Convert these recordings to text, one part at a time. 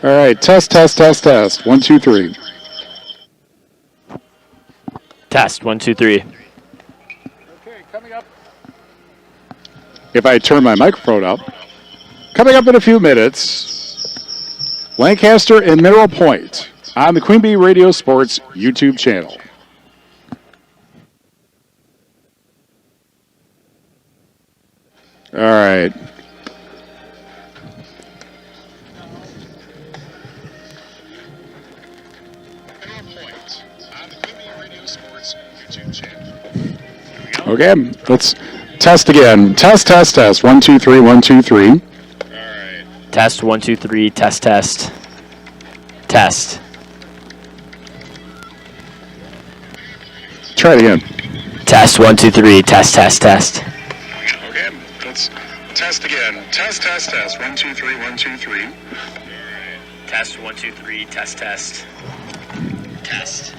All right, test, test, test, test. 1, 2, 3. Test 1, 2, 3. Okay, coming up. If I turn my microphone up, coming up in a few minutes, Lancaster and Mineral Point on the Queen Bee Radio Sports YouTube channel. All right. Okay, let's test again. Test, test, test. 1, 2, 3, 1, 2, 3. Test 1, 2, 3. Test, test. Test. Try it again. Test 1, 2, 3. Test, test, test. Okay, let's test again. Test, test, test. 1, 2, 3, 1, 2, 3. Test 1, 2, 3. Test, test. Test.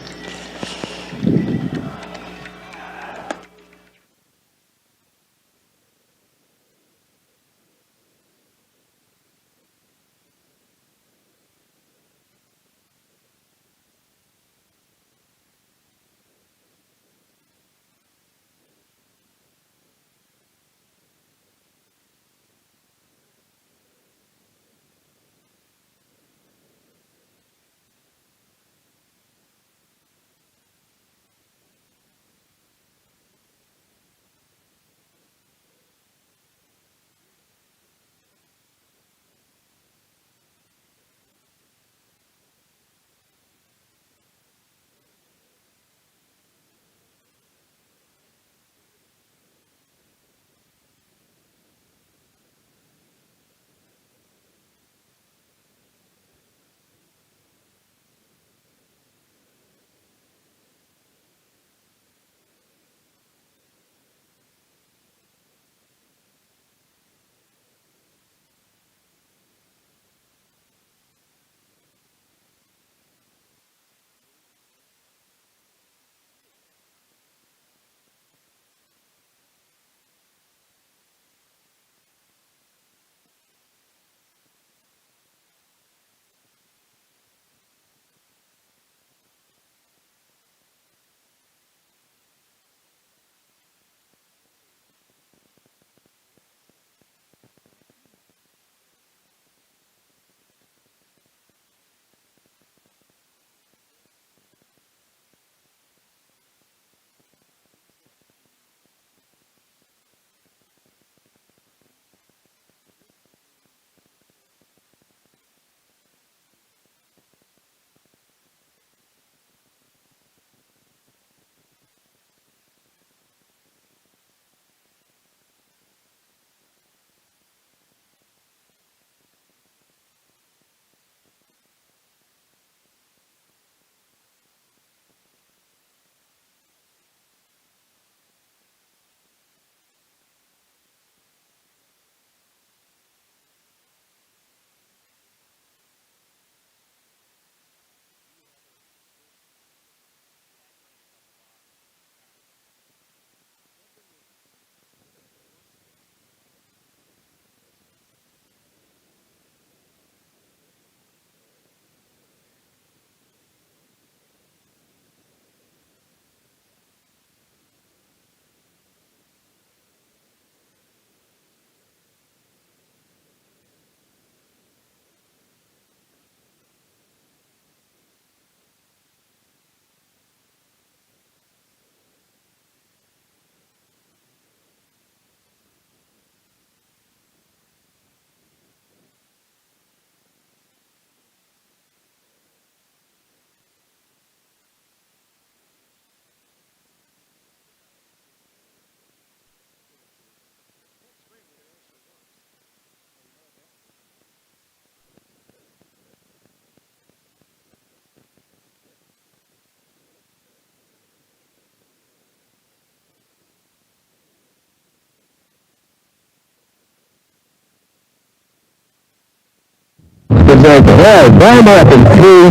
Wind up in 3,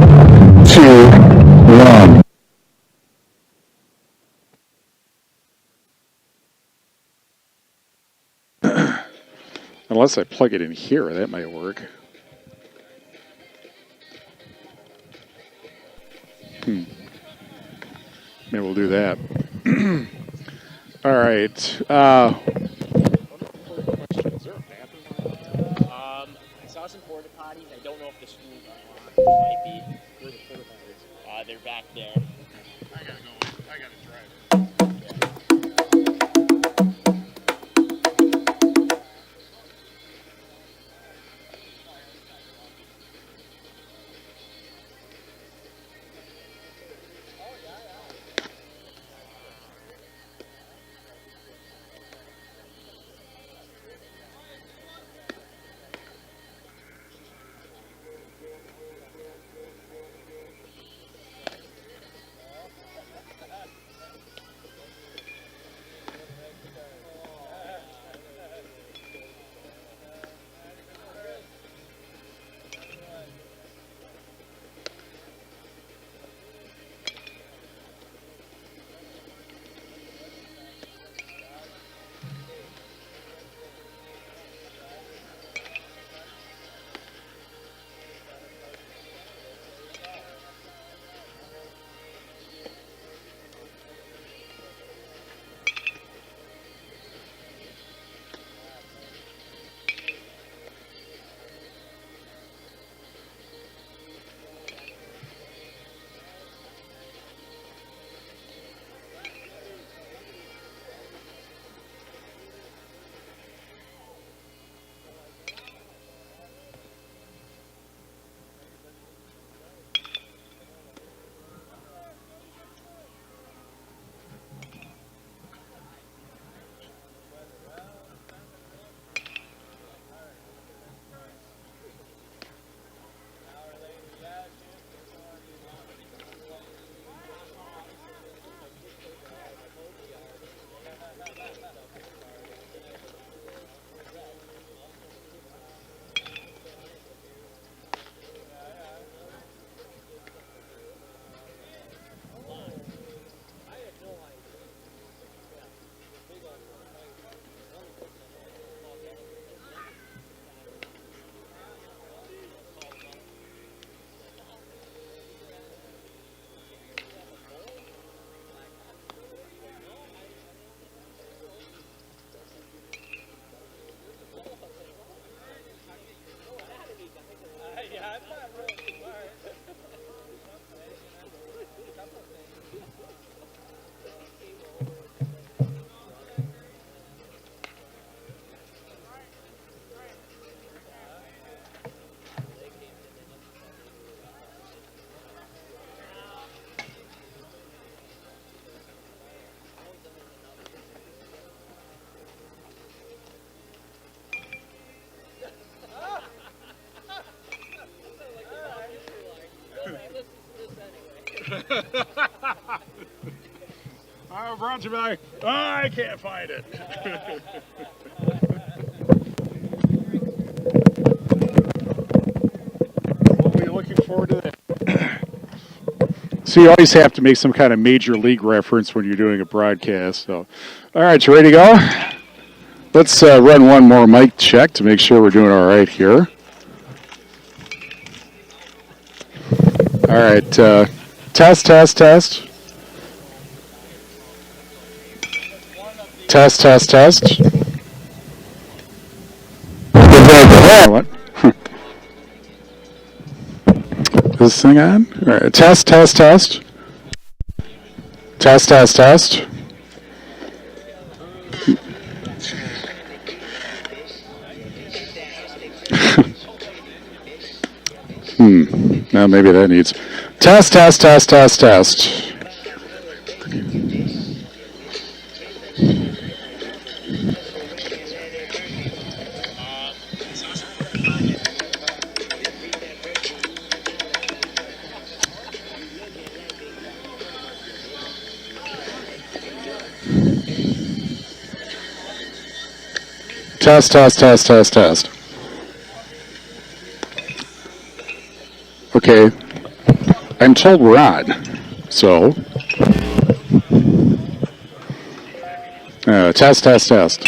2, 1. Unless I plug it in here, that might work. Maybe we'll do that. All right. I saw some porta potties. I don't know if the schools are on. Might be. Where the porta potties? They're back there. I gotta go. I gotta drive. Brought to you by. Oh, I can't find it. We'll be looking forward to that. So you always have to make some kind of major league reference when you're doing a broadcast. So, all right, you ready to go? Let's run one more mic check to make sure we're doing all right here. All right, test, test, test. Test, test, test. What? Is this thing on? All right, test, test, test. Test, test, test. Now maybe that needs test, test, test, test, test. Test, test, test, test, test. Okay, I'm told we're on, so test, test, test.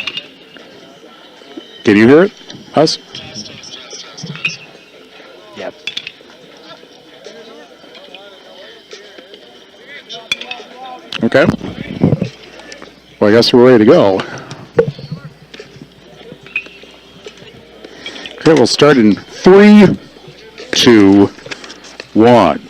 Can you hear it? Us? Yep. Okay. Well, I guess we're ready to go. Okay, we'll start in 3, 2, 1.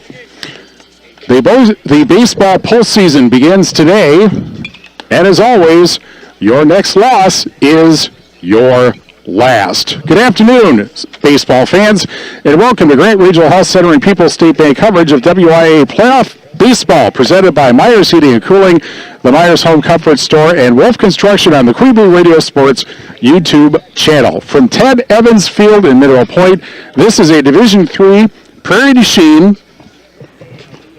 The baseball postseason begins today, and as always, your next loss is your last. Good afternoon, baseball fans, and welcome to Grant Regional Health Center and People's State Bank coverage of WIAA Playoff Baseball, presented by Myers Heating and Cooling, the Myers Home Comfort Store, and Wolf Construction on the Queen Blue Radio Sports YouTube channel. From Ted Evans Field in Mineral Point, this is a Division III Prairie du Chien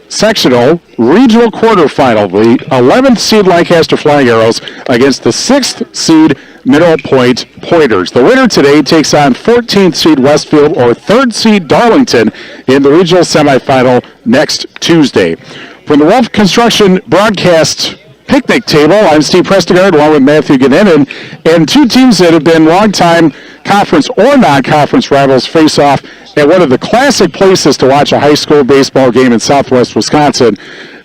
sectional regional quarterfinal. The 11th seed Lancaster Flying Arrows against the 6th seed Mineral Point Pointers. The winner today takes on 14th seed Westfield or 3rd seed Darlington in the regional semifinal next Tuesday. From the Wolf Construction broadcast picnic table, I'm Steve Prestegard along with Matthew Gannon, and two teams that have been longtime conference or non-conference rivals face off at one of the classic places to watch a high school baseball game in southwest Wisconsin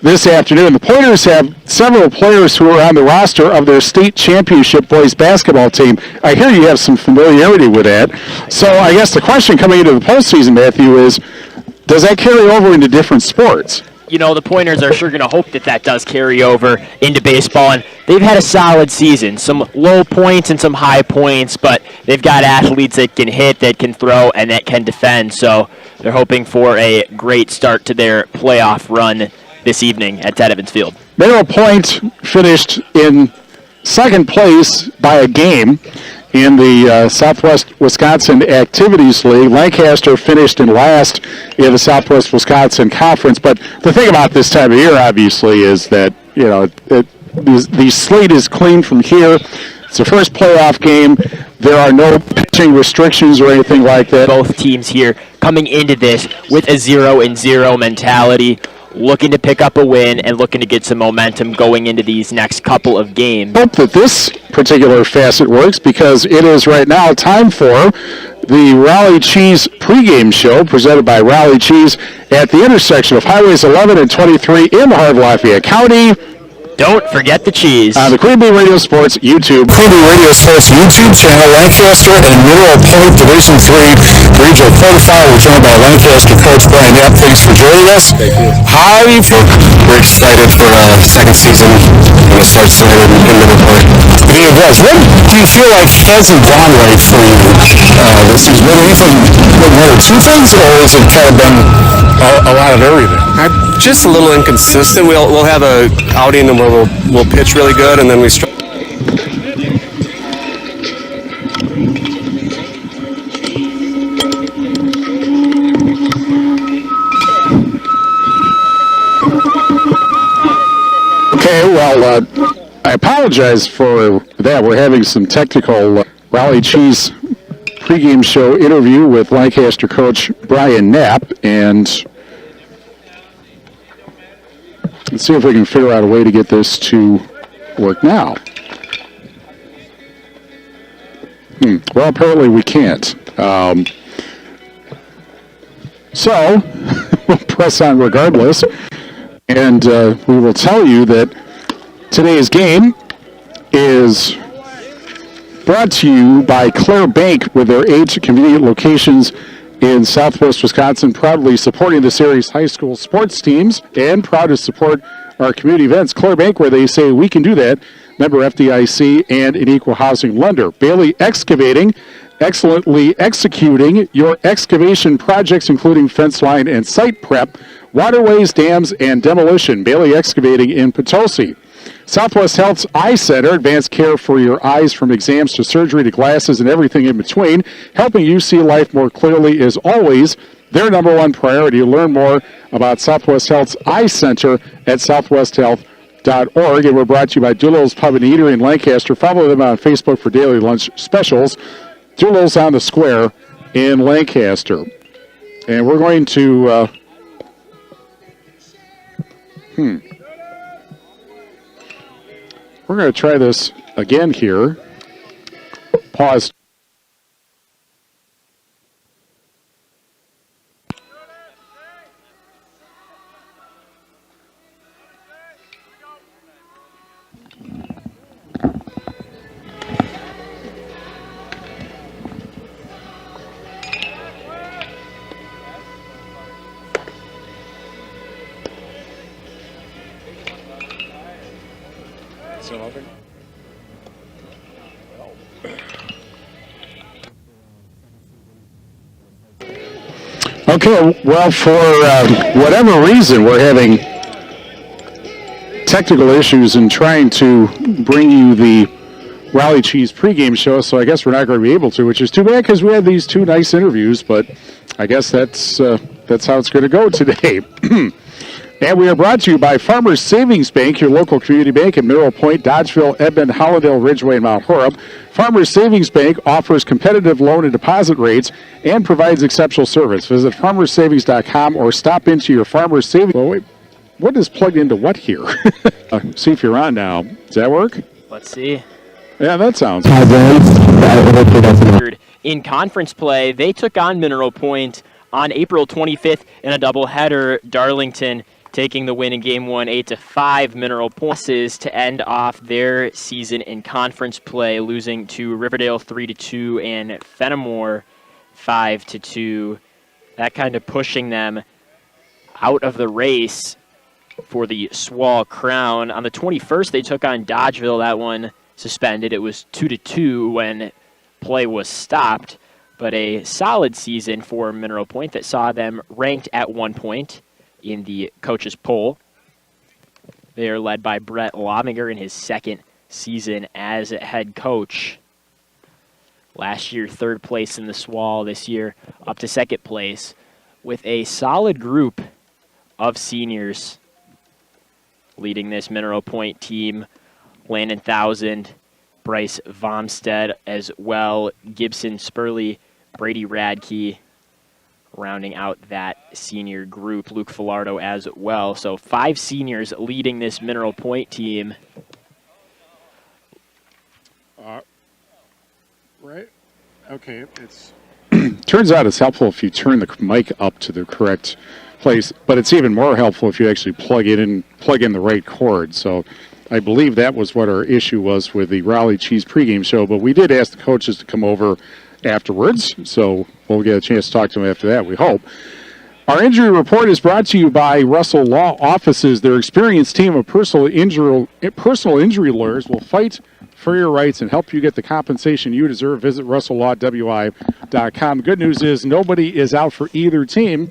this afternoon. The Pointers have several players who are on the roster of their state championship boys basketball team. I hear you have some familiarity with that. So I guess the question coming into the postseason, Matthew, is does that carry over into different sports? You know, the Pointers are sure going to hope that that does carry over into baseball, and they've had a solid season. Some low points and some high points, but they've got athletes that can hit, that can throw, and that can defend, so they're hoping for a great start to their playoff run this evening at Ted Evans Field. Mineral Point finished in second place by a game in the Southwest Wisconsin Activities League. Lancaster finished in last in the Southwest Wisconsin Conference. But the thing about this time of year, obviously, is that, you know, the slate is clean from here. It's the first playoff game. There are no pitching restrictions or anything like that. Both teams here coming into this with a 0-0 mentality, looking to pick up a win and looking to get some momentum going into these next couple of games. I hope that this particular facet works because it is right now time for the Raleigh Cheese pregame show presented by Raleigh Cheese at the intersection of Highways 11 and 23 in the heart of Lafayette County. Don't forget the cheese. On the Queen Bee Radio Sports YouTube. Queen Bee Radio Sports YouTube channel, Lancaster and Mineral Point Division III Regional Quarterfinal. We're joined by Lancaster coach Brian Knapp. Thanks for joining us. Thank you. How do you feel? We're excited for second season. Going to start tonight in Mineral Point. It was. What do you feel like hasn't gone right for you this season? Anything, one or two things, or has it kind of been a lot of everything? I'm just a little inconsistent. We'll have a outing where we'll pitch really good, and then we start. Okay, well, I apologize for that. We're having some technical Raleigh Cheese pregame show interview with Lancaster coach Brian Knapp, and let's see if we can figure out a way to get this to work now. Well, apparently we can't. So we'll press on regardless, and we will tell you that today's game is brought to you by Claire Bank with their 8 convenient locations in southwest Wisconsin, proudly supporting this area's high school sports teams and proud to support our community events. Claire Bank, where they say we can do that. Member FDIC and an equal housing lender. Bailey Excavating, excellently executing your excavation projects, including fence line and site prep, waterways, dams, and demolition. Bailey Excavating in Potosi. Southwest Health's Eye Center, advanced care for your eyes from exams to surgery to glasses and everything in between. Helping you see life more clearly is always their number one priority. Learn more about Southwest Health's Eye Center at southwesthealth.org. And we're brought to you by Doolittle's Pub and Eatery in Lancaster. Follow them on Facebook for daily lunch specials. Doolittle's on the Square in Lancaster. And we're going to... We're going to try this again here. Pause. Still nothing? Okay, well, for whatever reason, we're having technical issues in trying to bring you the Raleigh Cheese pregame show, so I guess we're not going to be able to, which is too bad because we had these two nice interviews, but I guess that's how it's going to go today. And we are brought to you by Farmers Savings Bank, your local community bank in Mineral Point, Dodgeville, Edmond, Hollandale, Ridgeway, and Mount Horeb. Farmers Savings Bank offers competitive loan and deposit rates and provides exceptional service. Visit farmerssavings.com or stop into your Farmers Savings. Oh, wait. What is plugged into what here? See if you're on now. Does that work? Let's see. Yeah, that sounds good. In conference play, they took on Mineral Point on April 25th in a doubleheader. Darlington taking the win in Game 1, 8-5. Mineral Point to end off their season in conference play, losing to Riverdale 3-2 and Fenimore 5-2. That kind of pushing them out of the race for the Swall crown. On the 21st, they took on Dodgeville. That one suspended. It was 2-2 when play was stopped, but a solid season for Mineral Point that saw them ranked at 1 point in the coaches poll. They are led by Brett Lominger in his second season as a head coach. Last year, third place in the Swall. This year, up to second place with a solid group of seniors leading this Mineral Point team. Landon Thousand, Bryce Vomstead as well, Gibson Spurley, Brady Radke, rounding out that senior group, Luke Filardo as well. So 5 seniors leading this Mineral Point team. Right. Okay. It's turns out it's helpful if you turn the mic up to the correct place, but it's even more helpful if you actually plug in the right cord. So I believe that was what our issue was with the Raleigh Cheese pregame show, but we did ask the coaches to come over afterwards, so we'll get a chance to talk to them after that, we hope. Our injury report is brought to you by Russell Law Offices. Their experienced team of personal injury lawyers will fight for your rights and help you get the compensation you deserve. Visit RussellLawWI.com. Good news is nobody is out for either team.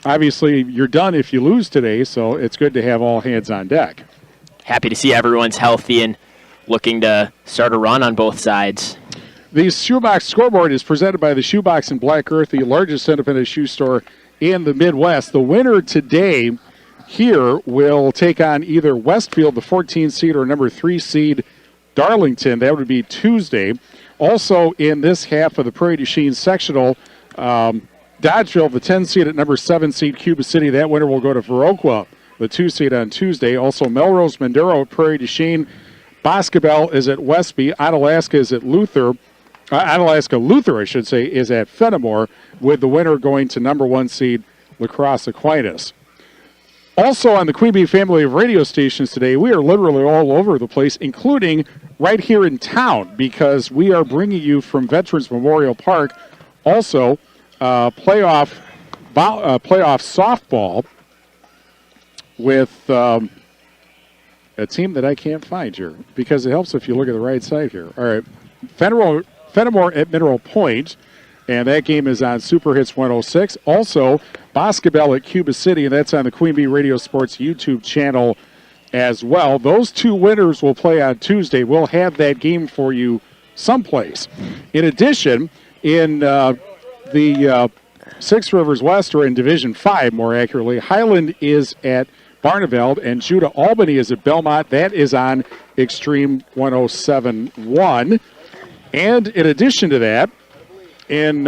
Obviously, you're done if you lose today, so it's good to have all hands on deck. Happy to see everyone's healthy and looking to start a run on both sides. The Shoebox Scoreboard is presented by the Shoebox in Black Earth, the largest independent shoe store in the Midwest. The winner today here will take on either Westfield, the 14 seed, or number 3 seed Darlington. That would be Tuesday. Also in this half of the Prairie du Chien sectional, Dodgeville, the 10 seed at number 7 seed Cuba City. That winner will go to Viroqua, the 2 seed on Tuesday. Also Melrose Madero at Prairie du Chien. Boscobel is at Westby. Onalaska is at Luther. Onalaska Luther, I should say, is at Fenimore, with the winner going to number 1 seed La Crosse Aquinas. Also on the Queen Bee family of radio stations today, we are literally all over the place, including right here in town, because we are bringing you from Veterans Memorial Park also playoff softball with a team that I can't find here, because it helps if you look at the right side here. All right, Fenimore at Mineral Point, and that game is on Super Hits 106. Also, Boscobel at Cuba City, and that's on the Queen Bee Radio Sports YouTube channel as well. Those 2 winners will play on Tuesday. We'll have that game for you someplace. In addition, in the Six Rivers West, or in Division 5 more accurately, Highland is at Barneveld, and Judah Albany is at Belmont. That is on Extreme 107.1. And in addition to that, in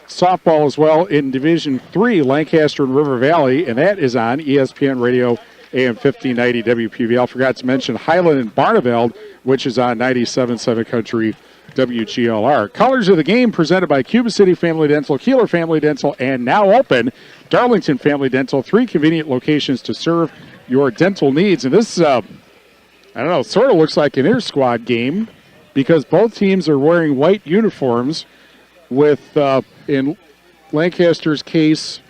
softball as well, in Division 3, Lancaster and River Valley, and that is on ESPN Radio AM 1590 WPVL. Forgot to mention Highland and Barneveld, which is on 97.7 Country WGLR. Colors of the game presented by Cuba City Family Dental, Keeler Family Dental, and now open Darlington Family Dental. 3 convenient locations to serve your dental needs. And this, I don't know, sort of looks like an inter-squad game, because both teams are wearing white uniforms with, in Lancaster's case,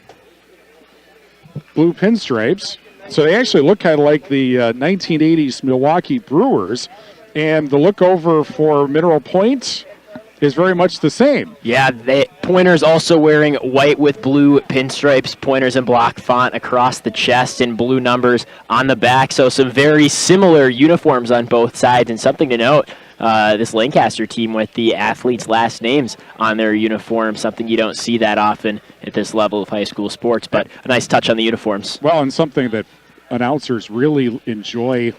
blue pinstripes. So they actually look kind of like the 1980s Milwaukee Brewers. And the look over for Mineral Point is very much the same. Yeah, Pointers also wearing white with blue pinstripes, Pointers in block font across the chest and blue numbers on the back. So some very similar uniforms on both sides, and something to note, this Lancaster team with the athletes' last names on their uniform, something you don't see that often at this level of high school sports, but a nice touch on the uniforms. Well, and something that announcers really enjoy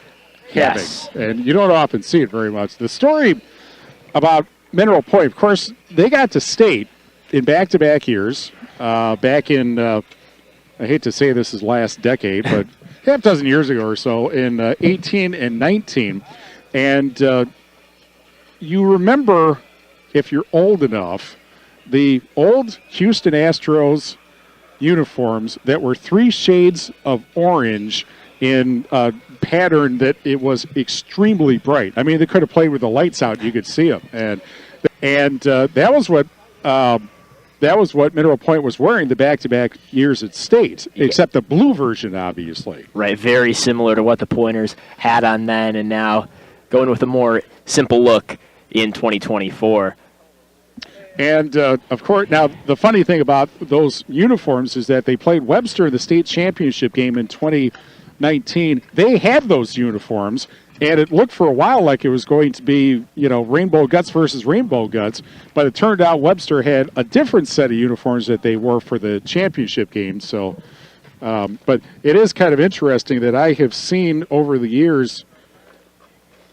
having. Yes. And you don't often see it very much. The story about Mineral Point, of course, they got to state in back-to-back years, back in, I hate to say this is last decade, but half dozen years ago or so, in 18 and 19. And you remember, if you're old enough, the old Houston Astros uniforms that were 3 shades of orange in a pattern that it was extremely bright. I mean, they could have played with the lights out; you could see them, and that was what Mineral Point was wearing the back-to-back years at State, except the blue version, obviously. Right, very similar to what the Pointers had on then, and now going with a more simple look in 2024. And, of course, now the funny thing about those uniforms is that they played Webster in the state championship game in 2019. They had those uniforms, and it looked for a while like it was going to be, Rainbow Guts versus Rainbow Guts, but it turned out Webster had a different set of uniforms that they wore for the championship game. So, but it is kind of interesting that I have seen over the years,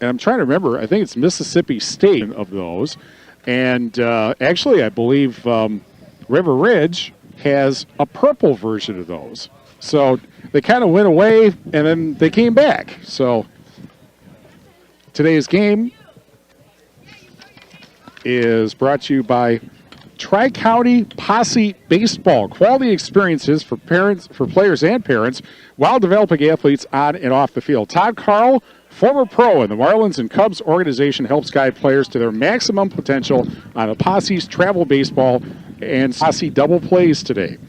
and I'm trying to remember, I think it's Mississippi State of those. And actually, I believe River Ridge has a purple version of those. So they kind of went away, and then they came back. So today's game is brought to you by Tri-County Posse Baseball. Quality experiences for parents, for players and parents, while developing athletes on and off the field. Todd Carl, former pro in the Marlins and Cubs organization, helps guide players to their maximum potential on the Posse's travel baseball and Posse double plays today.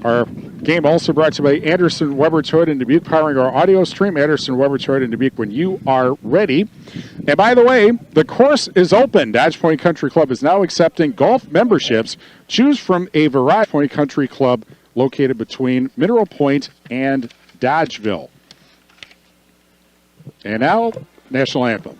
Our game also brought to you by Anderson Weber Toyota in Dubuque, powering our audio stream. Anderson Weber Toyota in Dubuque when you are ready. And by the way, the course is open. Dodge Point Country Club is now accepting golf memberships. Choose from a variety of Point Country Club located between Mineral Point and Dodgeville. And now, National Anthem.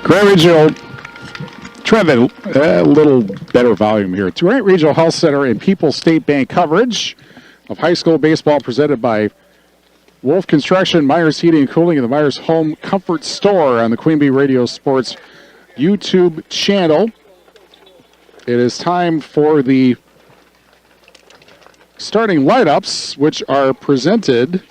Grant Regional, try a little better volume here. Grant Regional Health Center and People's State Bank coverage of high school baseball presented by Wolf Construction, Myers Heating and Cooling, and the Myers Home Comfort Store on the Queen Bee Radio Sports YouTube channel. It is time for the starting lineups, which are presented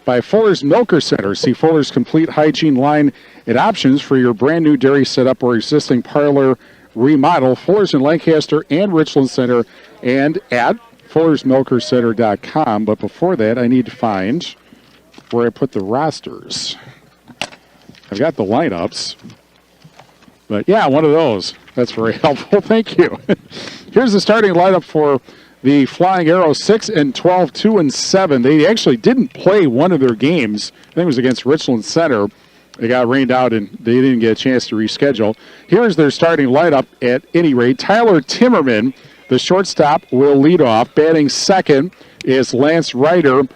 by Fuller's Milker Center. See Fuller's complete hygiene line and options for your brand new dairy setup or existing parlor remodel. Fuller's in Lancaster and Richland Center and at fullersmilkercenter.com. But before that, I need to find where I put the rosters. I've got the lineups. But yeah, one of those. That's very helpful. Thank you. Here's the starting lineup for the Flying Arrows 6-12, 2-7. They actually didn't play one of their games. I think it was against Richland Center. They got rained out and they didn't get a chance to reschedule. Here's their starting lineup at any rate. Tyler Timmerman, the shortstop, will lead off. Batting second is Lance Ryder,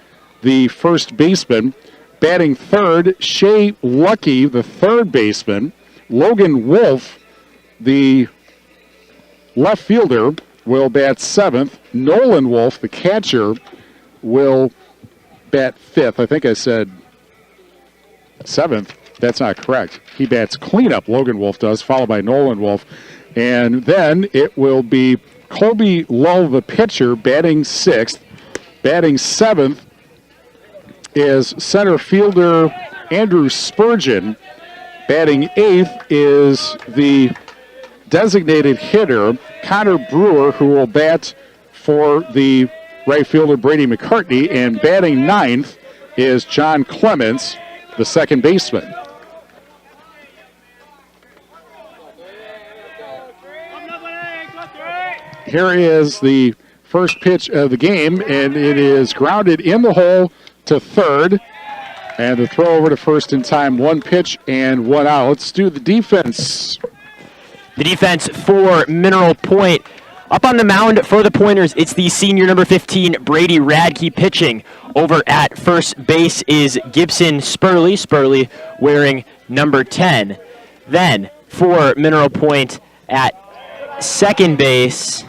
the first baseman. Batting third, Shea Lucky, the third baseman. Logan Wolf, the left fielder, will bat seventh. Nolan Wolf, the catcher, will bat fifth. I think I said seventh. That's not correct. He bats cleanup, Logan Wolf does, followed by Nolan Wolf. And then it will be Colby Lull, the pitcher, batting sixth. Batting seventh is center fielder Andrew Spurgeon. Batting eighth is the designated hitter Connor Brewer, who will bat for the right fielder Brady McCartney. And batting ninth is John Clements, the second baseman. Here is the first pitch of the game, and it is grounded in the hole to third. And the throw over to first in time, one pitch and one out. Let's do the defense. The defense for Mineral Point. Up on the mound for the Pointers, it's the senior number 15, Brady Radke, pitching. Over at first base is Gibson Spurley. Spurley wearing number 10. Then for Mineral Point at second base,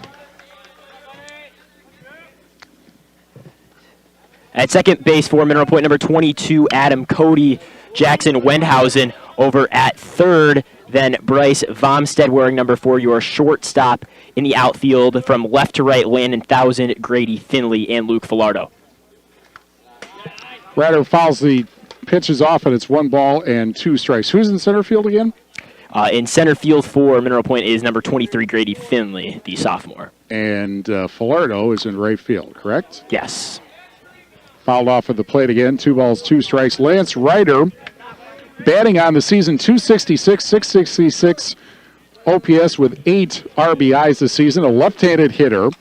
for Mineral Point, number 22, Adam Cody. Jackson Wendhausen over at third. Then Bryce Vomstead wearing number 4, your shortstop in the outfield. From left to right, Landon Thousand, Grady Finley, and Luke Filardo. Ryder fouls the pitches off, and it's 1 ball and 2 strikes. Who's in center field again? In center field for Mineral Point is number 23, Grady Finley, the sophomore. And Filardo is in right field, correct? Yes. Fouled off at the plate again. 2 balls, 2 strikes. Lance Ryder, batting on the season, 266, 666 OPS with 8 RBIs this season, a left-handed hitter.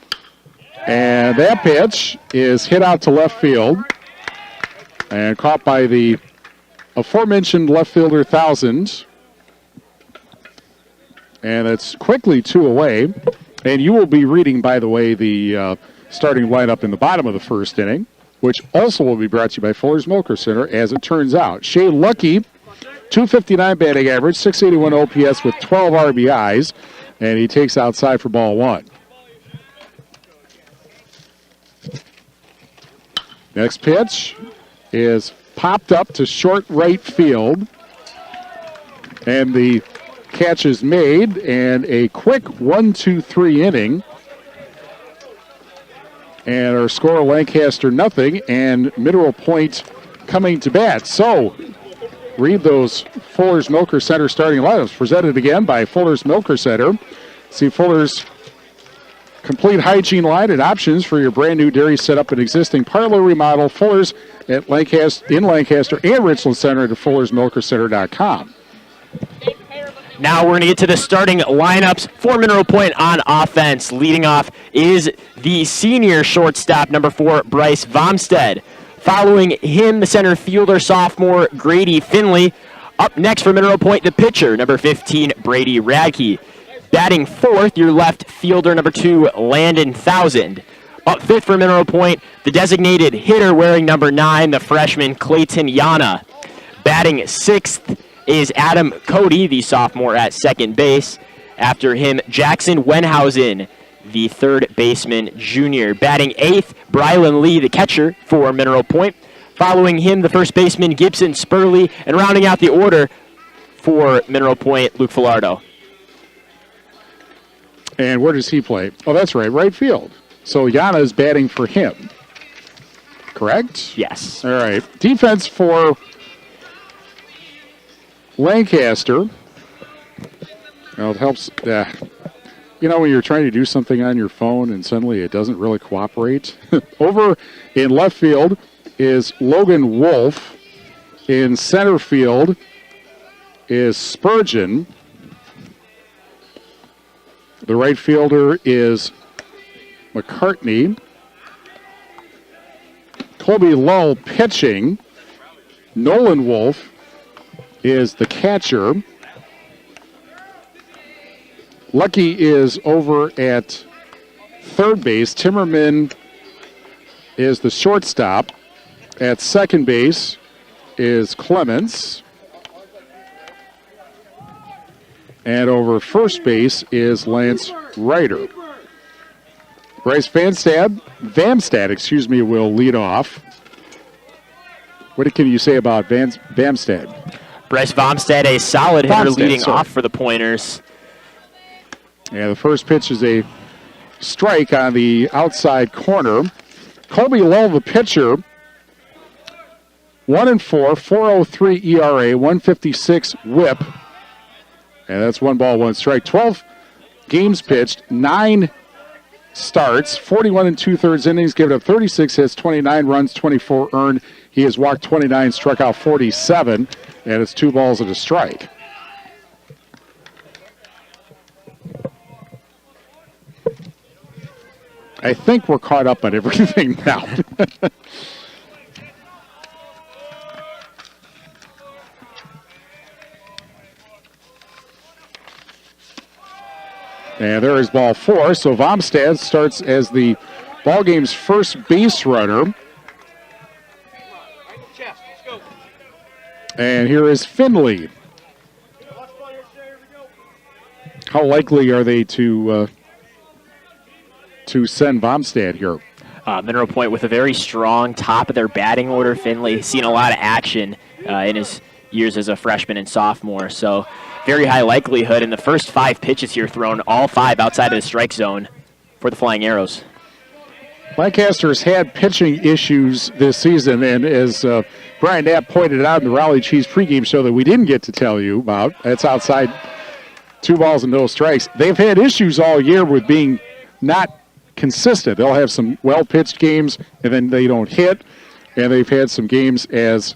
And that pitch is hit out to left field and caught by the aforementioned left fielder Thousand. And it's quickly 2 away. And you will be reading, by the way, the starting lineup in the bottom of the first inning, which also will be brought to you by Fuller's Milker Center, as it turns out. Shea Lucky, 259 batting average, 681 OPS with 12 RBIs, and he takes outside for ball 1. Next pitch is popped up to short right field, and the catch is made, and a quick 1-2-3 inning. And our score, Lancaster nothing, and Mineral Point coming to bat. So, read those Fuller's Milker Center starting lineups, presented again by Fuller's Milker Center. See Fuller's complete hygiene line and options for your brand new dairy setup and existing parlor remodel. Fuller's at Lancaster and Richland Center at fullersmilkercenter.com. Now we're going to get to the starting lineups for Mineral Point on offense. Leading off is the senior shortstop, number 4, Bryce Vomstead. Following him, the center fielder, sophomore, Grady Finley. Up next for Mineral Point, the pitcher, number 15, Brady Radke. Batting fourth, your left fielder, number 2, Landon Thousand. Up fifth for Mineral Point, the designated hitter wearing number 9, the freshman, Clayton Yana. Batting sixth is Adam Cody, the sophomore at second base. After him, Jackson Wenhausen, the third baseman junior. Batting eighth, Brylan Lee, the catcher for Mineral Point. Following him, the first baseman, Gibson Spurley. And rounding out the order for Mineral Point, Luke Filardo. And where does he play? Oh, that's right field. So Yana is batting for him. Correct? Yes. All right. Defense for Lancaster. Well, it helps. You know, when you're trying to do something on your phone and suddenly it doesn't really cooperate. Over in left field is Logan Wolf. In center field is Spurgeon. The right fielder is McCartney. Colby Lull pitching. Nolan Wolf is the catcher. Lucky is over at third base. Timmerman is the shortstop. At second base is Clements. And over first base is Lance Ryder. Bryce Vamstad, will lead off. What can you say about Vamstad? Bryce Vamstad, a solid hitter leading off for the Pointers. Yeah, the first pitch is a strike on the outside corner. Colby Lull, the pitcher, 1-4, 4.03 ERA, 156 WHIP. And that's 1 ball, 1 strike. 12 games pitched, 9 starts, 41 2/3 innings, given up 36 hits, 29 runs, 24 earned. He has walked 29, struck out 47, and it's 2 balls and a strike. I think we're caught up on everything now. And there is ball 4. So Vamstad starts as the ball game's first base runner. And here is Finley. How likely are they to send Vamstad here? Mineral Point with a very strong top of their batting order. Finley seen a lot of action in his years as a freshman and sophomore. So very high likelihood. And the first 5 pitches here thrown, all 5 outside of the strike zone for the Flying Arrows. Lancaster's had pitching issues this season, and as Brian Knapp pointed out in the Raleigh Cheese pregame show that we didn't get to tell you about, that's outside 2 balls and no strikes. They've had issues all year with being not consistent. They'll have some well-pitched games, and then they don't hit, and they've had some games as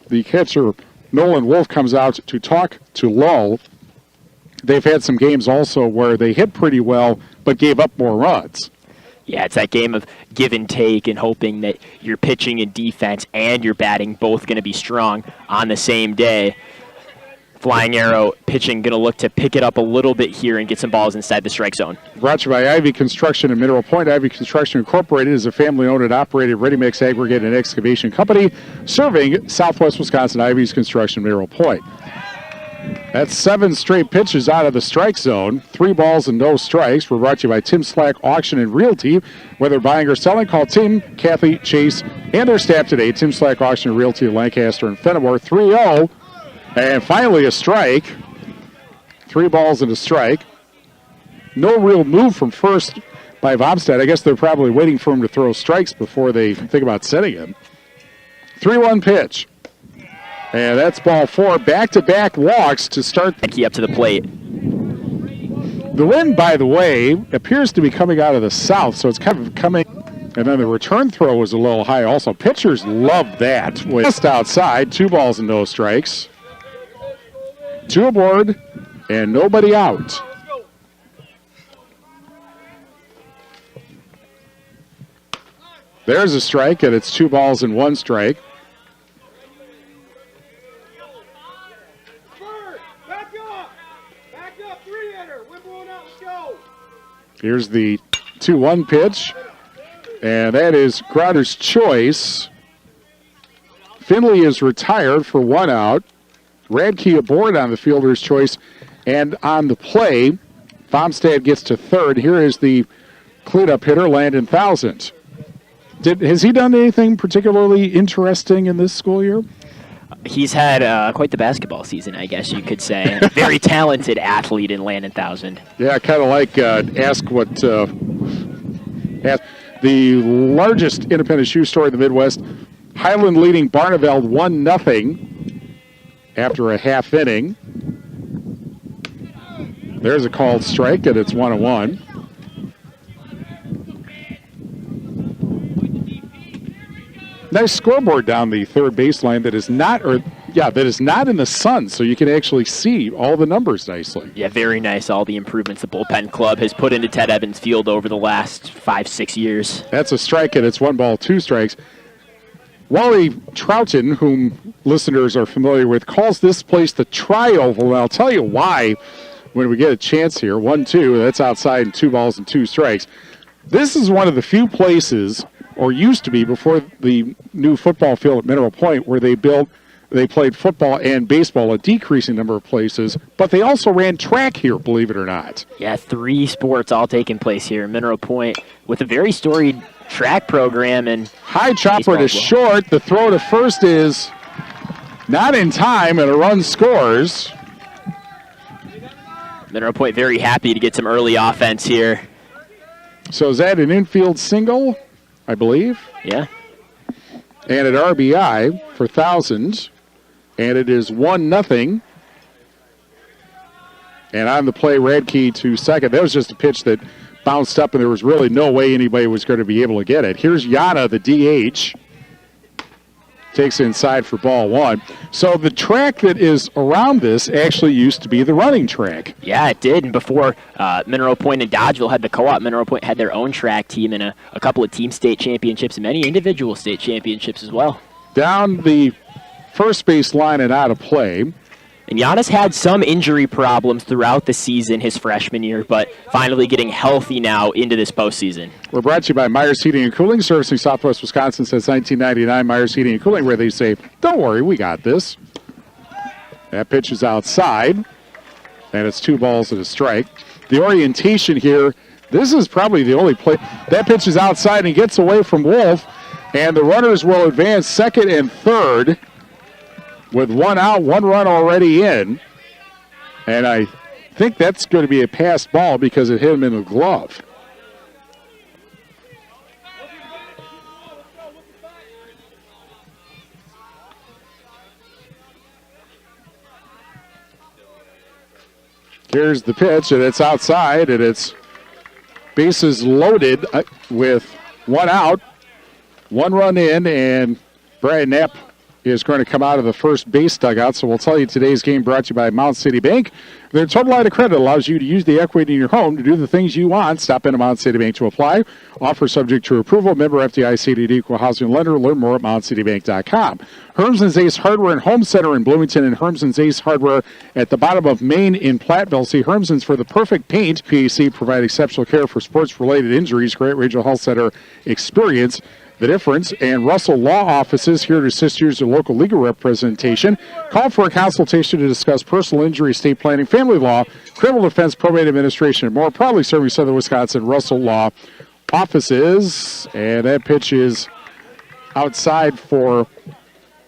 the catcher Nolan Wolf comes out to talk to Lull. They've had some games also where they hit pretty well but gave up more runs. Yeah, it's that game of give and take and hoping that your pitching and defense and your batting both going to be strong on the same day. Flying Arrow pitching going to look to pick it up a little bit here and get some balls inside the strike zone. Brought to you by Ivy Construction in Mineral Point. Ivy Construction Incorporated is a family-owned and operated ready-mix aggregate and excavation company serving Southwest Wisconsin. Ivy's Construction Mineral Point. That's 7 straight pitches out of the strike zone. 3 balls and no strikes. We're brought to you by Tim Slack Auction and Realty. Whether buying or selling, call Tim, Kathy, Chase, and their staff today. Tim Slack Auction and Realty, Lancaster and Fenimore. 3-0. And finally a strike. 3 balls and a strike. No real move from first by Vamstad. I guess they're probably waiting for him to throw strikes before they think about setting him. 3-1 pitch. And that's ball 4. Back-to-back walks to start. Key up to the plate. The wind, by the way, appears to be coming out of the south, so it's kind of coming. And then the return throw was a little high also. Pitchers love that. Just outside, 2 balls and no strikes. 2 aboard and nobody out. There's a strike, and it's 2 balls and 1 strike. Back up, 3-hitter. We're blowing out, let's go. Here's the 2-1 pitch, and that is Crowder's choice. Finley is retired for 1 out. Radke aboard on the fielder's choice, and on the play, Vamstad gets to third. Here is the cleanup hitter, Landon Thousand. Has he done anything particularly interesting in this school year? He's had quite the basketball season, I guess you could say. Very talented athlete in Landon Thousand. Yeah, kind of like ask the largest independent shoe store in the Midwest. Highland leading Barneveld 1-0 after a half inning. There's a called strike, and it's 1-1. Nice scoreboard down the third baseline that is not, or that is not in the sun, so you can actually see all the numbers nicely. Yeah, very nice. All the improvements the bullpen club has put into Ted Evans Field over the last 5-6 years. That's a strike, and it's 1 ball, 2 strikes. Wally Troughton, whom listeners are familiar with, calls this place the Tri-Oval, and I'll tell you why when we get a chance here. 1-2, that's outside, and 2 balls and 2 strikes. This is one of the few places, or used to be before the new football field at Mineral Point, where they played football and baseball, a decreasing number of places, but they also ran track here, believe it or not. Yeah, 3 sports all taking place here in Mineral Point with a very storied track program. And high chopper to short. The throw to first is not in time, and a run scores. Mineral Point very happy to get some early offense here. So is that an infield single, I believe? Yeah. And an RBI for Thousands. And it is 1-0. And on the play, Radke to second. That was just a pitch that bounced up, and there was really no way anybody was going to be able to get it. Here's Yana, the DH. Takes inside for ball 1. So the track that is around this actually used to be the running track. Yeah, it did. And before Mineral Point and Dodgeville had the co-op, Mineral Point had their own track team and a couple of team state championships and many individual state championships as well. Down the first base line and out of play. And Giannis had some injury problems throughout the season his freshman year, but finally getting healthy now into this postseason. We're brought to you by Myers Heating and Cooling, servicing Southwest Wisconsin since 1999. Myers Heating and Cooling, where they say, don't worry, we got this. That pitch is outside, and it's 2 balls and a strike. The orientation here, this is probably the only play. That pitch is outside and gets away from Wolf, and the runners will advance second and third. With 1 out, 1 run already in. And I think that's going to be a pass ball because it hit him in the glove. Here's the pitch, and it's outside, and it's bases loaded with 1 out, 1 run in, and Brian Knapp is going to come out of the first base dugout. So we'll tell you today's game brought to you by Mount City Bank. Their total line of credit allows you to use the equity in your home to do the things you want. Stop into Mount City Bank to apply. Offer subject to approval. Member FDIC, equal housing lender. Learn more at mountcitybank.com. Hermson's Ace Hardware and Home Center in Bloomington and Hermson's Ace Hardware at the bottom of Main in Platteville. See Hermson's for the perfect paint. PAC provide exceptional care for sports-related injuries. Great Regional Health Center experience the difference. And Russell Law Offices here to assist you as your local legal representation. Call for a consultation to discuss personal injury, estate planning, family law, criminal defense, probate administration, and more. Proudly serving Southern Wisconsin. Russell Law Offices. And that pitch is outside for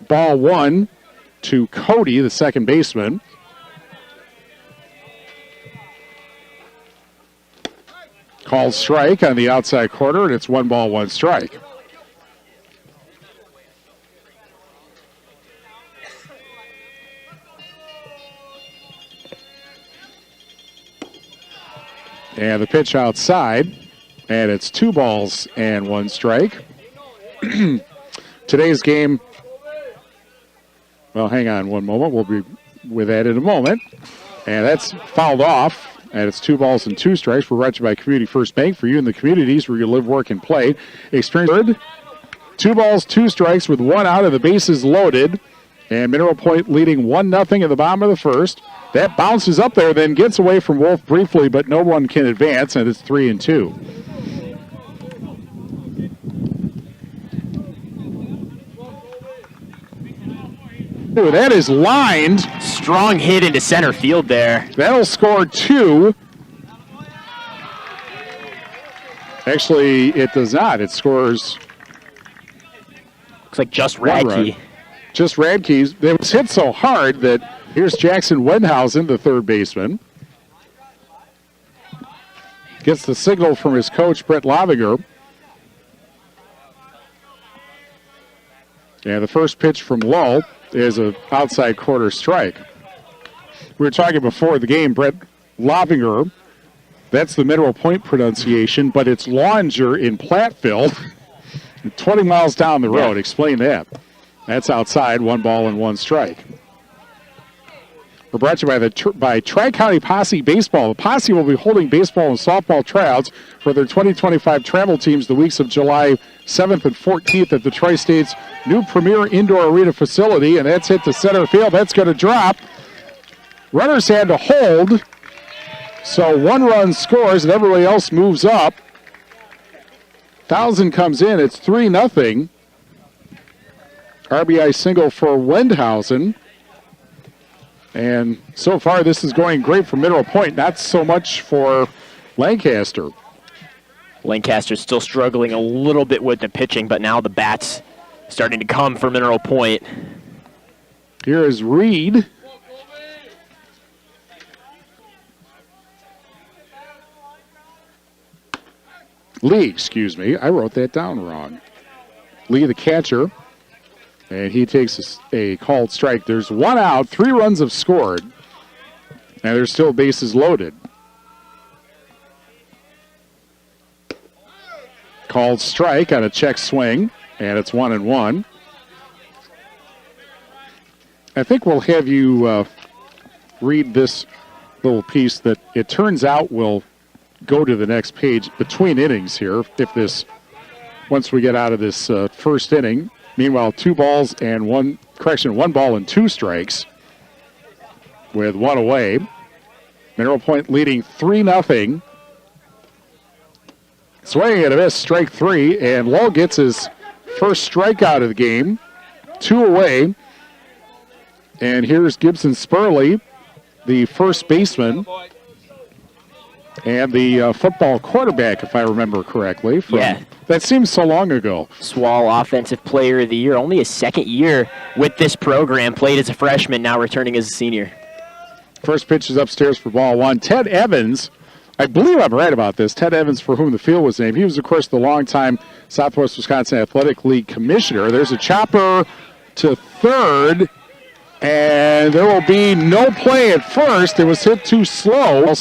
ball 1 to Cody, the second baseman. Called strike on the outside corner, and it's 1 ball, 1 strike. And the pitch outside, and it's 2 balls and 1 strike. Today's game, well, hang on one moment. We'll be with that in a moment. And that's fouled off, and it's 2 balls and 2 strikes. We're brought to you by Community First Bank for you in the communities where you live, work, and play. Experience 2 balls, 2 strikes with 1 out, and the bases loaded. And Mineral Point leading 1-0 in the bottom of the first. That bounces up there, then gets away from Wolf briefly, but no one can advance, and it's 3-2. Ooh, that is lined. Strong hit into center field there. That'll score 2. Actually, it does not. It scores. Looks like just 1 run. Radke. Just Radke's. It was hit so hard that here's Jackson Wenhausen, the third baseman. Gets the signal from his coach, Brett Lavinger. And the first pitch from Lowe is an outside quarter strike. We were talking before the game, Brett Lavinger, that's the Mineral Point pronunciation, but it's Longer in Platteville, 20 miles down the road. Yeah. Explain that. That's outside, 1 ball and 1 strike. We're brought to you by Tri-County Posse Baseball. The Posse will be holding baseball and softball tryouts for their 2025 travel teams the weeks of July 7th and 14th at the Tri-State's new premier indoor arena facility, and that's hit to center field. That's going to drop. Runners had to hold, so 1 run scores and everybody else moves up. 1,000 comes in. It's 3-0. RBI single for Wendhausen. And so far, this is going great for Mineral Point, not so much for Lancaster. Lancaster's still struggling a little bit with the pitching, but now the bat's starting to come for Mineral Point. Here is Reed. Lee, excuse me. I wrote that down wrong. Lee, the catcher. And he takes a called strike. There's 1 out, 3 runs have scored, and there's still bases loaded. Called strike on a check swing, and it's 1-1. I think we'll have you read this little piece that it turns out will go to the next page between innings here. Once we get out of this first inning. Meanwhile, 2 balls and 1 ball and 2 strikes with 1 away. Mineral Point leading 3-0. Swinging at a miss, strike 3, and Lowe gets his first strikeout of the game. 2 away. And here's Gibson Spurley, the first baseman, and the football quarterback, if I remember correctly. Yeah. That seems so long ago. Swall Offensive Player of the Year. Only his second year with this program. Played as a freshman, now returning as a senior. First pitch is upstairs for ball 1. Ted Evans, I believe I'm right about this. Ted Evans, for whom the field was named. He was, of course, the longtime Southwest Wisconsin Athletic League commissioner. There's a chopper to third, and there will be no play at first. It was hit too slow.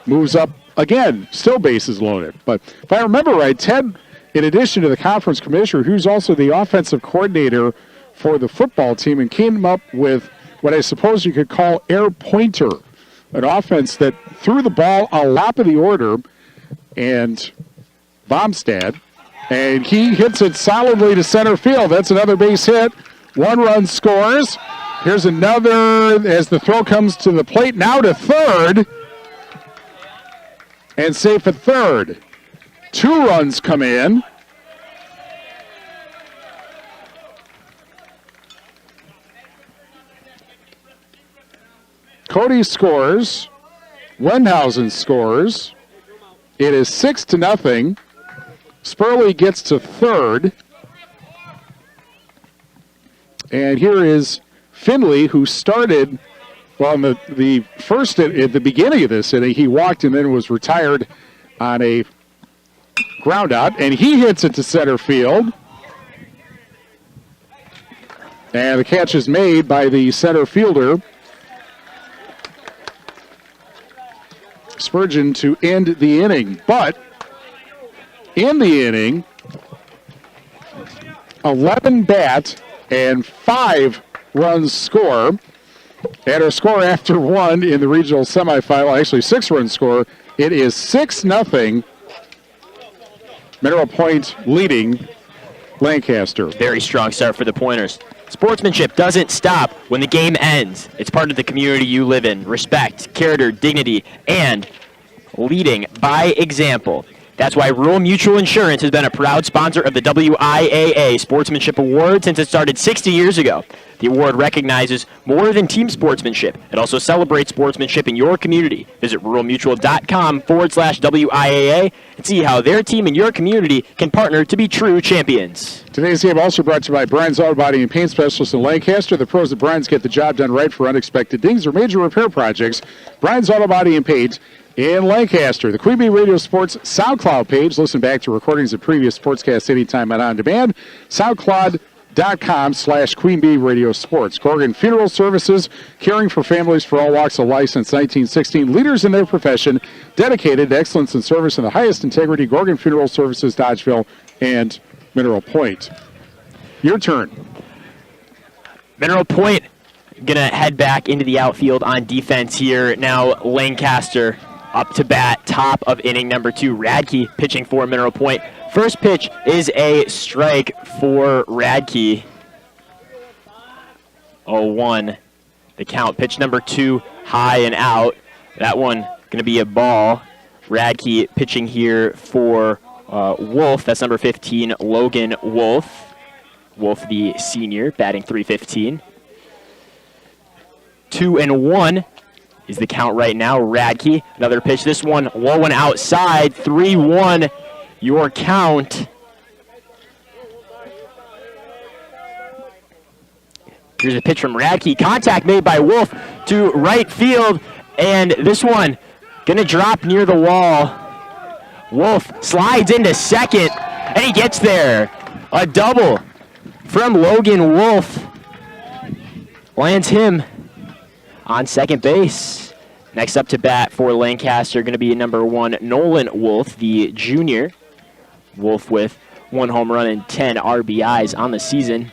Moves up again, still bases loaded. But if I remember right, Ted, in addition to the conference commissioner, who's also the offensive coordinator for the football team, and came up with what I suppose you could call air pointer, an offense that threw the ball a lap of the order, and Bomstad, and he hits it solidly to center field. That's another base hit. 1 run scores. Here's another as the throw comes to the plate. Now to third. And safe at third. 2 runs come in. Cody scores. Wendhausen scores. It is 6-0. Spurley gets to third. And here is Finley, who started, well, in the first, at the beginning of this inning, he walked and then was retired on a ground out, and he hits it to center field. And the catch is made by the center fielder, Spurgeon, to end the inning. But in the inning, 11 bat and 5 runs score. And our score after 1 in the regional semifinal, actually 6-run score, it is 6-0. Mineral Point leading Lancaster. Very strong start for the Pointers. Sportsmanship doesn't stop when the game ends. It's part of the community you live in. Respect, character, dignity, and leading by example. That's why Rural Mutual Insurance has been a proud sponsor of the WIAA Sportsmanship Award since it started 60 years ago. The award recognizes more than team sportsmanship. It also celebrates sportsmanship in your community. Visit ruralmutual.com/WIAA and see how their team and your community can partner to be true champions. Today's game also brought to you by Brian's Auto Body and Paint Specialists in Lancaster. The pros at Brian's get the job done right for unexpected dings or major repair projects. Brian's Auto Body and Paint in Lancaster. The Queen Bee Radio Sports SoundCloud page. Listen back to recordings of previous sportscasts anytime and on demand. SoundCloud.com/Queen Bee Radio Sports. Corrigan Funeral Services, caring for families for all walks of life since 1916. Leaders in their profession, dedicated to excellence in service and the highest integrity. Corrigan Funeral Services, Dodgeville, and Mineral Point. Your turn. Mineral Point gonna head back into the outfield on defense here. Now Lancaster up to bat, top of inning number 2. Radke pitching for Mineral Point. First pitch is a strike for Radke. 0-1 the count. Pitch number 2 high and out. That one gonna be a ball. Radke pitching here for Wolf. That's number 15, Logan Wolf. Wolf, the senior, batting .315. 2-1 is the count right now. Radke, another pitch. This one low and outside. 3-1 your count. Here's a pitch from Radke. Contact made by Wolf to right field. And this one gonna drop near the wall. Wolf slides into second, and he gets there. A double from Logan Wolf lands him on second base. Next up to bat for Lancaster, going to be number 1, Nolan Wolf, the junior. Wolf with 1 home run and 10 RBIs on the season.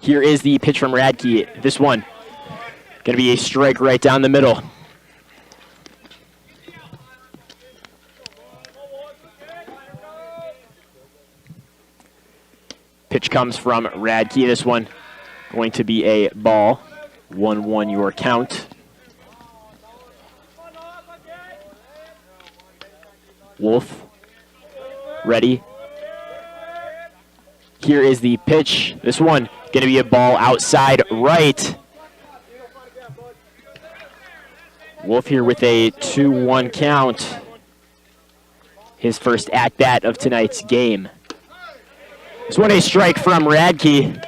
Here is the pitch from Radke. This one going to be a strike right down the middle. Pitch comes from Radke. This one going to be a ball. 1-1 your count. Wolf ready. Here is the pitch. This one going to be a ball outside right. Wolf here with a 2-1 count. His first at-bat of tonight's game. This one a strike from Radke.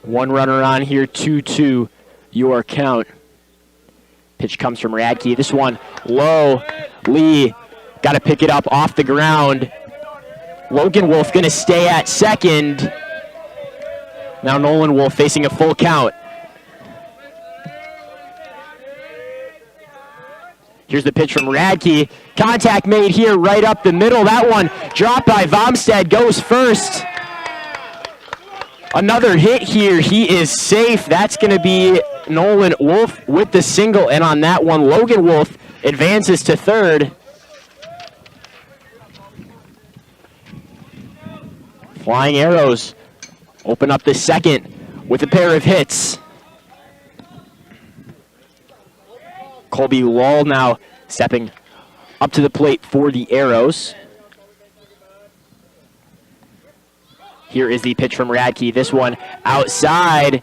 One runner on here, 2-2 your count. Pitch comes from Radke. This one low. Lee got to pick it up off the ground. Logan Wolf going to stay at second. Now Nolan Wolf facing a full count. Here's the pitch from Radke. Contact made here right up the middle. That one dropped by Vomstead, goes first. Another hit here. He is safe. That's going to be Nolan Wolf with the single. And on that one, Logan Wolf advances to third. Flying Arrows open up the second with a pair of hits. Colby Lull now stepping up to the plate for the Arrows. Here is the pitch from Radke. This one outside,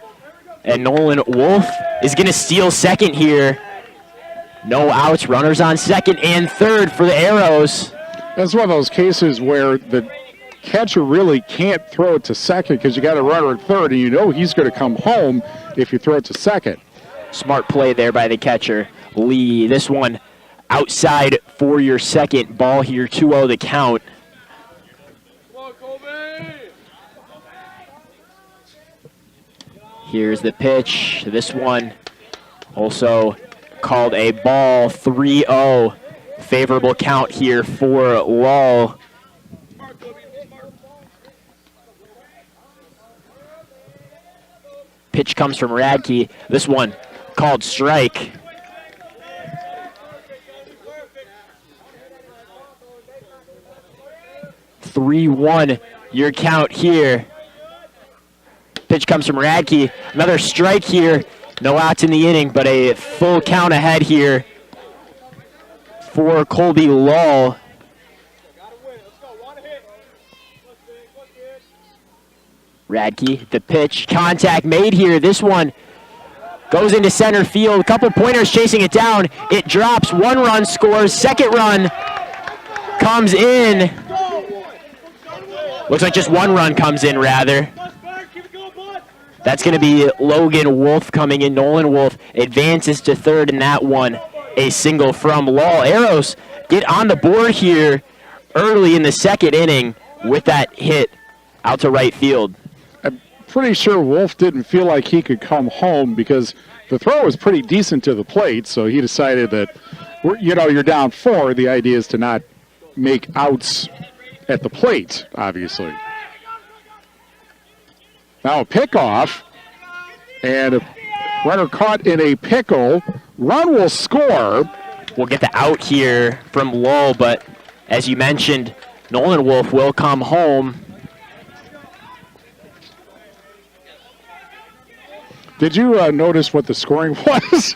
and Nolan Wolf is going to steal second here. No outs, runners on second and third for the Arrows. That's one of those cases where the catcher really can't throw it to second because you got a runner at third, and you know he's going to come home if you throw it to second. Smart play there by the catcher, Lee. This one outside for your second. Ball here, 2-0 the count. Here's the pitch. This one also called a ball, 3-0. Favorable count here for Lull. Pitch comes from Radke. This one called strike. (3-1) your count here. Pitch comes from Radke. Another strike here. No outs in the inning, but a full count ahead here for Colby Lull. Radke, the pitch. Contact made here. This one goes into center field. A couple pointers chasing it down. It drops. 1 run scores. Second run comes in. Looks like just 1 run comes in, rather. That's going to be Logan Wolf coming in. Nolan Wolf advances to third in that one. A single from Lull. Arrows get on the board here early in the second inning with that hit out to right field. I'm pretty sure Wolf didn't feel like he could come home because the throw was pretty decent to the plate, so he decided that you're down 4. The idea is to not make outs at the plate, obviously. Now a pickoff, and a runner caught in a pickle. Run will score. We'll get the out here from Lowell, but as you mentioned, Nolan Wolf will come home. Did you notice what the scoring was?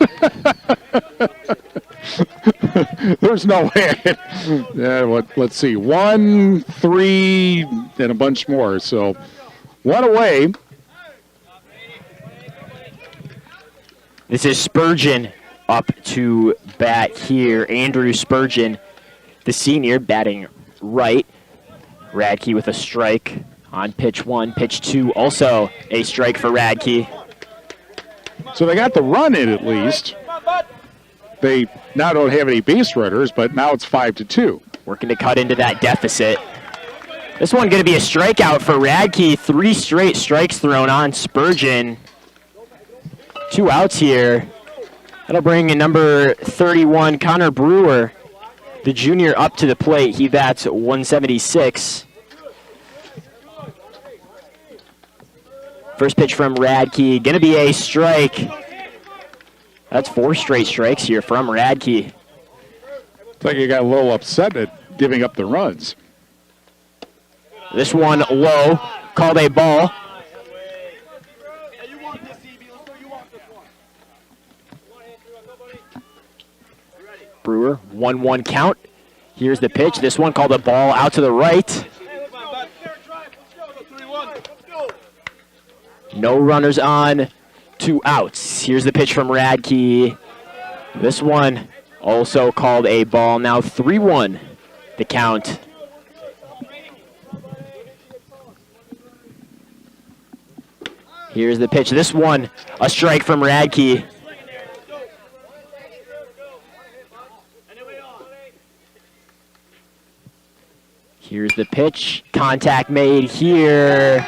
There's no way. Yeah, let's see. 1, 3, and a bunch more. So 1 away. This is Spurgeon up to bat here. Andrew Spurgeon, the senior, batting right. Radke with a strike on pitch 1. Pitch 2, also a strike for Radke. So they got the run in at least. They now don't have any base runners, but now it's 5-2. Working to cut into that deficit. This one going to be a strikeout for Radke. 3 straight strikes thrown on Spurgeon. 2 outs here. That'll bring in number 31, Connor Brewer, the junior, up to the plate. He bats 176. First pitch from Radke, going to be a strike. That's 4 straight strikes here from Radke. It's like he got a little upset at giving up the runs. This one low, called a ball. Brewer, 1-1 count. Here's the pitch. This one called a ball out to the right. No runners on, 2 outs. Here's the pitch from Radke. This one also called a ball. Now 3-1 the count. Here's the pitch. This one, a strike from Radke. Here's the pitch. Contact made here.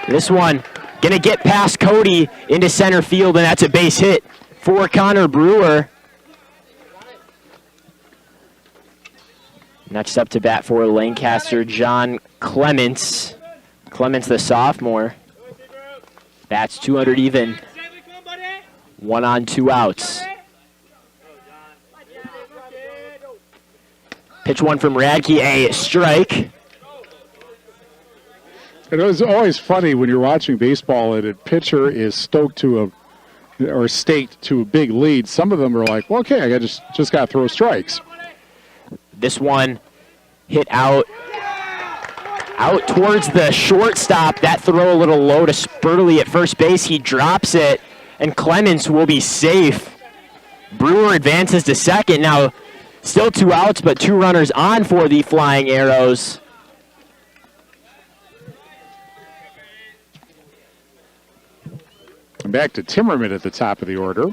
This one gonna get past Cody into center field, and that's a base hit for Connor Brewer. Next up to bat for Lancaster, John Clements. Clements, the sophomore. Bats 200 even. 1 on, 2 outs. Pitch 1 from Radke, a strike. It was always funny when you're watching baseball and a pitcher is staked to a big lead. Some of them are like, well, okay, I just got to throw strikes. This one hit out towards the shortstop. That throw a little low to Spurley at first base. He drops it, and Clements will be safe. Brewer advances to second. Now, still 2 outs, but 2 runners on for the Flying Arrows. And back to Timmerman at the top of the order.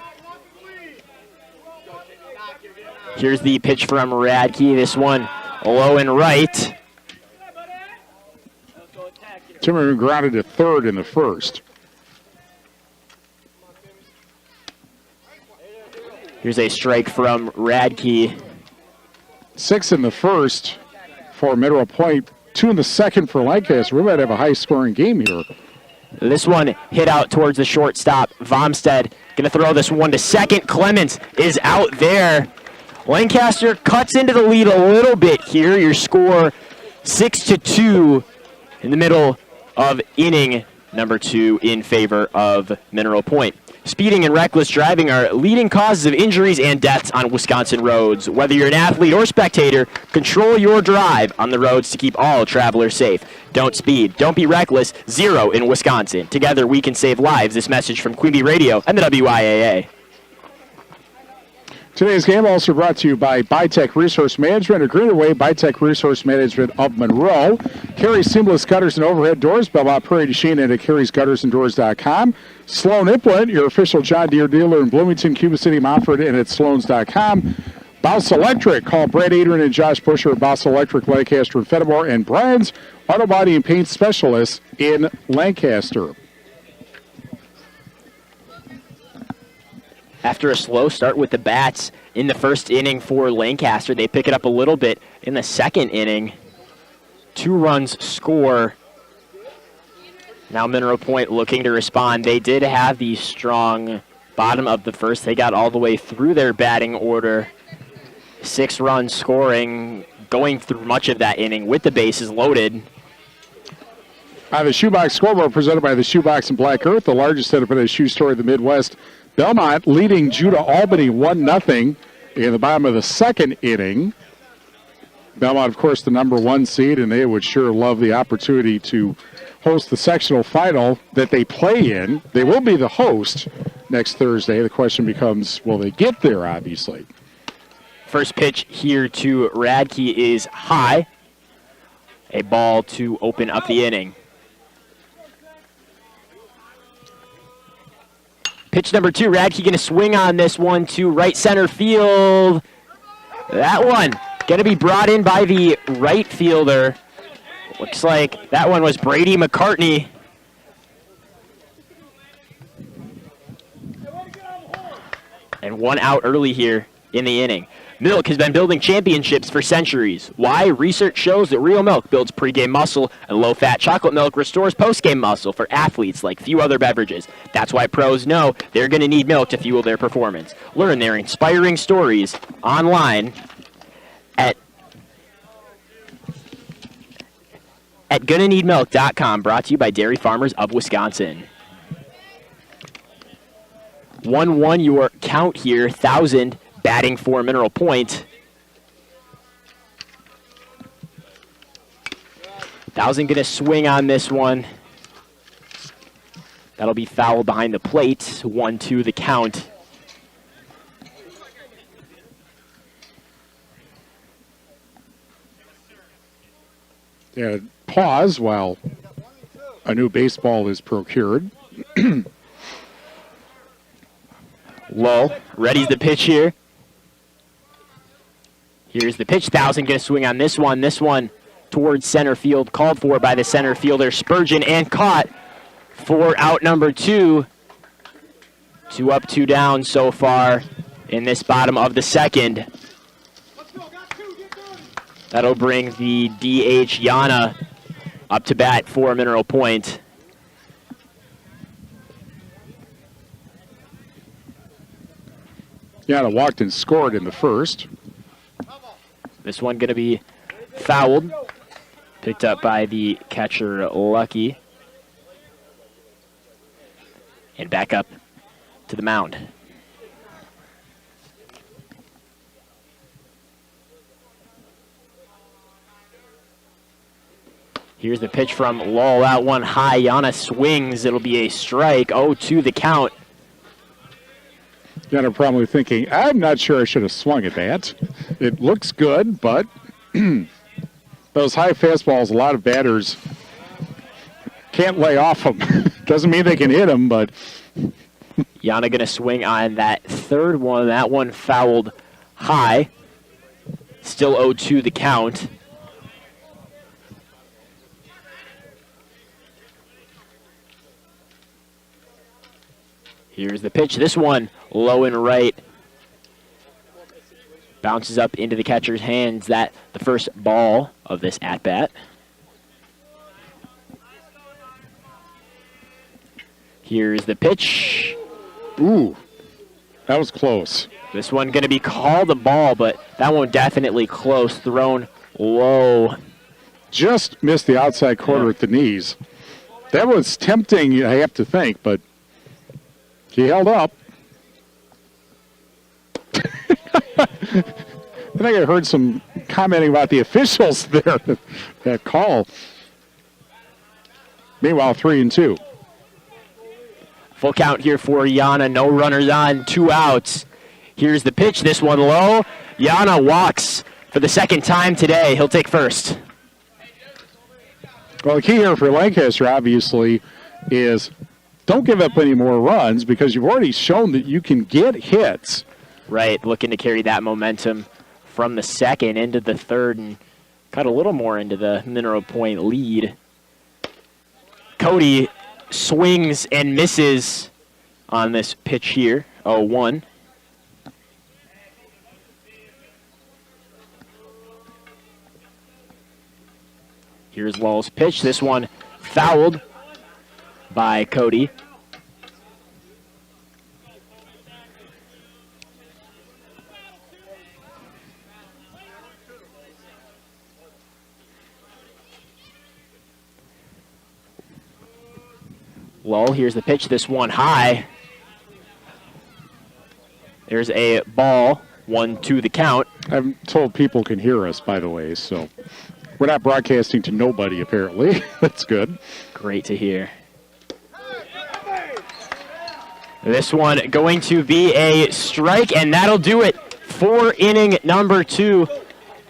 Here's the pitch from Radke. This one low and right. Timmerman grounded to third in the first. Here's a strike from Radke. 6 in the first for Mineral Point, 2 in the second for Lancaster. We might have a high-scoring game here. This one hit out towards the shortstop. Vomstead going to throw this one to second. Clements is out there. Lancaster cuts into the lead a little bit here. Your score 6-2 in the middle of inning number 2 in favor of Mineral Point. Speeding and reckless driving are leading causes of injuries and deaths on Wisconsin roads. Whether you're an athlete or spectator, control your drive on the roads to keep all travelers safe. Don't speed. Don't be reckless. 0 in Wisconsin. Together we can save lives. This message from Queen Bee Radio and the WIAA. Today's game also brought to you by Bytech Resource Management, a greener way, Bytech Resource Management of Monroe. Carry Seamless Gutters and Overhead Doors, Belmont Prairie du Chien, and at carriesguttersanddoors.com. Sloan Implant, your official John Deere dealer in Bloomington, Cuba City, Montford, and at sloans.com. Bouse Electric, call Brad Adrian and Josh Busher at Bouse Electric, Lancaster and Fenimore, and Brian's Auto Body and Paint Specialists in Lancaster. After a slow start with the bats in the first inning for Lancaster, they pick it up a little bit in the second inning. 2 runs score. Now Mineral Point looking to respond. They did have the strong bottom of the first. They got all the way through their batting order. 6 runs scoring, going through much of that inning with the bases loaded. The Shoebox Scoreboard presented by the Shoebox and Black Earth, the largest independent shoe store in the Midwest. Belmont leading Judah Albany 1-0 in the bottom of the second inning. Belmont, of course, the number 1 seed, and they would sure love the opportunity to host the sectional final that they play in. They will be the host next Thursday. The question becomes, will they get there, obviously? First pitch here to Radke is high. A ball to open up the inning. Pitch number 2, Radke going to swing on this one to right center field. That one going to be brought in by the right fielder. Looks like that one was Brady McCartney. And 1 out early here in the inning. Milk has been building championships for centuries. Why? Research shows that real milk builds pregame muscle, and low-fat chocolate milk restores postgame muscle for athletes like few other beverages. That's why pros know they're going to need milk to fuel their performance. Learn their inspiring stories online at GonnaNeedMilk.com, brought to you by Dairy Farmers of Wisconsin. 1-1 your count here, 1,000 batting for Mineral Point. 1,000 going to swing on this one. That'll be foul behind the plate. 1-2 the count. Yeah, pause while a new baseball is procured. Low, ready's the pitch here. Here's the pitch. 1,000 going to swing on this one. This one towards center field, called for by the center fielder Spurgeon, and caught for out number 2. 2 up, 2 down so far in this bottom of the second. That'll bring the DH Yana up to bat for Mineral Point. Yana walked and scored in the first. This one going to be fouled. Picked up by the catcher, Lucky. And back up to the mound. Here's the pitch from Lowell. That one high. Yana swings. It'll be a strike. 0-2 the count. Yana probably thinking, I'm not sure I should have swung at that. It looks good, but those high fastballs, a lot of batters can't lay off them. Doesn't mean they can hit them, but... Yana going to swing on that third one. That one fouled high. Still 0-2 the count. Here's the pitch. This one low and right. Bounces up into the catcher's hands. That the first ball of this at-bat. Here's the pitch. Ooh, that was close. This one going to be called a ball, but that one definitely close. Thrown low. Just missed the outside corner at the knees. That was tempting, I have to think, but he held up. I think I heard some commenting about the officials there, that call. Meanwhile, 3-2. Full count here for Yana. No runners on, 2 outs. Here's the pitch. This one low. Yana walks for the second time today. He'll take first. Well, the key here for Lancaster, obviously, is don't give up any more runs because you've already shown that you can get hits. Right, looking to carry that momentum from the second into the third and cut a little more into the Mineral Point lead. Cody swings and misses on this pitch here, 0-1. Here's Lowell's pitch. This one fouled by Cody. Lowell, here's the pitch. This one high. There's a ball, 1-2 the count. I'm told people can hear us, by the way, so we're not broadcasting to nobody, apparently. That's good. Great to hear. This one going to be a strike, and that'll do it for inning number 2.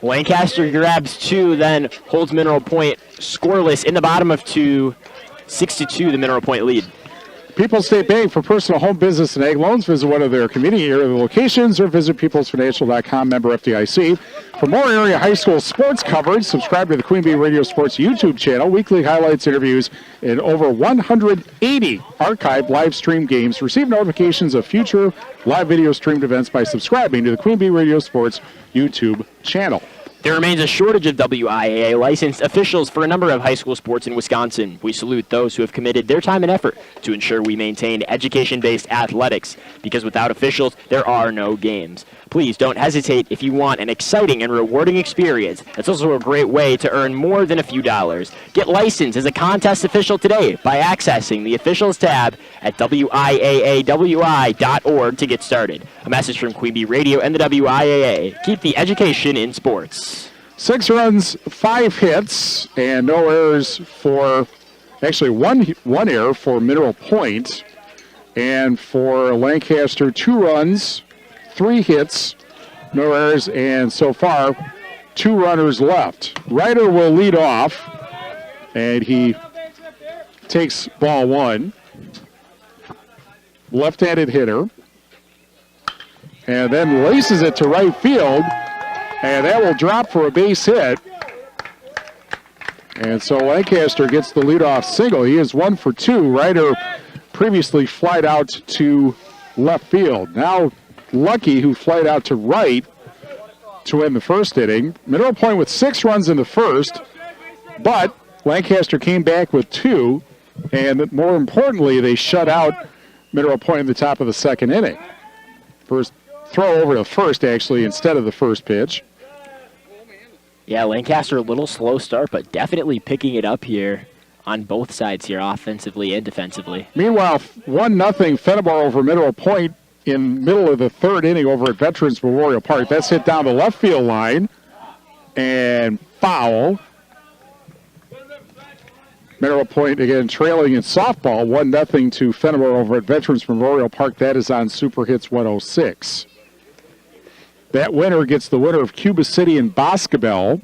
Lancaster grabs 2, then holds Mineral Point scoreless in the bottom of 2. 6-2, the Mineral Point lead. People's State Bank, for personal, home, business, and ag loans. Visit one of their community area locations or visit peoplesfinancial.com, member FDIC. For more area high school sports coverage, subscribe to the Queen Bee Radio Sports YouTube channel. Weekly highlights, interviews, and over 180 archived live stream games. Receive notifications of future live video streamed events by subscribing to the Queen Bee Radio Sports YouTube channel. There remains a shortage of WIAA licensed officials for a number of high school sports in Wisconsin. We salute those who have committed their time and effort to ensure we maintain education-based athletics, because without officials, there are no games. Please don't hesitate if you want an exciting and rewarding experience. It's also a great way to earn more than a few dollars. Get licensed as a contest official today by accessing the officials tab at WIAAWI.org to get started. A message from Queen Bee Radio and the WIAA. Keep the education in sports. 6 runs, 5 hits, and no errors for, actually one error for Mineral Point. And for Lancaster, 2 runs, 3 hits, no errors, and so far 2 runners left. Ryder will lead off, and he takes ball 1. Left-handed hitter. And then laces it to right field, and that will drop for a base hit. And so Lancaster gets the leadoff single. He is 1 for 2. Ryder previously flied out to left field. Now Lucky, who flied out to right to end the first inning. Mineral Point with 6 runs in the first, but Lancaster came back with 2, and more importantly, they shut out Mineral Point in the top of the second inning. First throw over to first, actually, instead of the first pitch. Yeah, Lancaster a little slow start, but definitely picking it up here on both sides here, offensively and defensively. Meanwhile, 1-0 Fenimore over Mineral Point in middle of the third inning over at Veterans Memorial Park. That's hit down the left field line and foul. Mineral Point again trailing in softball 1-0 to Fenimore over at Veterans Memorial Park. That is on Super Hits 106. That winner gets the winner of Cuba City and Boscobel.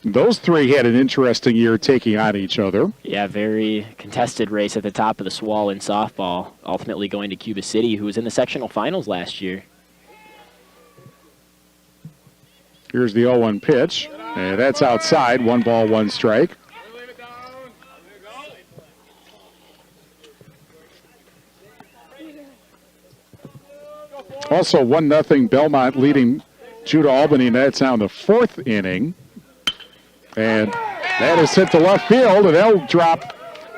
Those 3 had an interesting year taking on each other. Yeah, very contested race at the top of the Swall in softball, ultimately going to Cuba City, who was in the sectional finals last year. Here's the 0-1 pitch, and that's outside. 1 ball, 1 strike. Also 1-0 Belmont leading Judah Albany, and that's now in the 4th inning. And that is hit to left field, and that'll drop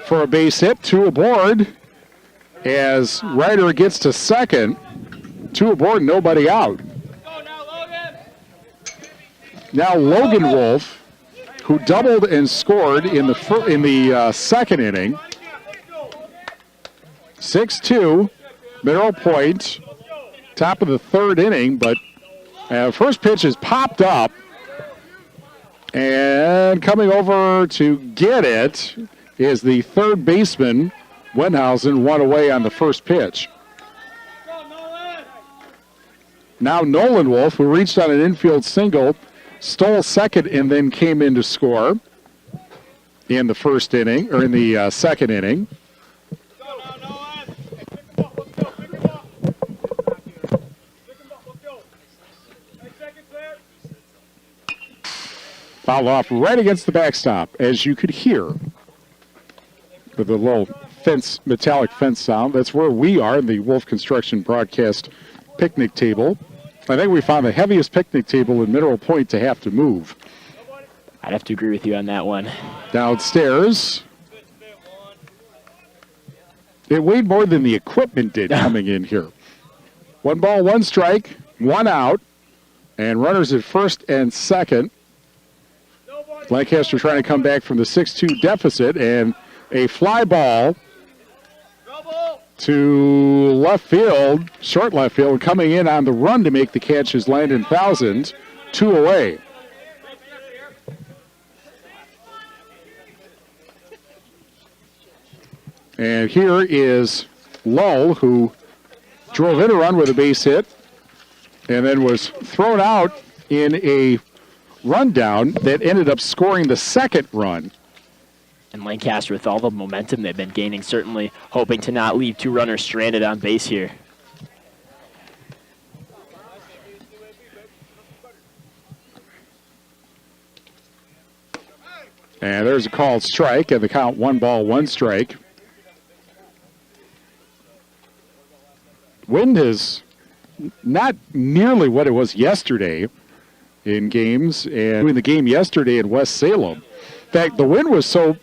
for a base hit. 2 aboard as Ryder gets to second. 2 aboard, nobody out. Now Logan Wolf, who doubled and scored in the second inning. 6-2, Mineral Point, top of the 3rd inning, but first pitch is popped up. And coming over to get it is the 3rd baseman, Wenhausen, 1 away on the first pitch. Now Nolan Wolf, who reached on an infield single, stole second and then came in to score in the first inning, or in the second inning. Foul off right against the backstop, as you could hear with the little fence, metallic fence sound. That's where we are, in the Wolf Construction broadcast picnic table. I think we found the heaviest picnic table in Mineral Point to have to move. I'd have to agree with you on that one. Downstairs. It weighed more than the equipment did coming in here. 1 ball, 1 strike, 1 out, and runners at first and second. Lancaster trying to come back from the 6-2 deficit, and a fly ball to left field, short left field, coming in on the run to make the catch is Landon Thousand, 2 away. And here is Lull, who drove in a run with a base hit and then was thrown out in a rundown that ended up scoring the second run. And Lancaster, with all the momentum they've been gaining, certainly hoping to not leave 2 runners stranded on base here. And there's a called strike, and the count 1 ball, 1 strike. Wind is not nearly what it was yesterday in games, and in the game yesterday in West Salem. In fact, the wind was so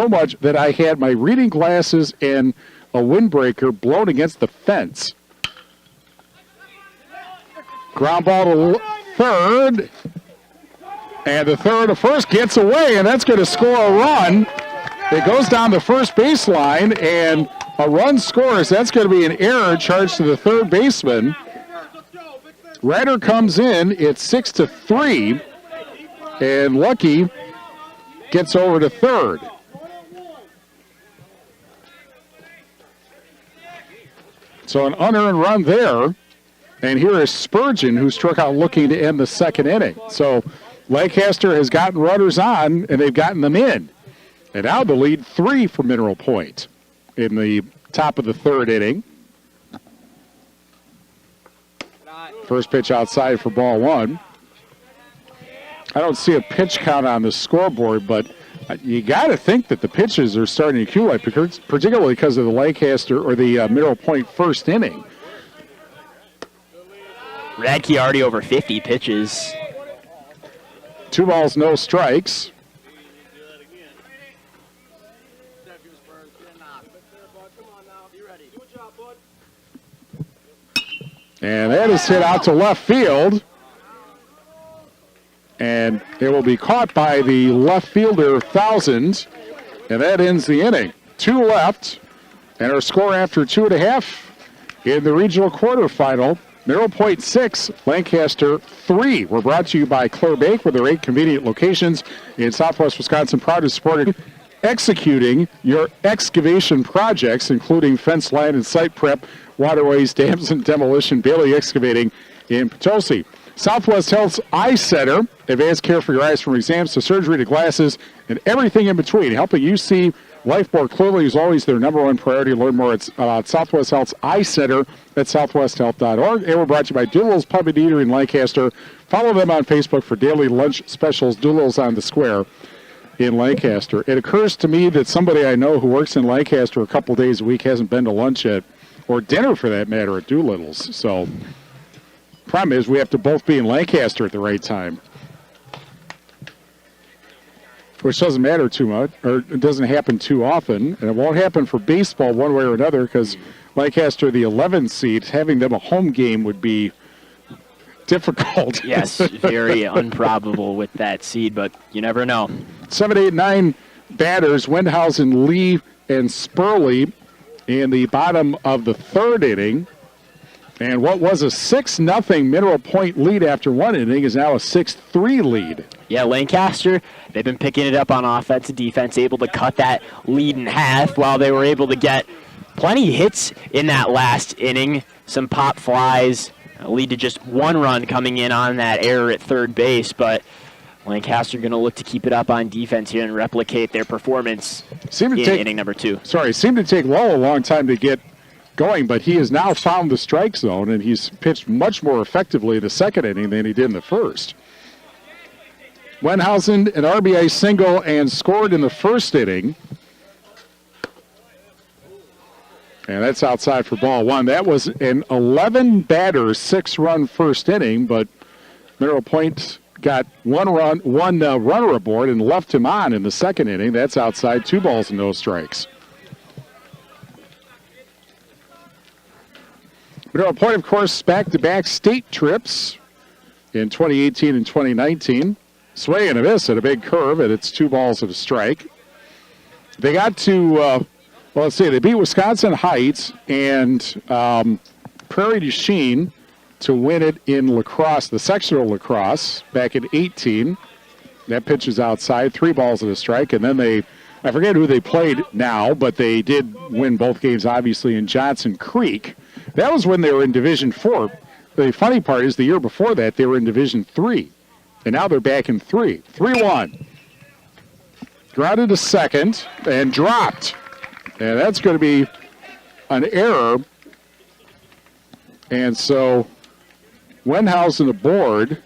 much that I had my reading glasses and a windbreaker blown against the fence. Ground ball to third, and the third to first gets away, and that's going to score a run. It goes down the first baseline, and a run scores. That's going to be an error charged to the third baseman. Ryder comes in. It's 6-3, and Lucky gets over to third. So an unearned run there. And here is Spurgeon, who struck out looking to end the second inning. So Lancaster has gotten runners on, and they've gotten them in. And now the lead 3 for Mineral Point in the top of the third inning. First pitch outside for ball 1. I don't see a pitch count on the scoreboard, but you got to think that the pitches are starting to accumulate, particularly because of the Lancaster or the Mineral Point first inning. Radke already over 50 pitches. 2 balls, no strikes. And that is hit out to left field. And it will be caught by the left fielder, Thousand. And that ends the inning. 2 left. And our score after 2.5 in the regional quarterfinal. Mineral Point 6, Lancaster 3. We're brought to you by Claire Bake with their 8 convenient locations in Southwest Wisconsin, proud to support executing your excavation projects, including fence line and site prep, waterways, dams, and demolition. Bailey Excavating in Potosi. Southwest Health's Eye Center, advanced care for your eyes from exams to surgery to glasses and everything in between, helping you see life more clearly is always their number 1 priority. Learn more about Southwest Health's Eye Center at southwesthealth.org. And we're brought to you by Doolittle's Pub and Eatery in Lancaster. Follow them on Facebook for daily lunch specials. Doolittle's on the Square in Lancaster. It occurs to me that somebody I know who works in Lancaster a couple days a week hasn't been to lunch yet, or dinner for that matter, at Doolittle's. So, problem is we have to both be in Lancaster at the right time, which doesn't matter too much, or it doesn't happen too often, and it won't happen for baseball one way or another because Lancaster, the 11th seed, having them a home game would be difficult. Yes, very improbable with that seed, but you never know. 7, 8, 9 batters, Windhausen, Lee, and Spurley in the bottom of the third inning. And what was a 6-0 Mineral Point lead after 1 inning is now a 6-3 lead. Yeah, Lancaster, they've been picking it up on offense and defense, able to cut that lead in half while they were able to get plenty of hits in that last inning. Some pop flies lead to just 1 run coming in on that error at third base, but Lancaster going to look to keep it up on defense here and replicate their performance in inning number 2. It seemed to take Lowell a long time to get going, but he has now found the strike zone, and he's pitched much more effectively in the second inning than he did in the first. Wendhausen, an RBI single, and scored in the first inning. And that's outside for ball 1. That was an 11-batter, 6-run first inning, but Mineral Point got one runner aboard and left him on in the second inning. That's outside, 2 balls and no strikes. Mineral Point, of course, back-to-back state trips in 2018 and 2019. Swing and a miss at a big curve, and it's 2 balls and a strike. They got to, they beat Wisconsin Heights and Prairie du Chien to win it in lacrosse, the sectional lacrosse, back in 18. That pitch is outside, 3 balls and a strike. And then I forget who they played now, but they did win both games, obviously, in Johnson Creek. That was when they were in Division 4. The funny part is the year before that, they were in Division 3. And now they're back in 3. 3-1. Grounded to second and dropped. And that's going to be an error. And so Wenhausen aboard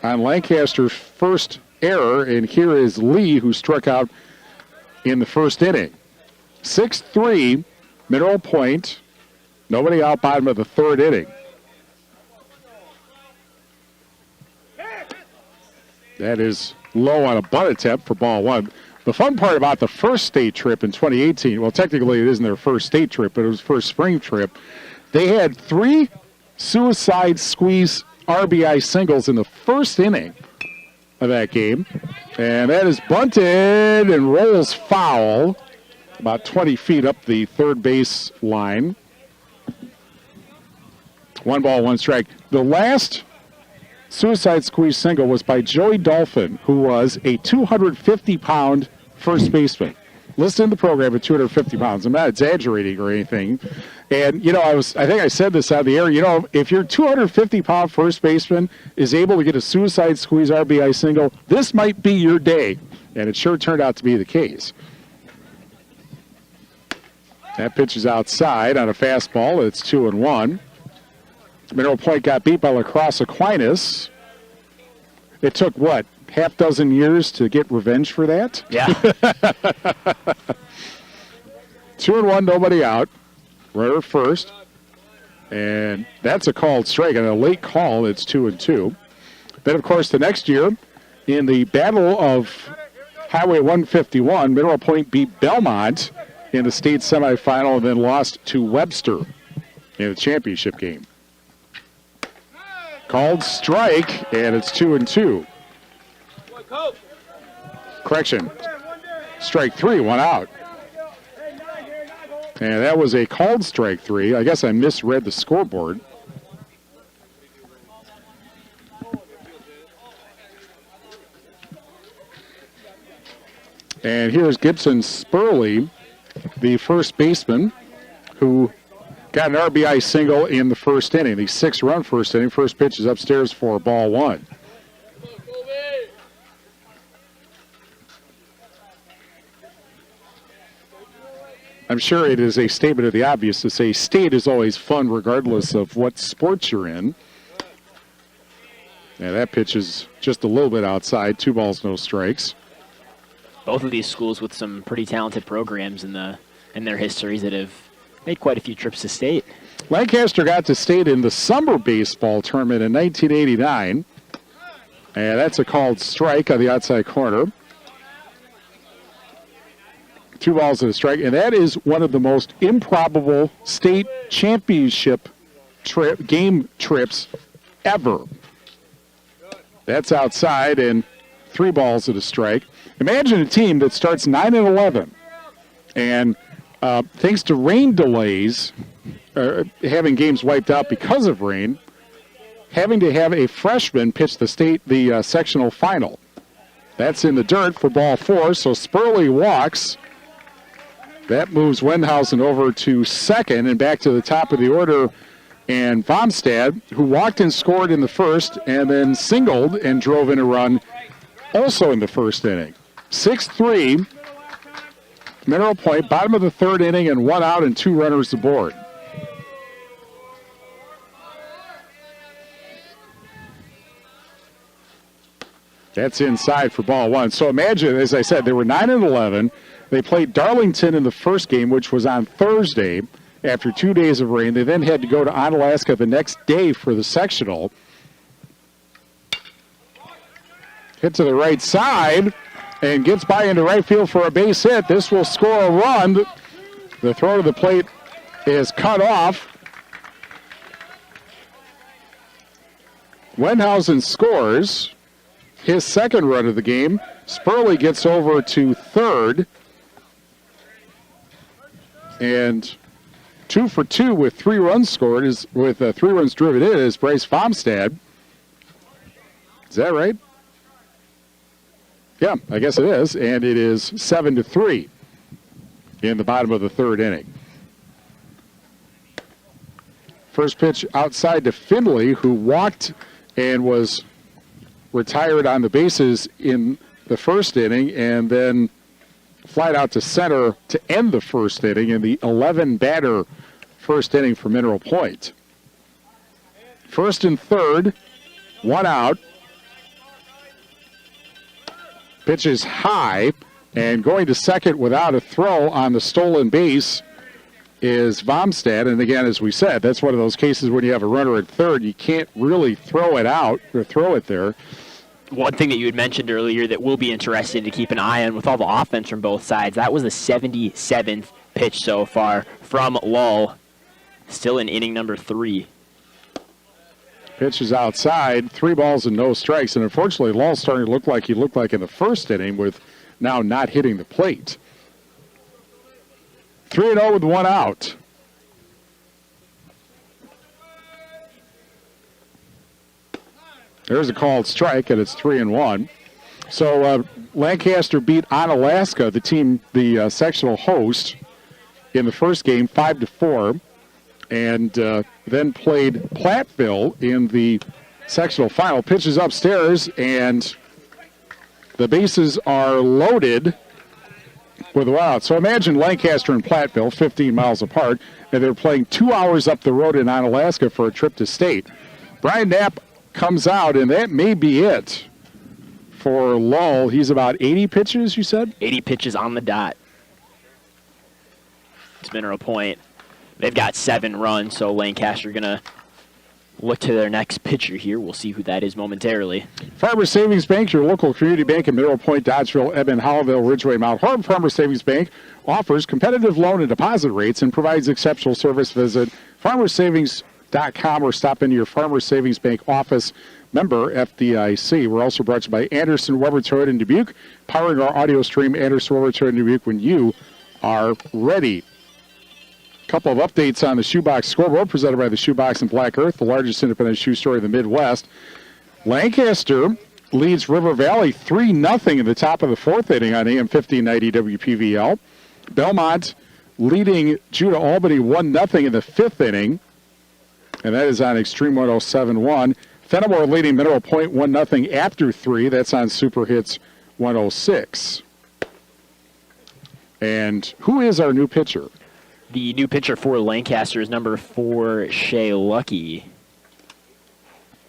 on Lancaster's first error. And here is Lee, who struck out in the first inning. 6-3, Mineral Point. Nobody out, bottom of the third inning. That is low on a bunt attempt for ball 1. The fun part about the first state trip in 2018, well, technically it isn't their first state trip, but it was first spring trip. They had 3 suicide squeeze RBI singles in the first inning of that game. And that is bunted and rolls foul about 20 feet up the third base line. 1 ball, 1 strike. The last suicide squeeze single was by Joey Dolphin, who was a 250-pound first baseman. Listed in the program at 250 pounds. I'm not exaggerating or anything. And, I think I said this on the air, if your 250-pound first baseman is able to get a suicide squeeze RBI single, this might be your day. And it sure turned out to be the case. That pitch is outside on a fastball. It's 2-1. Mineral Point got beat by La Crosse Aquinas. It took, half dozen years to get revenge for that? Yeah. 2-1, nobody out. Runner first. And that's a called strike. And a late call, it's 2-2. Then, of course, the next year, in the Battle of Highway 151, Mineral Point beat Belmont in the state semifinal and then lost to Webster in the championship game. Called strike, and it's 2-2. Correction. Strike 3, 1 out. And that was a called strike 3. I guess I misread the scoreboard. And here's Gibson Spurley, the first baseman, who got an RBI single in the first inning, the 6-run first inning. First pitch is upstairs for ball 1. I'm sure it is a statement of the obvious to say state is always fun regardless of what sports you're in. Yeah, that pitch is just a little bit outside. 2 balls, no strikes. Both of these schools with some pretty talented programs in their histories that have made quite a few trips to state. Lancaster got to state in the summer baseball tournament in 1989. And that's a called strike on the outside corner. 2 balls and a strike. And that is one of the most improbable state championship game trips ever. That's outside and 3 balls and a strike. Imagine a team that starts 9-11 and thanks to rain delays, having games wiped out because of rain, having to have a freshman pitch the sectional final. That's in the dirt for ball 4, so Spurley walks. That moves Wenhausen over to second and back to the top of the order. And Vomstad, who walked and scored in the first and then singled and drove in a run also in the first inning. 6-3. Mineral Point, bottom of the third inning, and 1 out and 2 runners aboard. That's inside for ball 1. So imagine, as I said, they were 9-11. They played Darlington in the first game, which was on Thursday after 2 days of rain. They then had to go to Onalaska the next day for the sectional. Hit to the right side and gets by into right field for a base hit. This will score a run. The throw to the plate is cut off. Wendhausen scores his second run of the game. Spurley gets over to third. And 2 for 2 with 3 runs scored with 3 runs driven in is Bryce Fomstad. Is that right? Yeah, I guess it is. And it is 7-3 in the bottom of the third inning. First pitch outside to Finley, who walked and was retired on the bases in the first inning, and then flied out to center to end the first inning in the 11-batter first inning for Mineral Point. First and third, 1 out. Pitch is high, and going to second without a throw on the stolen base is Vomstad. And again, as we said, that's one of those cases when you have a runner at third, you can't really throw it out or throw it there. One thing that you had mentioned earlier that will be interesting to keep an eye on with all the offense from both sides, that was the 77th pitch so far from Lull. Still in inning number 3. Pitch is outside, 3 balls and no strikes. And unfortunately, Lull's starting to look like he looked like in the first inning with now not hitting the plate. 3-0 with 1 out. There's a called strike, and it's 3-1. So Lancaster beat Onalaska, the team, the sectional host, in the first game, 5-4, and then played Platteville in the sectional final. Pitches upstairs, and the bases are loaded with a out. So imagine Lancaster and Platteville, 15 miles apart, and they're playing 2 hours up the road in Onalaska for a trip to state. Brian Knapp comes out, and that may be it for Lull. He's about 80 pitches, you said? 80 pitches on the dot. It's Mineral Point. They've got 7 runs, so Lancaster going to look to their next pitcher here. We'll see who that is momentarily. Farmers Savings Bank, your local community bank in Mineral Point, Dodgeville, Edmond, Hollowville, Ridgeway, Mount Horeb. Farmers Savings Bank offers competitive loan and deposit rates and provides exceptional service. Visit farmersavings.com or stop into your Farmers Savings Bank office. Member FDIC. We're also brought to you by Anderson Weber Toyota in Dubuque, powering our audio stream, Anderson Weber Toyota in Dubuque, when you are ready. Couple of updates on the Shoebox scoreboard presented by the Shoebox and Black Earth, the largest independent shoe store in the Midwest. Lancaster leads River Valley 3-0 in the top of the 4th inning on AM 1590 WPVL. Belmont leading Judah Albany 1-0 in the 5th inning, and that is on Extreme 107.1. Fenimore leading Mineral Point 1-0 after 3. That's on Super Hits 106. And who is our new pitcher? The new pitcher for Lancaster is number 4, Shea Lucky.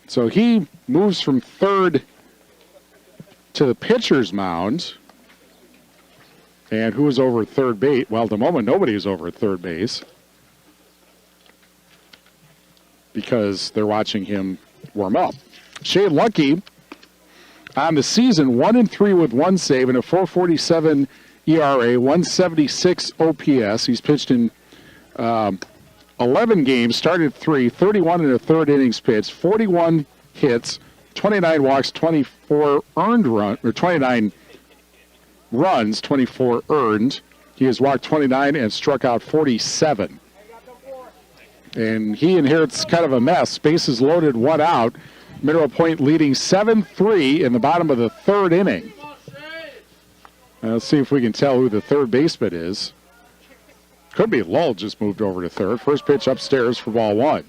So he moves from third to the pitcher's mound. And who is over at third base? Well, at the moment, nobody is over at third base because they're watching him warm up. Shea Lucky on the season, 1-3 with 1 save and a 4.47 ERA, 176 OPS. He's pitched in 11 games, started 3, 31 and a third innings pitched, 41 hits, 29 walks, 24 earned run, or 29 runs, 24 earned. He has walked 29 and struck out 47. And he inherits kind of a mess. Bases loaded, 1 out. Mineral Point leading 7-3 in the bottom of the 3rd inning. Let's see if we can tell who the third baseman is. Could be Lull just moved over to third. First pitch upstairs for ball 1.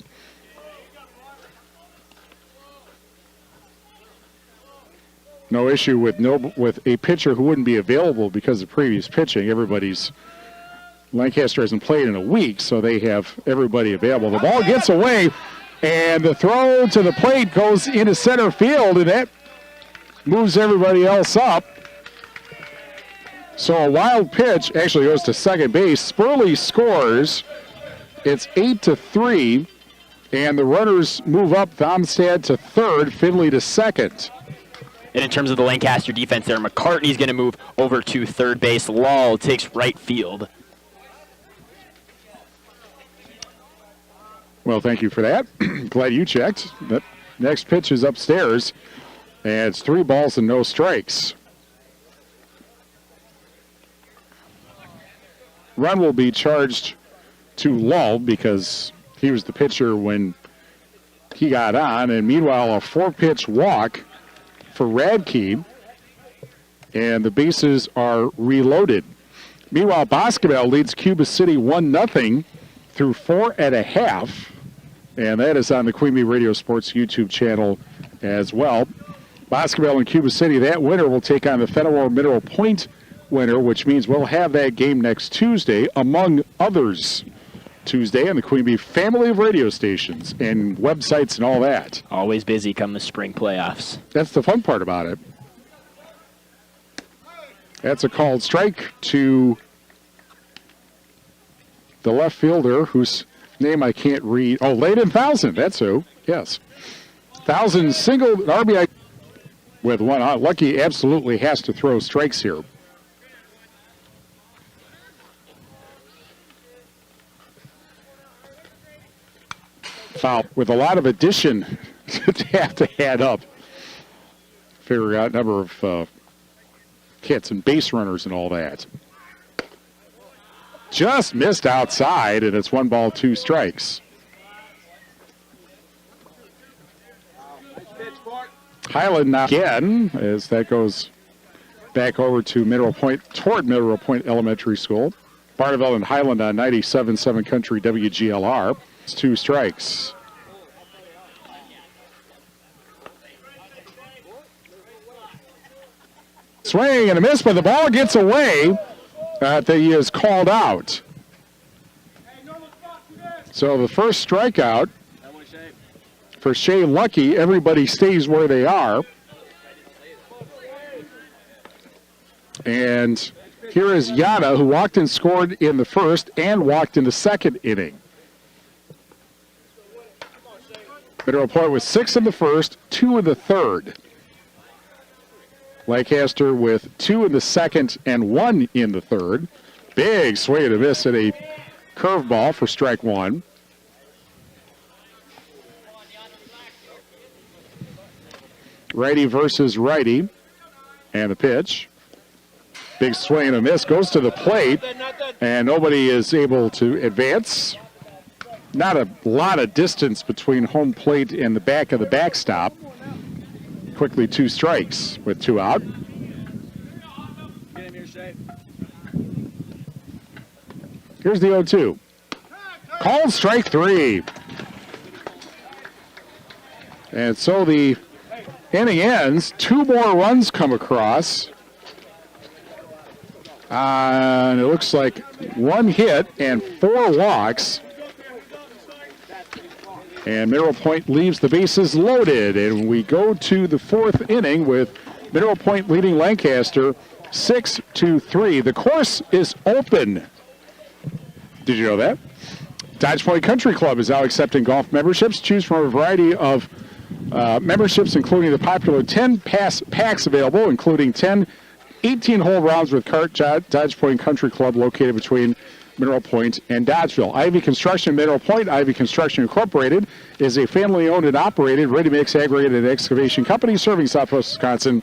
No issue with a pitcher who wouldn't be available because of previous pitching. Lancaster hasn't played in a week, so they have everybody available. The ball gets away, and the throw to the plate goes into center field, and that moves everybody else up. So a wild pitch actually goes to second base. Spurley scores. It's 8-3, and the runners move up. Thomstad to third, Finley to second. And in terms of the Lancaster defense there, McCartney's going to move over to third base. Lull takes right field. Well, thank you for that. Glad you checked. The next pitch is upstairs, and it's 3 balls and no strikes. Run will be charged to Lull because he was the pitcher when he got on, and meanwhile a 4-pitch walk for Radke, and the bases are reloaded. Meanwhile, Boscobel leads Cuba City 1-0 through 4 1/2, and that is on the Queen Bee Radio Sports YouTube channel as well. Boscobel and Cuba City, that winner will take on the Fenimore Mineral Point winner, which means we'll have that game next Tuesday, among others. Tuesday on the Queen Bee family of radio stations and websites and all that. Always busy come the spring playoffs. That's the fun part about it. That's a called strike to the left fielder whose name I can't read. Oh, Layden Thousand. That's who. Yes. Thousand single RBI with 1 out. Lucky absolutely has to throw strikes here. Foul with a lot of addition to have to add up. Figure out number of hits and base runners and all that. Just missed outside, and it's 1 ball, 2 strikes. Highland now again, as that goes back over to Mineral Point, toward Mineral Point Elementary School. Barneveld and Highland on 97.7 Country WGLR. It's 2 strikes. Swing and a miss, but the ball gets away. That he is called out. So the first strikeout for Shea Lucky. Everybody stays where they are. And here is Yada, who walked and scored in the first and walked in the second inning. Mineral Point with 6 in the first, 2 in the third. Lancaster with 2 in the second and 1 in the third. Big swing and a miss at a curveball for strike 1. Righty versus righty. And the pitch. Big swing and a miss. Goes to the plate. And nobody is able to advance. Not a lot of distance between home plate and the back of the backstop. Quickly 2 strikes with 2 out. Here's the 0-2. Called strike 3. And so the inning ends. 2 more runs come across. And it looks like 1 hit and 4 walks. And Mineral Point leaves the bases loaded. And we go to the 4th inning with Mineral Point leading Lancaster 6-3. The course is open. Did you know that? Dodge Point Country Club is now accepting golf memberships. Choose from a variety of memberships, including the popular 10 pass packs available, including 10 18-hole rounds with cart. Dodge Point Country Club, located between Mineral Point and Dodgeville. Ivy Construction Mineral Point. Ivy Construction Incorporated is a family-owned and operated ready-mix aggregated excavation company serving Southwest Wisconsin.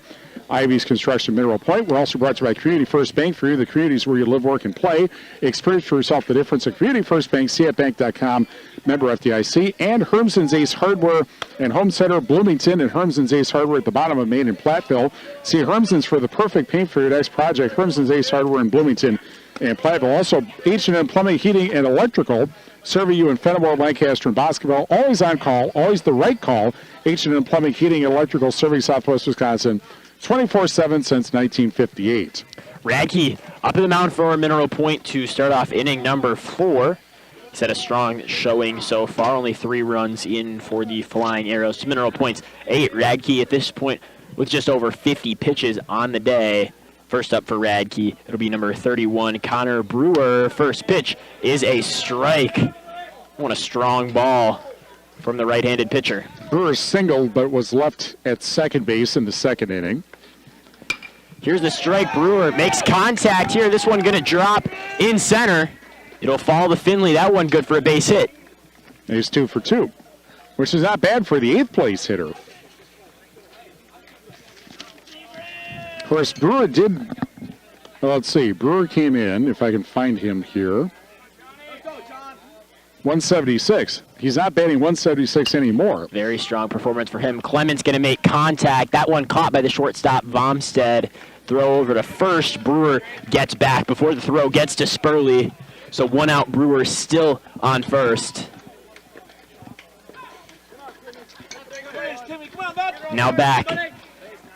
Ivy's Construction Mineral Point. We're also brought to you by Community First Bank. For you, the communities where you live, work, and play. Experience for yourself the difference at Community First Bank, cfbank.com, member FDIC, and Hermson's Ace Hardware and Home Center, Bloomington, and Hermson's Ace Hardware at the bottom of Main in Platteville. See Hermson's for the perfect paint for your next project. Hermson's Ace Hardware in Bloomington and Platteville. Also, H&M Plumbing, Heating, and Electrical, serving you in Fenimore, Lancaster, and Boscobel. Always on call, always the right call. H&M Plumbing, Heating, and Electrical, serving Southwest Wisconsin 24/7 since 1958. Radke up in the mound for Mineral Point to start off inning number 4. He's had a strong showing so far. Only 3 runs in for the Flying Arrows to Mineral Point's 8. Radke at this point with just over 50 pitches on the day. First up for Radke, it'll be number 31, Connor Brewer. First pitch is a strike. What a strong ball. from the right-handed pitcher. Brewer singled but was left at second base in the second inning. Here's the strike. Brewer makes contact here. This one going to drop in center. It'll fall to Finley. That one good for a base hit. He's 2 for 2, which is not bad for the 8th place hitter. Of course, Brewer did, well, let's see, Brewer came in, if I can find him here, 176. He's not batting 176 anymore. Very strong performance for him. Clemens going to make contact. That one caught by the shortstop, Vomstead. Throw over to first. Brewer gets back before the throw gets to Spurley. So 1 out, Brewer still on first. Now back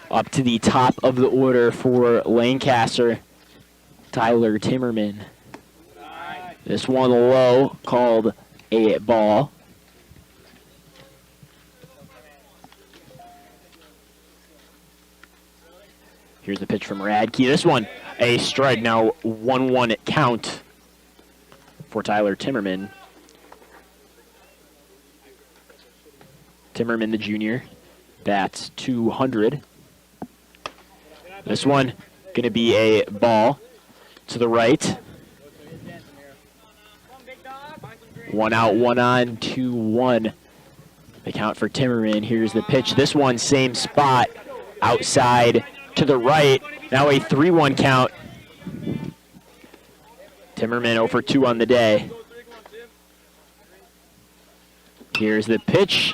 up to the top of the order for Lancaster, Tyler Timmerman. This one low, called a ball. Here's the pitch from Radke. This one, a strike. Now 1-1 count for Tyler Timmerman. Timmerman, the junior, bats 200. This one going to be a ball to the right. 1 out, 1 on, 2-1. The count for Timmerman. Here's the pitch. This one, same spot, outside to the right. Now a 3-1 count. Timmerman 0 for 2 on the day. Here's the pitch.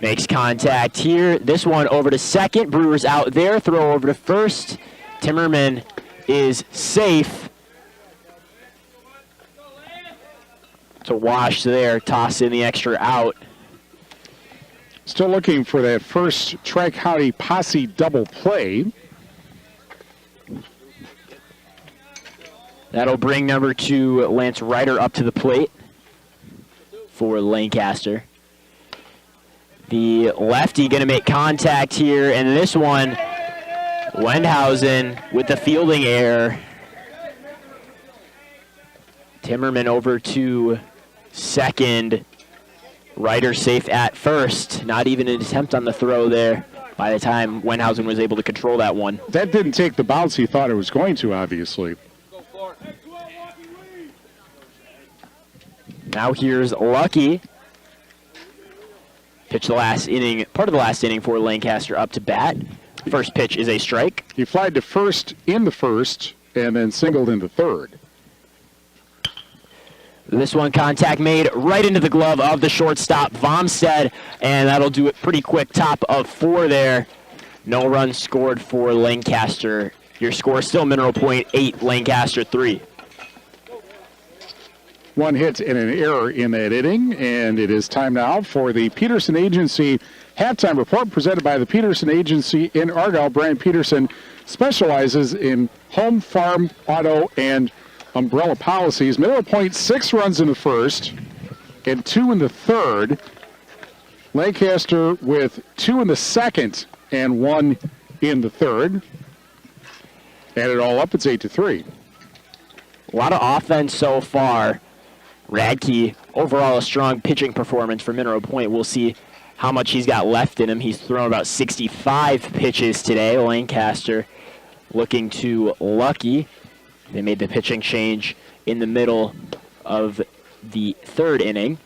Makes contact here. This one over to second. Brewer's out there. Throw over to first. Timmerman is safe. To wash there. Toss in the extra out. Still looking for that first Tri-County Posse double play. That'll bring number 2, Lance Ryder, up to the plate for Lancaster. The lefty going to make contact here, and this one, Wendhausen with the fielding error. Timmerman over to second. Ryder safe at first. Not even an attempt on the throw there by the time Wendhausen was able to control that one. That didn't take the bounce he thought it was going to, obviously. Now here's Lucky. Pitch the last inning, part of the last inning for Lancaster up to bat. First pitch is a strike. He flied to first in the first and then singled into third. This one, contact made right into the glove of the shortstop, Vomstead, and that'll do it pretty quick. Top of 4 there. No runs scored for Lancaster. Your score still Mineral Point 8, Lancaster 3. 1 hit and an error in that inning, and it is time now for the Peterson Agency halftime report presented by the Peterson Agency in Argyle. Brian Peterson specializes in home, farm, auto, and umbrella policies. Mineral Point 6 runs in the first and 2 in the third. Lancaster with 2 in the second and 1 in the third. Add it all up, it's 8-3. A lot of offense so far. Radke, overall a strong pitching performance for Mineral Point. We'll see how much he's got left in him. He's thrown about 65 pitches today. Lancaster looking to Lucky. They made the pitching change in the middle of the third inning.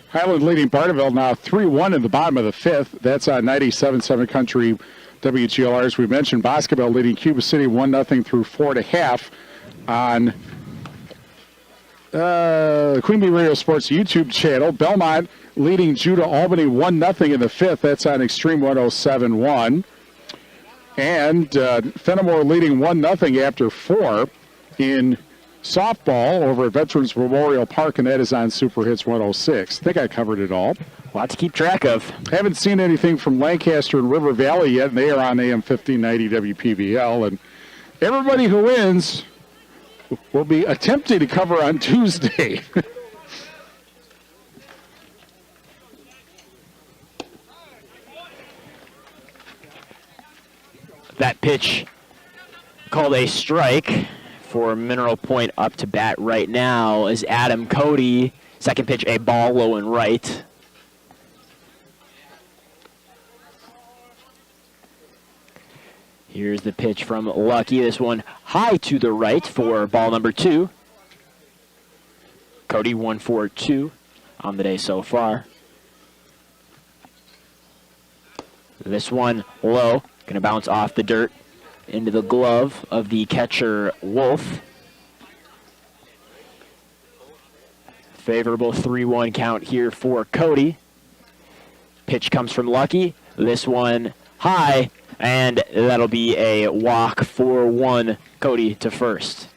Highland leading Barneville now 3-1 in the bottom of the fifth. That's on 97.7 Country WGLR. As we mentioned, Boscobel leading Cuba City 1-0 through 4.5 on Queen Bee Radio Sports YouTube channel. Belmont leading Judah Albany 1-0 in the fifth. That's on Extreme 107.1. And Fenimore leading 1-0 after 4 in softball over at Veterans Memorial Park, and that is on Super Hits 106. I think I covered it all. A lot to keep track of. Haven't seen anything from Lancaster and River Valley yet, and they are on AM 1590 WPVL. And everybody who wins will be attempting to cover on Tuesday. That pitch called a strike for Mineral Point up to bat right now is Adam Cody. Second pitch, a ball low and right. Here's the pitch from Lucky. This one high to the right for ball number 2. Cody 1 for 2 on the day so far. This one low, going to bounce off the dirt into the glove of the catcher, Wolf. Favorable 3-1 count here for Cody. Pitch comes from Lucky. This one high, and that'll be a walk for 1, Cody to first.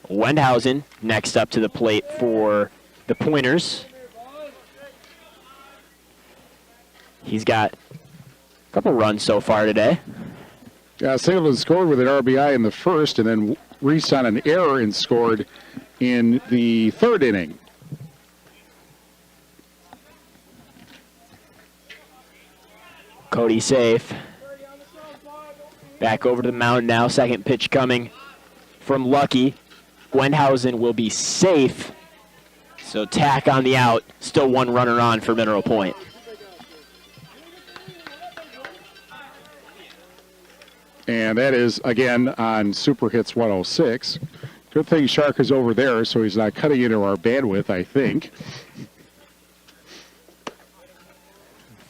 Wendhausen next up to the plate for the Pointers. He's got a couple runs so far today. Yeah, Singleton scored with an RBI in the first, and then Reese on an error and scored in the 3rd inning. Cody safe. Back over to the mound now. Second pitch coming from Lucky. Wendhausen will be safe. So tack on the out. Still 1 runner on for Mineral Point. And that is, again, on Super Hits 106. Good thing Shark is over there, so he's not cutting into our bandwidth, I think.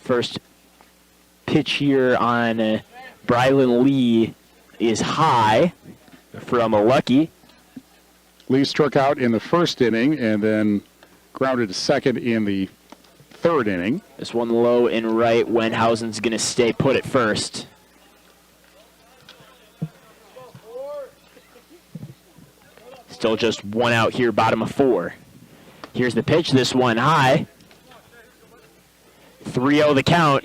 First pitch here on Brylan Lee is high from a Lucky. Lee struck out in the 1st inning and then grounded to second in the 3rd inning. This one low and right. Wendhausen's going to stay put at first. Still just 1 out here, bottom of 4. Here's the pitch. This one high. 3-0 the count.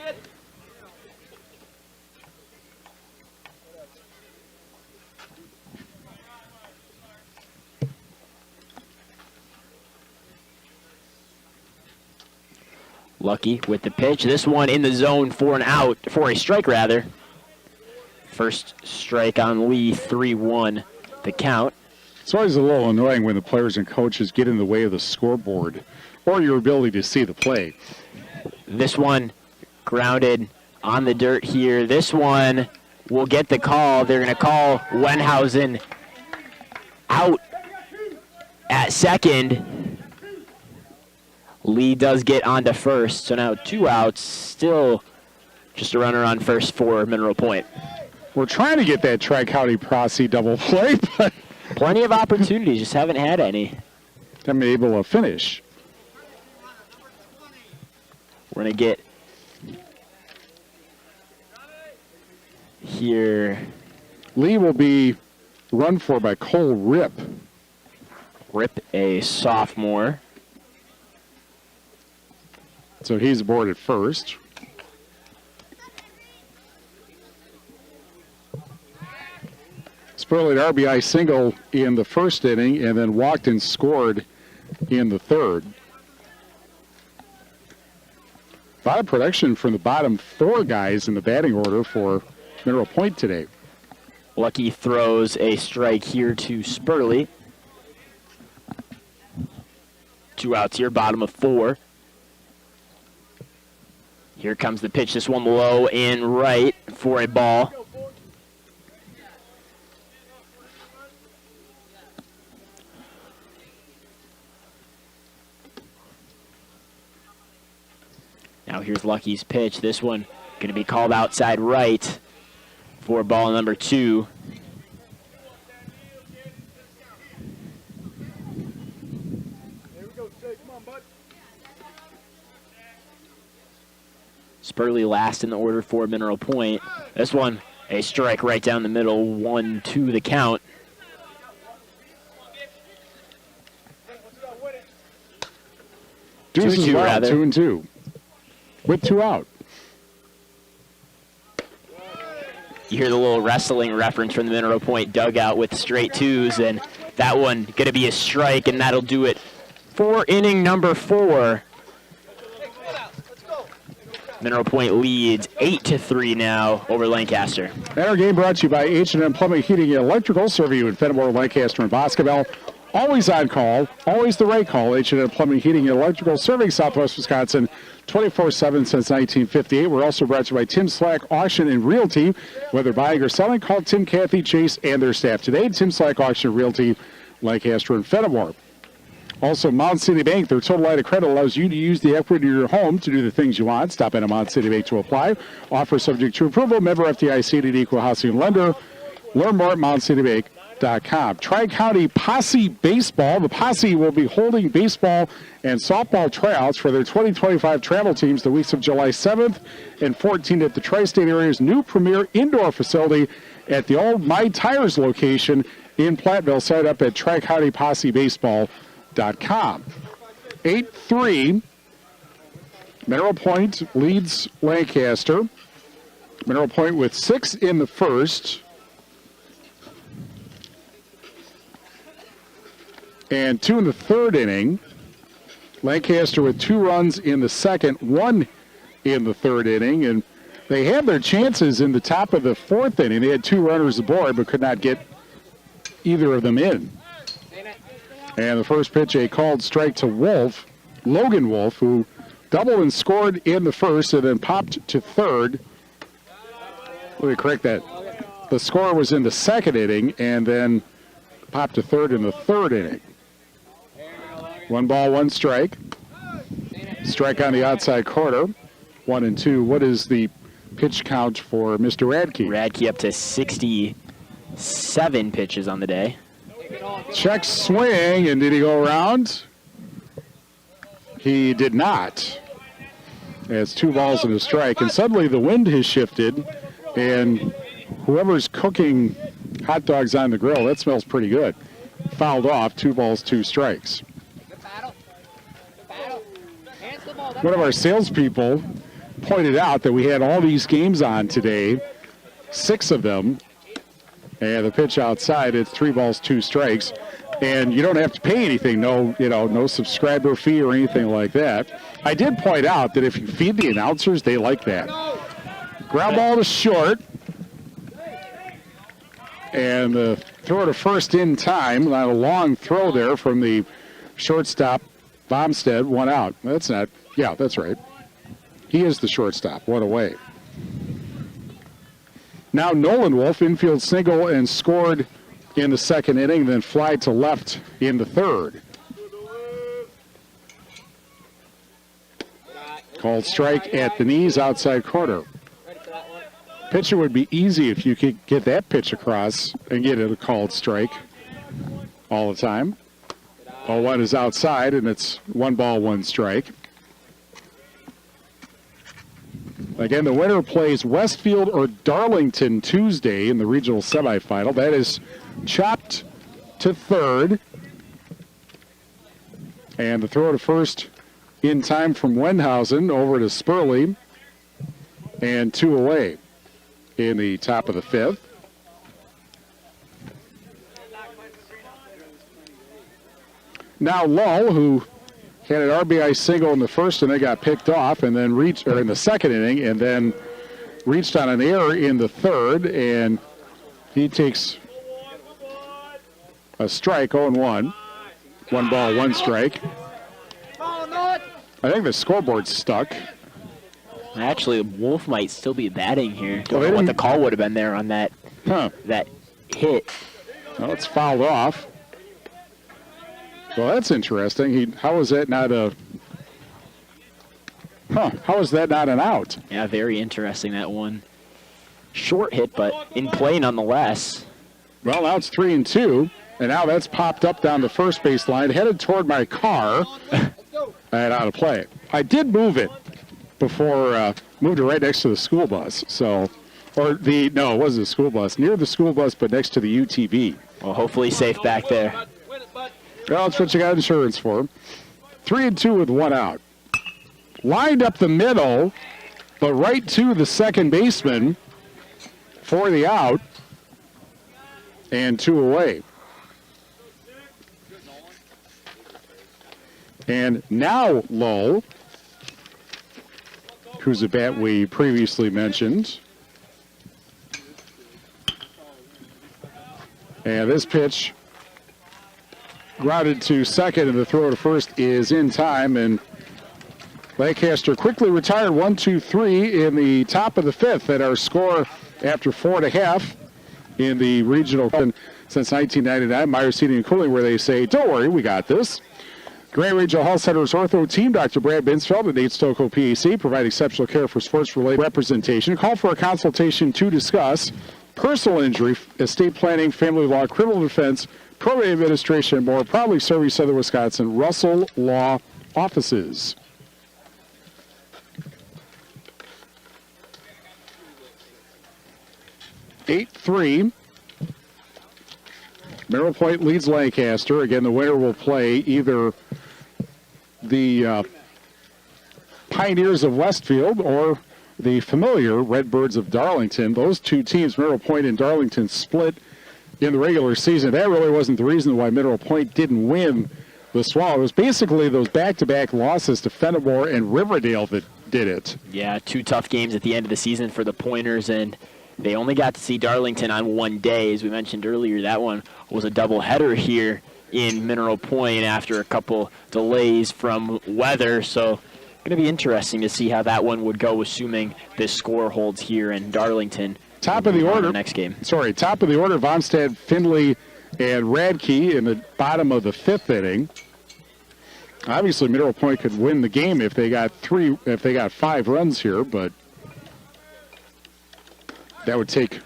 Lucky with the pitch. This one in the zone for an out, for a strike rather. First strike on Lee, 3-1 the count. It's always a little annoying when the players and coaches get in the way of the scoreboard or your ability to see the play. This one grounded on the dirt here. This one will get the call. They're going to call Wendhausen out at second. Lee does get onto first, so now 2 outs. Still just a runner on first for Mineral Point. We're trying to get that Tri-County Posse double play, but plenty of opportunities, just haven't had any. haven't been able to finish. We're going to get here. Lee will be run for by Cole Rip. Rip, a sophomore. So he's aboard at first. Spurley RBI single in the 1st inning and then walked and scored in the 3rd. A lot of production from the bottom 4 guys in the batting order for Mineral Point today. Lucky throws a strike here to Spurley. 2 outs here, bottom of 4. Here comes the pitch. This one low and right for a ball. Now here's Lucky's pitch. This one going to be called outside right for ball number 2. There we go, Jay. Come on, bud. Spurley last in the order for Mineral Point. This one, a strike right down the middle, 1-2 the count. Deuce is 2-2 well, rather. 2-2. With 2 out. You hear the little wrestling reference from the Mineral Point dugout with straight 2s, and that one going to be a strike, and that'll do it for inning number 4. Mineral Point leads 8-3 now over Lancaster. And our game brought to you by H&M Plumbing, Heating, and Electrical, serving you in Fenimore, Lancaster, and Boscobel. Always on call, always the right call. H&M Plumbing, Heating, and Electrical, serving Southwest Wisconsin 24/7 since 1958. We're also brought to you by Tim Slack Auction and Realty. Whether buying or selling, call Tim, Kathy, Chase, and their staff today. Tim Slack Auction and Realty, Lancaster and Fenimore. Also, Mountain City Bank, their total line of credit allows you to use the equity of your home to do the things you want. Stop in at Mountain City Bank to apply. Offer subject to approval. Member FDIC and equal housing lender. Learn more at mountaincitybank.com. Tri-County Posse Baseball. The Posse will be holding baseball and softball tryouts for their 2025 travel teams the weeks of July 7th and 14th at the Tri-State area's new premier indoor facility at the old My Tires location in Platteville. Sign up at tricountypossebaseball.com. 8-3. Mineral Point leads Lancaster. Mineral Point with 6 in the first. And 2 in the third inning. Lancaster with 2 runs in the second, 1 in the third inning. And they had their chances in the top of the fourth inning. They had 2 runners aboard but could not get either of them in. And the first pitch, a called strike to Wolf, Logan Wolf, who doubled and scored in the first and then popped to third. Let me correct that. The score was in the second inning and then popped to third in the third inning. 1 ball, 1 strike. Strike on the outside corner. 1-2. What is the pitch count for Mr. Radke? Radke up to 67 pitches on the day. Check swing, and did he go around? He did not. It's 2 balls and a strike, and suddenly the wind has shifted, and whoever's cooking hot dogs on the grill, that smells pretty good. Fouled off, 2 balls, 2 strikes. One of our salespeople pointed out that we had all these games on today, 6 of them, and the pitch outside, it's 3 balls, 2 strikes, and you don't have to pay anything, no subscriber fee or anything like that. I did point out that if you feed the announcers, they like that. Ground ball to short, and the throw to first in time. Not a long throw there from the shortstop, Bomstead, 1 out. That's not, yeah, that's right. He is the shortstop, 1 away. Now Nolan Wolf, infield single and scored in the second inning, then fly to left in the third. Called strike at the knees, outside corner. Pitcher would be easy if you could get that pitch across and get it a called strike all the time. 0-1 is outside, and it's 1 ball, 1 strike. Again, the winner plays Westfield or Darlington Tuesday in the regional semifinal. That is chopped to third. And the throw to first in time from Wendhausen over to Spurley. And 2 away in the top of the 5th. Now Lull, who had an RBI single in the first and they got picked off, and then in the second inning, and then reached on an error in the third, and he takes a strike, 0-1. 1 ball, 1 strike. I think the scoreboard's stuck. Actually, Wolf might still be batting here. Don't know what the call would have been there on that that hit. Well, it's fouled off. Well, that's interesting. How is that not how is that not an out? Yeah, very interesting, that one. Short hit, but in play nonetheless. Well, now it's 3-2, and now that's popped up down the first base line, headed toward my car, and out of play. I did move it before, moved it right next to the school bus. So, no, it wasn't the school bus, near the school bus, but next to the UTV. Well, hopefully safe back there. Well, that's what you got insurance for. 3-2 with 1 out. Lined up the middle, but right to the second baseman for the out, and 2 away. And now Lull, who's a bat we previously mentioned. And this pitch grounded to second, and the throw to first is in time, and Lancaster quickly retired 1-2-3 in the top of the fifth, and our score after 4.5 in the regional since 1999, Myers Heating and Cooling, where they say, don't worry, we got this. Grand Regional Health Center's ortho team, Dr. Brad Binsfeld and Nate Stocco, PAC, provide exceptional care for sports-related representation. Call for a consultation to discuss personal injury, estate planning, family law, criminal defense, probate administration, and more. Proudly serving Southern Wisconsin Russell Law Offices. (8-3). Mineral Point leads Lancaster. Again, the winner will play either the Pioneers of Westfield or the familiar Redbirds of Darlington. Those two teams, Mineral Point and Darlington, split in the regular season. That really wasn't the reason why Mineral Point didn't win the Swallow. It was basically those back-to-back losses to Fenimore and Riverdale that did it. Yeah, 2 tough games at the end of the season for the Pointers, and they only got to see Darlington on one day. As we mentioned earlier, that one was a doubleheader here in Mineral Point after a couple delays from weather. So going to be interesting to see how that one would go, assuming this score holds here in Darlington. Top of the order. Next game. Top of the order, Vonstad, Findlay, and Radke in the bottom of the fifth inning. Obviously, Mineral Point could win the game if they got 5 runs here, but that would take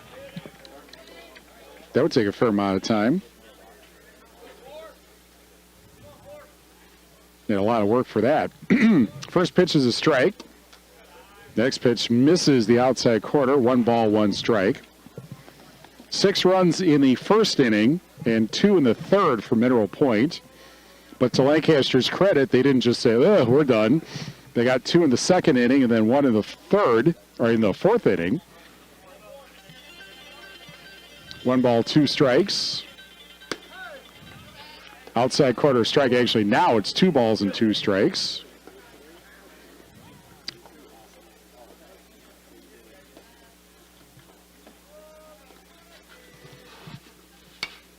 a fair amount of time. And a lot of work for that. First pitch is a strike. Next pitch misses the outside corner. 1 ball, 1 strike. 6 runs in the first inning and 2 in the third for Mineral Point. But to Lancaster's credit, they didn't just say, "Oh, we're done." They got 2 in the second inning and then 1 in the fourth inning. 1 ball, 2 strikes. Outside corner strike. Actually, now it's 2 balls and 2 strikes.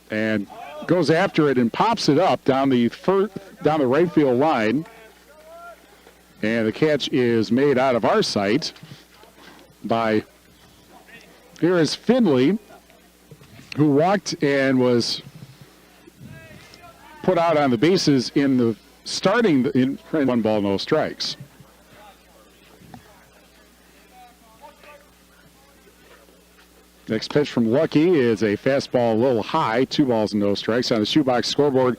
And goes after it and pops it up down the right field line. And the catch is made out of our sight by, here is Findlay, who walked and was put out on the bases in the starting in 1 ball, no strikes. Next pitch from Lucky is a fastball a little high, 2 balls and no strikes on the shoebox scoreboard.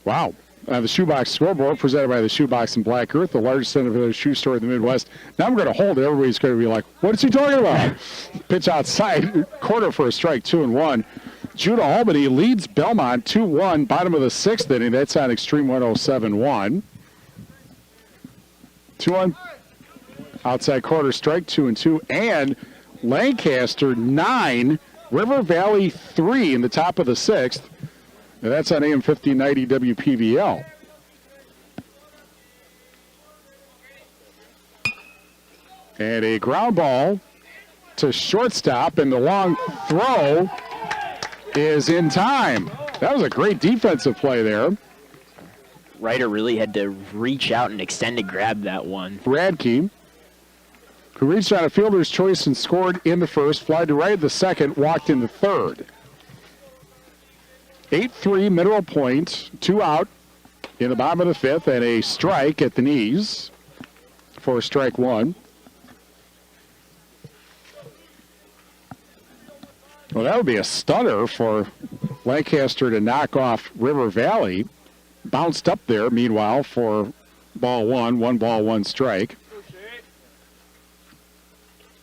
Wow. The shoebox scoreboard presented by the Shoebox in Black Earth, the largest center shoe store in the Midwest. Now I'm going to hold it. Everybody's going to be like, what is he talking about? Pitch outside, corner for a strike, 2-1. Judah Albany leads Belmont 2-1, bottom of the 6th inning. That's on Extreme 107.1. 2-1, outside corner strike, 2-2. And Lancaster 9, River Valley 3 in the top of the 6th. And that's on AM 1590 WPVL. And a ground ball to shortstop, and the long throw is in time. That was a great defensive play there. Ryder really had to reach out and extend to grab that one. Radke, who reached on a fielder's choice and scored in the first, fly to right of the second, walked in the third. 8-3 Mineral Point, 2 out in the bottom of the 5th, and a strike at the knees for strike 1. Well, that would be a stunner for Lancaster to knock off River Valley. Bounced up there, meanwhile, for ball 1, 1 ball, 1 strike.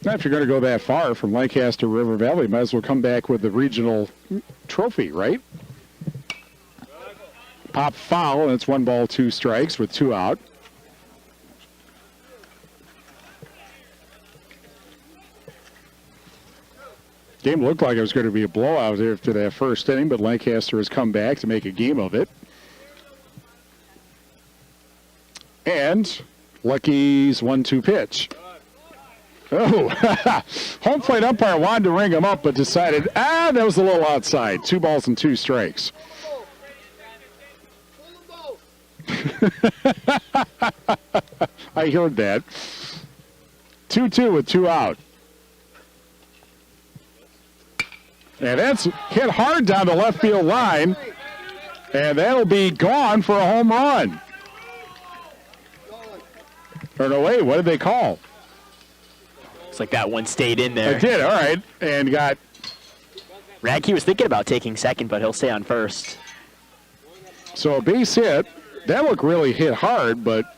Now, if you're going to go that far from Lancaster to River Valley, might as well come back with the regional trophy, right? Pop foul, and it's 1 ball, 2 strikes with 2 out. Game looked like it was going to be a blowout after that first inning, but Lancaster has come back to make a game of it. And Lucky's 1-2 pitch. Oh, home plate umpire wanted to ring him up, but decided, that was a little outside. 2 balls and 2 strikes. I heard that. 2-2 with 2 out. And that's hit hard down the left field line. And that'll be gone for a home run. Or no, wait, what did they call? Looks like that one stayed in there. It did, all right. And got... Radke was thinking about taking second, but he'll stay on first. So a base hit. That looked really hit hard, but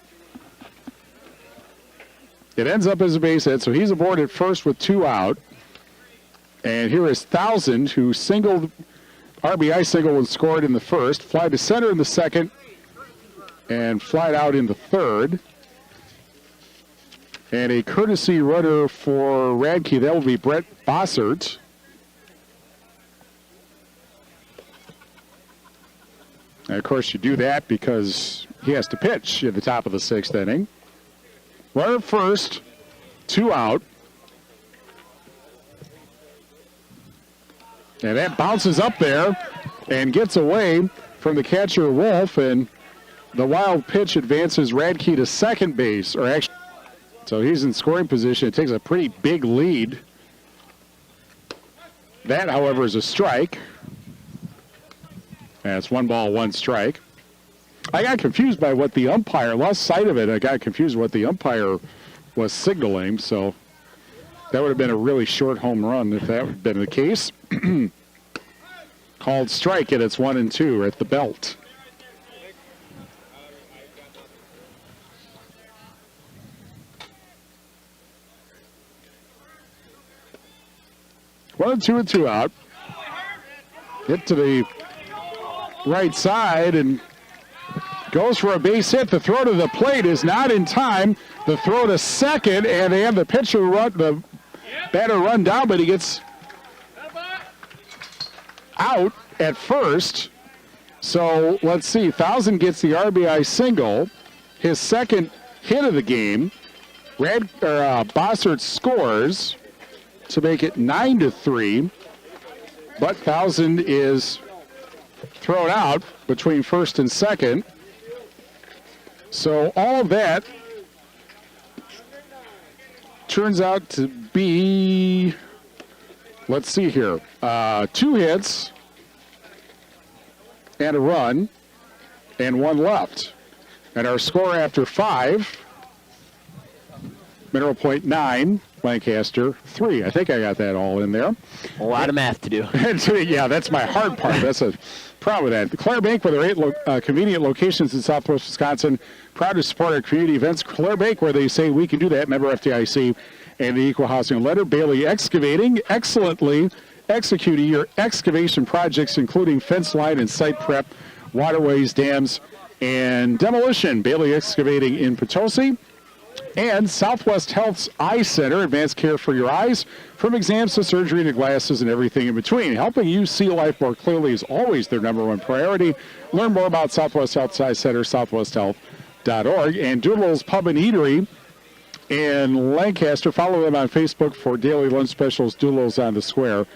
it ends up as a base hit. So he's aboard at first with 2 out. And here is Thousand, who singled, RBI single and scored in the first, fly to center in the second, and flied out in the third. And a courtesy runner for Radke, that will be Brett Bossert. And of course, you do that because he has to pitch at the top of the 6th inning. Runner first, 2 out. And that bounces up there and gets away from the catcher, Wolf, and the wild pitch advances Radke to second base, or actually, so he's in scoring position. It takes a pretty big lead. That, however, is a strike. And it's 1 ball, 1 strike. I got confused by what the umpire, lost sight of it. I got confused what the umpire was signaling, so that would have been a really short home run if that had been the case. Called strike, and it's 1-2 at the belt. One and two out. Hit to the right side and goes for a base hit. The throw to the plate is not in time. The throw to second, and they have the pitcher run, the batter run down, but he gets out at first. So let's see. Thousand gets the RBI single, his second hit of the game. Bossert scores to make it 9-3, but Thousand is thrown out between first and second. So all of that turns out to be, let's see here, 2 hits and a run and 1 left. And our score after 5, Mineral Point 9, Lancaster 3. I think I got that all in there. A lot of math to do. Yeah, that's my hard part. That's a proud of that. Claire Bank, with their 8 convenient locations in Southwest Wisconsin, proud to support our community events. Claire Bank, where they say we can do that. Member FDIC and the Equal Housing Letter. Bailey Excavating, excellently executing your excavation projects, including fence line and site prep, waterways, dams, and demolition. Bailey Excavating in Potosi. And Southwest Health's Eye Center, advanced care for your eyes, from exams to surgery to glasses and everything in between. Helping you see life more clearly is always their #1 priority. Learn more about Southwest Health's Eye Center, southwesthealth.org. And Doodle's Pub and Eatery in Lancaster. Follow them on Facebook for daily lunch specials. Doodle's on the Square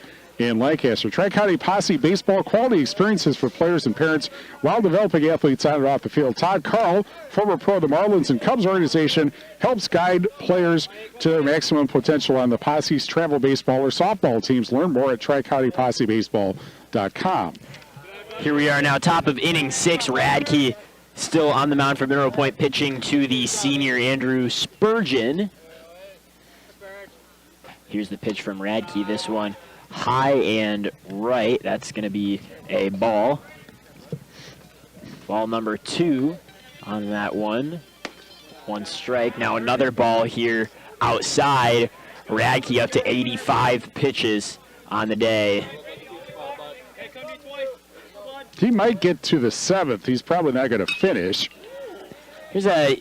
in Lancaster. Tri-County Posse Baseball, quality experiences for players and parents while developing athletes on and off the field. Todd Carl, former pro of the Marlins and Cubs organization, helps guide players to their maximum potential on the Posse's travel baseball or softball teams. Learn more at tricountypossebaseball.com. Here we are now, top of inning 6. Radke still on the mound for Mineral Point, pitching to the senior Andrew Spurgeon. Here's the pitch from Radke. This one high and right. That's going to be a ball. Ball number 2 on that one. 1 strike. Now another ball here outside. Radke up to 85 pitches on the day. He might get to the 7th. He's probably not going to finish. Here's a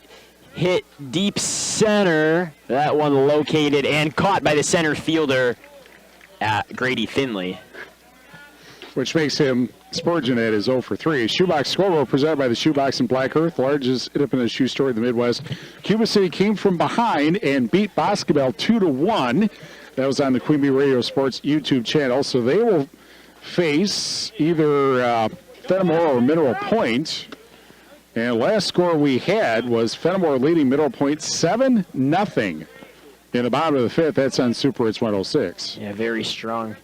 hit deep center. That one located and caught by the center fielder, Grady Finley. Which makes him Spurgeon at his 0 for 3. Shoebox scoreboard presented by the Shoebox in Black Earth, largest independent shoe store in the Midwest. Cuba City came from behind and beat Boscobel 2-1. That was on the Queen Bee Radio Sports YouTube channel. So they will face either Fenimore or Mineral Point And last score we had was Fenimore leading Mineral Point 7-0 in the bottom of the fifth. That's on Super Hits 106. Yeah, very strong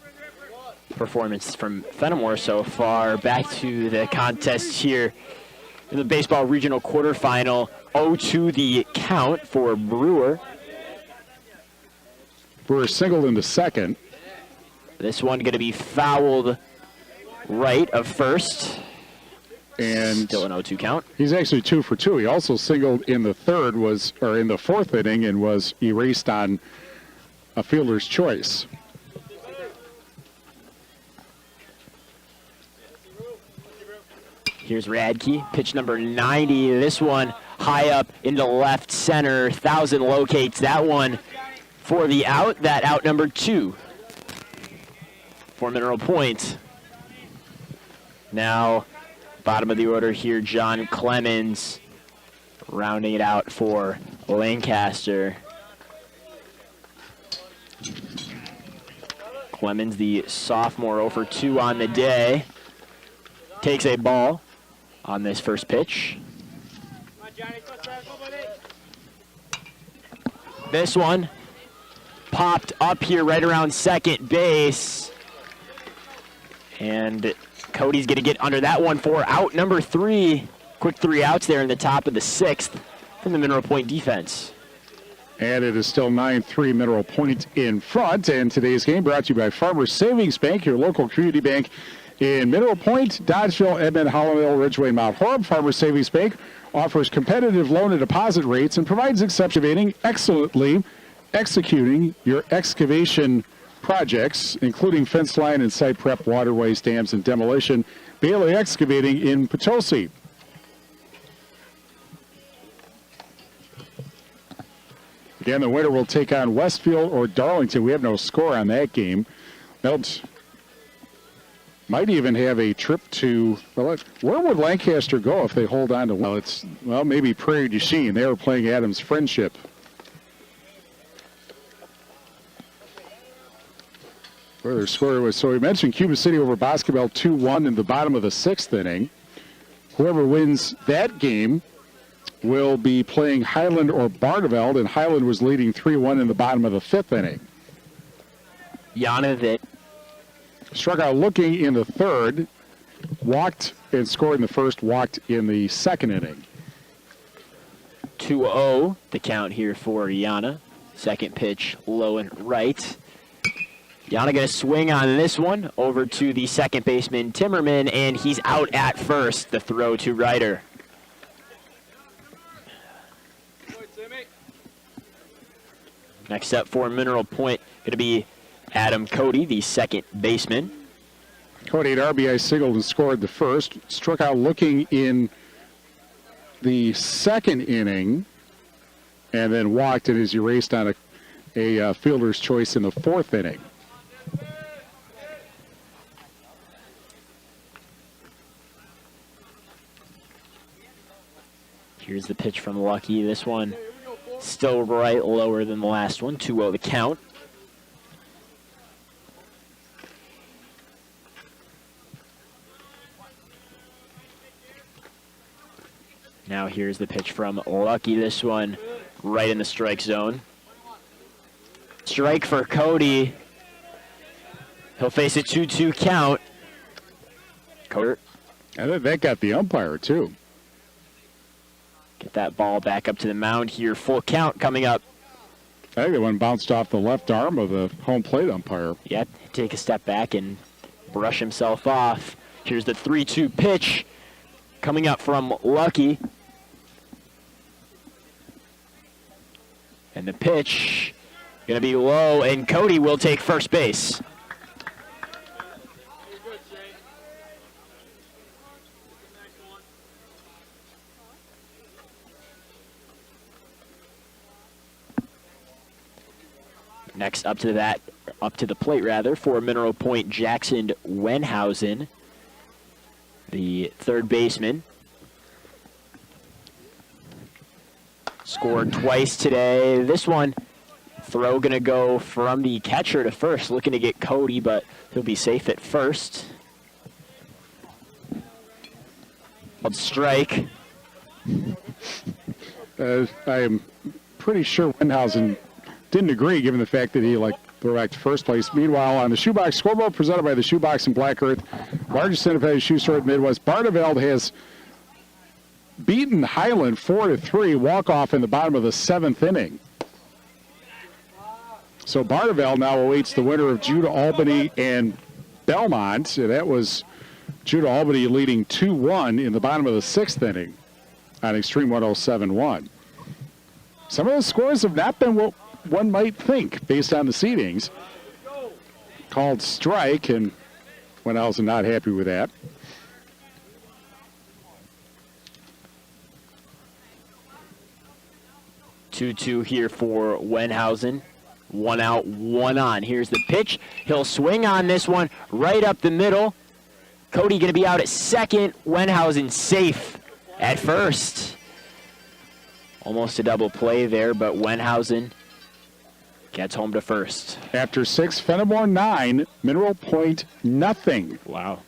performance from Fenimore so far. Back to the contest here in the baseball regional quarterfinal. 0-2 the count for Brewer. Brewer singled in the second. This one going to be fouled right of first. And still an 0-2 count. He's actually 2 for 2. He also singled in the in the fourth inning and was erased on a fielder's choice. Here's Radke, pitch number 90. This one high up into left center. 1000 locates that one for the out. That out number 2 for Mineral Point. Now, bottom of the order here, John Clemens rounding it out for Lancaster. Clemens, the sophomore, 0 for 2 on the day, takes a ball on this first pitch. This one popped up here right around second base. And Cody's going to get under that one for out number 3. Quick 3 outs there in the top of the 6th from the Mineral Point defense. And it is still 9-3 Mineral Point in front. And today's game brought to you by Farmers Savings Bank, your local community bank in Mineral Point, Dodgeville, Edmond, Hollandale, Ridgeway, and Mount Horeb. Farmers Savings Bank offers competitive loan and deposit rates and provides excellently executing your excavation projects, including fence line and site prep, waterways, dams, and demolition. Bailey Excavating in Potosi. Again, the winner will take on Westfield or Darlington. We have no score on that game. That might even have a trip to, well, where would Lancaster go if they hold on to, maybe Prairie du Chien. They were playing Adams Friendship. Where their score was, so we mentioned Cuba City over Boscobel 2-1 in the bottom of the 6th inning. Whoever wins that game will be playing Highland or Barneveld, and Highland was leading 3-1 in the bottom of the 5th inning. Janovic struck out looking in the 3rd, walked and scored in the 1st, walked in the 2nd inning. 2-0 the count here for Yana. Second pitch low and right. Yana going to swing on this one over to the second baseman Timmerman, and he's out at first. The throw to Ryder. Next up for Mineral Point, going to be Adam Cody, the second baseman. Cody had RBI singled and scored the 1st. Struck out looking in the 2nd inning, and then walked and is erased on a fielder's choice in the 4th inning. Here's the pitch from Lucky. This one still right lower than the last one. 2-0 the count. Now here's the pitch from Lucky. This one right in the strike zone. Strike for Cody. He'll face a 2-2 count. Cody. And that got the umpire, too. Get that ball back up to the mound here. Full count coming up. I think that one bounced off the left arm of the home plate umpire. Yeah, take a step back and brush himself off. Here's the 3-2 pitch coming up from Lucky. And the pitch going to be low, and Cody will take first base. Next up to the plate rather, for Mineral Point, Jackson Wenhausen, the third baseman. Scored twice today. This one, throw going to go from the catcher to first, looking to get Cody, but he'll be safe at first. Called strike. I am pretty sure Wendhausen didn't agree, given the fact that he threw back to first place. Meanwhile, on the Shoebox scoreboard presented by the Shoebox in Black Earth, largest independent shoe store in the Midwest, Barneveld has beaten Highland 4-3, walk-off in the bottom of the 7th inning. So Barneveld now awaits the winner of Judah Albany and Belmont. That was Judah Albany leading 2-1 in the bottom of the 6th inning on Extreme 107.1. Some of the scores have not been what one might think based on the seedings. Called strike, and Wendhausen not happy with that. Two here for Wendhausen. 1 out, 1 on. Here's the pitch. He'll swing on this one right up the middle. Cody going to be out at second. Wendhausen safe at first. Almost a double play there, but Wendhausen gets home to first. After 6, Fenimore 9, Mineral Point nothing. Wow.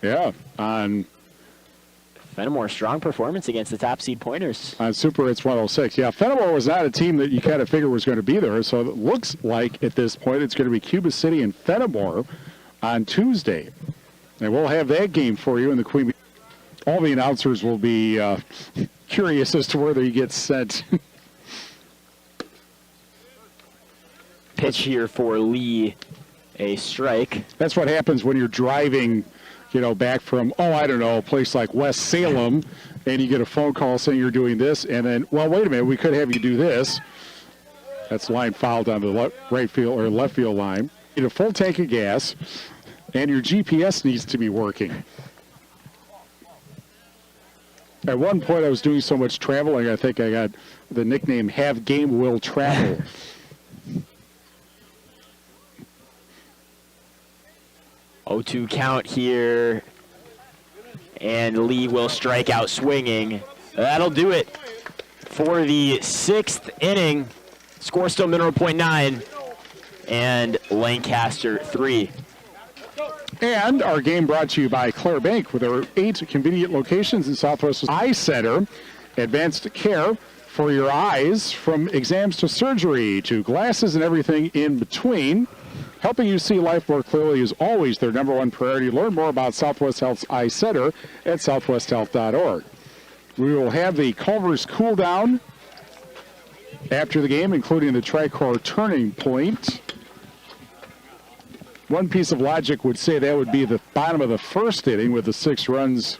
Yeah, on Fenimore, strong performance against the top seed Pointers. on Super Hits 106. Yeah, Fenimore was not a team that you kind of figure was going to be there, so it looks like at this point it's going to be Cuba City and Fenimore on Tuesday. And we'll have that game for you in the Queen. All the announcers will be curious as to whether he gets sent. Pitch here for Lee, a strike. That's what happens when you're driving, back from, I don't know, a place like West Salem, and you get a phone call saying you're doing this, and then, well, wait a minute, we could have you do this. That's line fouled on the right field or left field line. You need a full tank of gas, and your GPS needs to be working. At one point, I was doing so much traveling, I think I got the nickname Have Game Will Travel. 0-2 count here, and Lee will strike out swinging. That'll do it for the 6th inning. Score still Mineral Point 9 and Lancaster 3. And our game brought to you by Claire Bank with our 8 convenient locations in Southwest Eye Center. Advanced care for your eyes, from exams to surgery to glasses and everything in between. Helping you see life more clearly is always their #1 priority. Learn more about Southwest Health's Eye Center at southwesthealth.org. We will have the Culver's cool down after the game, including the Tricor turning point. One piece of logic would say that would be the bottom of the 1st inning with the 6 runs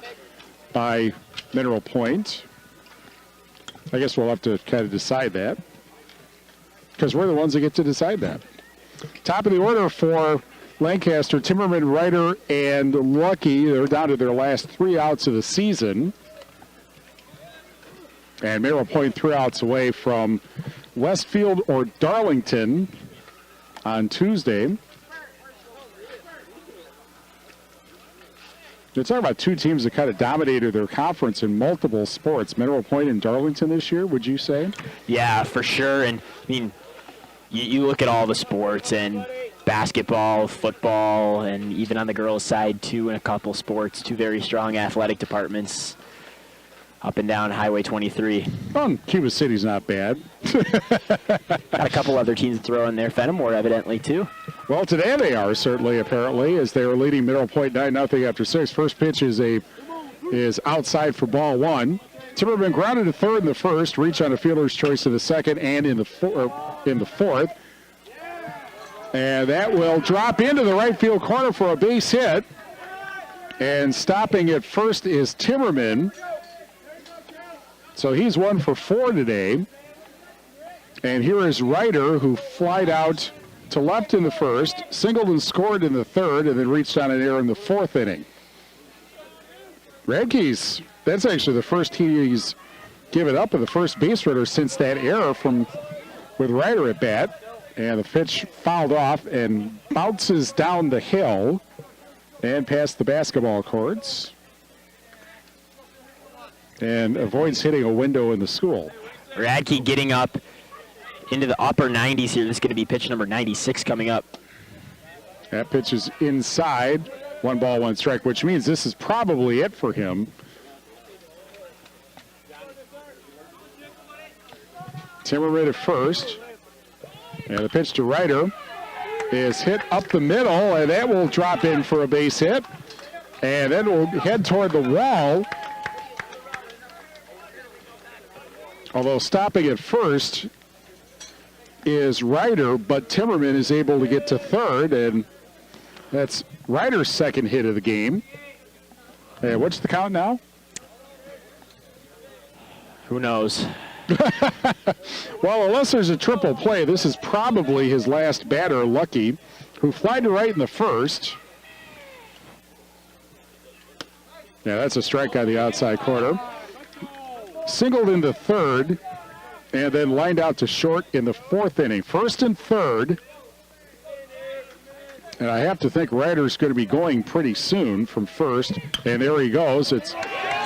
by Mineral Point. I guess we'll have to kind of decide that, because we're the ones that get to decide that. Top of the order for Lancaster, Timmerman, Ryder, and Lucky. They're down to their last 3 outs of the season. And Mineral Point 3 outs away from Westfield or Darlington on Tuesday. You're talking about 2 teams that kind of dominated their conference in multiple sports. Mineral Point and Darlington this year, would you say? Yeah, for sure. And I mean, you look at all the sports, and basketball, football, and even on the girls' side, too, in a couple sports, 2 very strong athletic departments up and down Highway 23. Oh, Cuba City's not bad. Got a couple other teams to throw in there. Fenimore, evidently, too. Well, today they are, certainly, apparently, as they are leading Mineral Point 9-0 after 6. First pitch is outside for ball 1. Timmerman grounded to third in the 1st, reach on a fielder's choice in the 2nd and in the 4th. And that will drop into the right field corner for a base hit. And stopping at first is Timmerman. So he's 1 for 4 today. And here is Ryder, who flied out to left in the 1st, singled and scored in the 3rd, and then reached on an error in the 4th inning. Radke's, that's actually the first he's given up with the first base runner since that error with Ryder at bat. And the pitch fouled off and bounces down the hill and past the basketball courts and avoids hitting a window in the school. Radke getting up into the upper 90s here. This is going to be pitch number 96 coming up. That pitch is inside. 1 ball, 1 strike, which means this is probably it for him. Timmerman at first. And the pitch to Ryder is hit up the middle, and that will drop in for a base hit. And then will head toward the wall. Although stopping at first is Ryder, but Timmerman is able to get to third, and that's Ryder's second hit of the game. And what's the count now? Who knows? Well, unless there's a triple play, this is probably his last batter, Lucky, who flied to right in the first. Yeah, that's a strike on the outside corner. Singled into third, and then lined out to short in the fourth inning. First and third. And I have to think Ryder's going to be going pretty soon from first. And there he goes. It's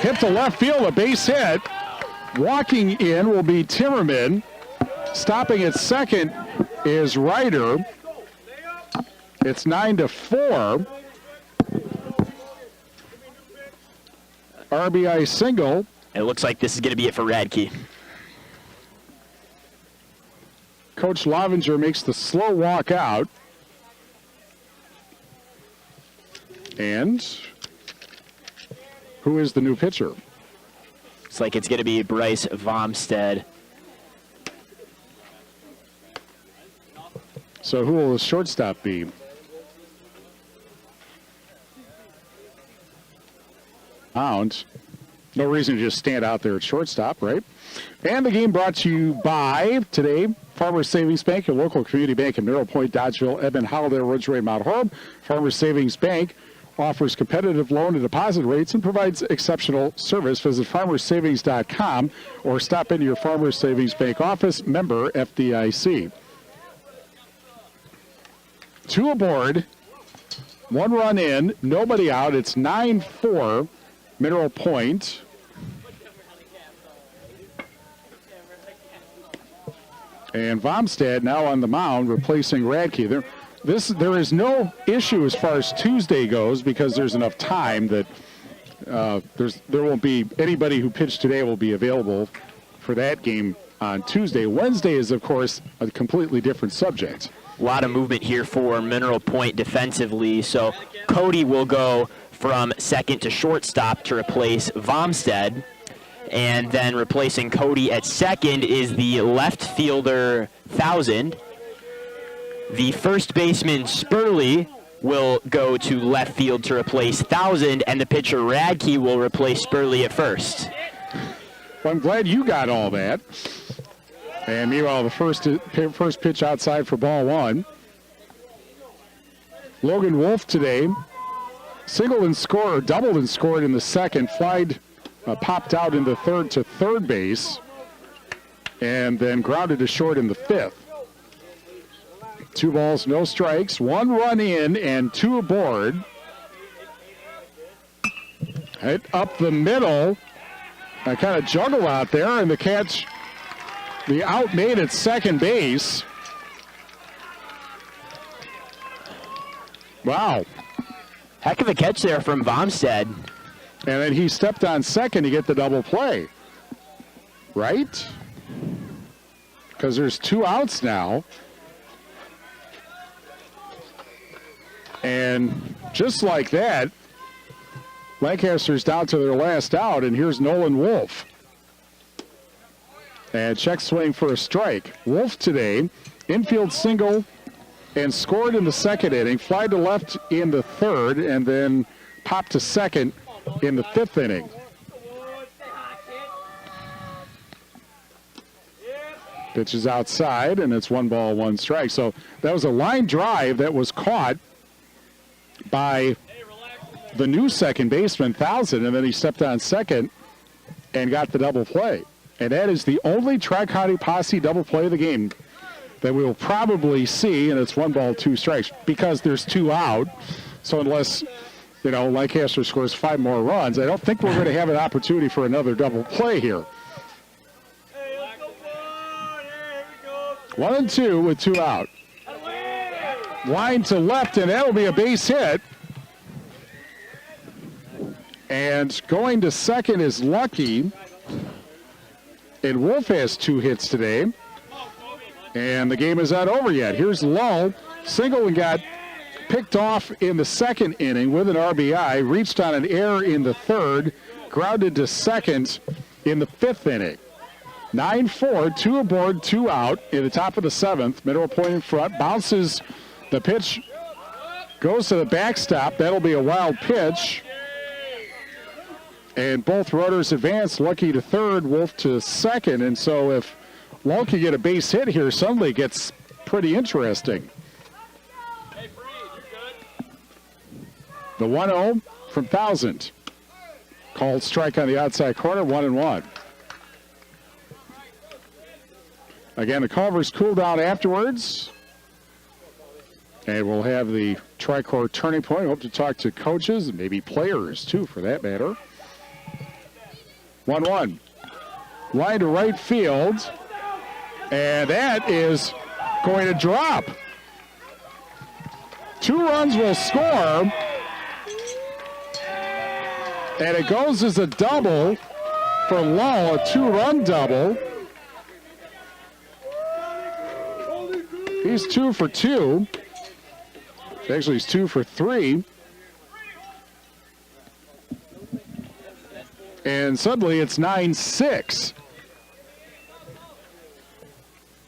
hit to left field, a base hit. Walking in will be Timmerman. Stopping at second is Ryder. It's 9-4. RBI single. It looks like this is going to be it for Radke. Coach Lovinger makes the slow walk out. And who is the new pitcher? Looks like it's going to be Bryce Vomstead. So who will the shortstop be? Mound. No reason to just stand out there at shortstop, right? And the game brought to you by today, Farmers Savings Bank, your local community bank in Mineral Point, Dodgeville, Edmond, Holliday, Ridgeway, Mount Horeb. Farmers Savings Bank offers competitive loan and deposit rates and provides exceptional service. Visit farmersavings.com or stop into your Farmers Savings Bank office. Member FDIC. 2 aboard, 1 run in, nobody out. It's 9-4, Mineral Point. And Vomstead now on the mound replacing Radke. There is no issue as far as Tuesday goes because there's enough time that there won't be anybody who pitched today will be available for that game on Tuesday. Wednesday is, of course, a completely different subject. A lot of movement here for Mineral Point defensively. So Cody will go from second to shortstop to replace Vomstead. And then replacing Cody at second is the left fielder, Thousand. The first baseman, Spurley, will go to left field to replace Thousand, and the pitcher, Radke, will replace Spurley at first. Well, I'm glad you got all that. And meanwhile, the first pitch outside for ball 1. Logan Wolf today singled and scored, doubled and scored in the second, popped out in the third to third base, and then grounded to short in the 5th. 2 balls, no strikes, 1 run in and 2 aboard. Hit up the middle. I kind of juggle out there, and the catch, the out made at second base. Wow. Heck of a catch there from Vomstead. And then he stepped on second to get the double play. Right? Because there's 2 outs now. And just like that, Lancaster's down to their last out, and here's Nolan Wolf. And check swing for a strike. Wolf today, infield single, and scored in the second inning, fly to left in the third, and then popped to second in the 5th inning. Pitch is outside, and it's 1 ball, 1 strike. So that was a line drive that was caught by the new second baseman, Thousand, and then he stepped on second and got the double play. And that is the only Tri-County Posse double play of the game that we will probably see, and it's 1 ball, 2 strikes, because there's 2 out. So unless, Lancaster scores 5 more runs, I don't think we're going to have an opportunity for another double play here. 1 and 2 with 2 out. Line to left, and that'll be a base hit. And going to second is Lucky. And Wolf has 2 hits today. And the game is not over yet. Here's Lull. Singleton got picked off in the second inning with an RBI, reached on an error in the third, grounded to second in the fifth inning. 9-4, 2 aboard, 2 out in the top of the seventh. Mineral Point in front, bounces the pitch, goes to the backstop. That'll be a wild pitch. And both runners advance, Lucky to third, Wolf to second. And so if Lull can get a base hit here, suddenly it gets pretty interesting. The 1-0 from Thousand. Called strike on the outside corner, 1-1. Again, the Culvers cool down afterwards. And we'll have the Tricor turning point. Hope to talk to coaches and maybe players, too, for that matter. 1-1. Line to right field. And that is going to drop. 2 runs will score. And it goes as a double for Lull, a 2-run double. He's 2 for 2. Actually, he's 2 for 3. And suddenly it's 9-6.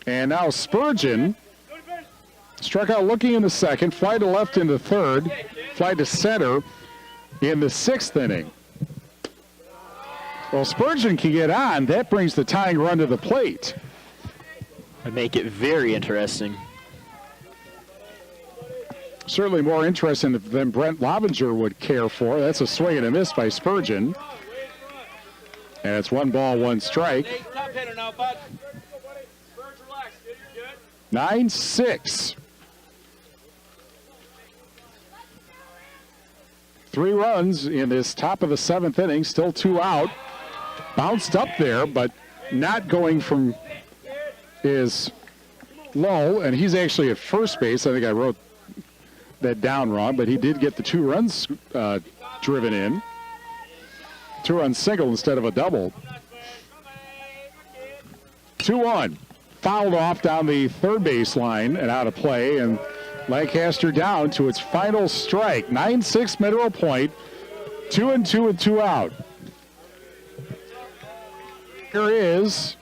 And now Spurgeon struck out looking in the second, fly to left in the third, fly to center in the sixth inning. Well, Spurgeon can get on. That brings the tying run to the plate. Would make it very interesting. Certainly more interesting than Brent Lovinger would care for. That's a swing and a miss by Spurgeon. And it's 1 ball, 1 strike. 9-6. 3 runs in this top of the seventh inning. Still 2 out. Bounced up there, but not going from is Lull, and he's actually at first base. I think I wrote that down wrong, but he did get the 2 runs driven in. 2-run single instead of a double. 2-1. Fouled off down the third base line and out of play, and Lancaster down to its final strike. 9-6 Mineral Point. 2-2 with 2 out. Here is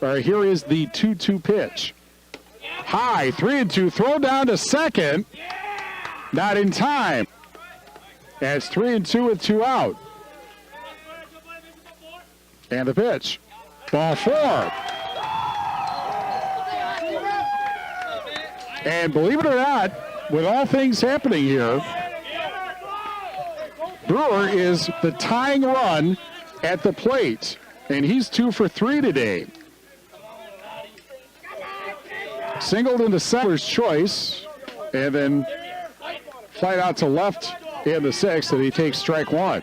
here is the 2-2 pitch. High, 3-2, throw down to second. Not in time. And it's 3-2 with 2 out. And the pitch. Ball 4. And believe it or not, with all things happening here, Brewer is the tying run at the plate. And he's 2 for 3 today. Singled into center's choice, and then flight out to left in the sixth, and he takes strike 1.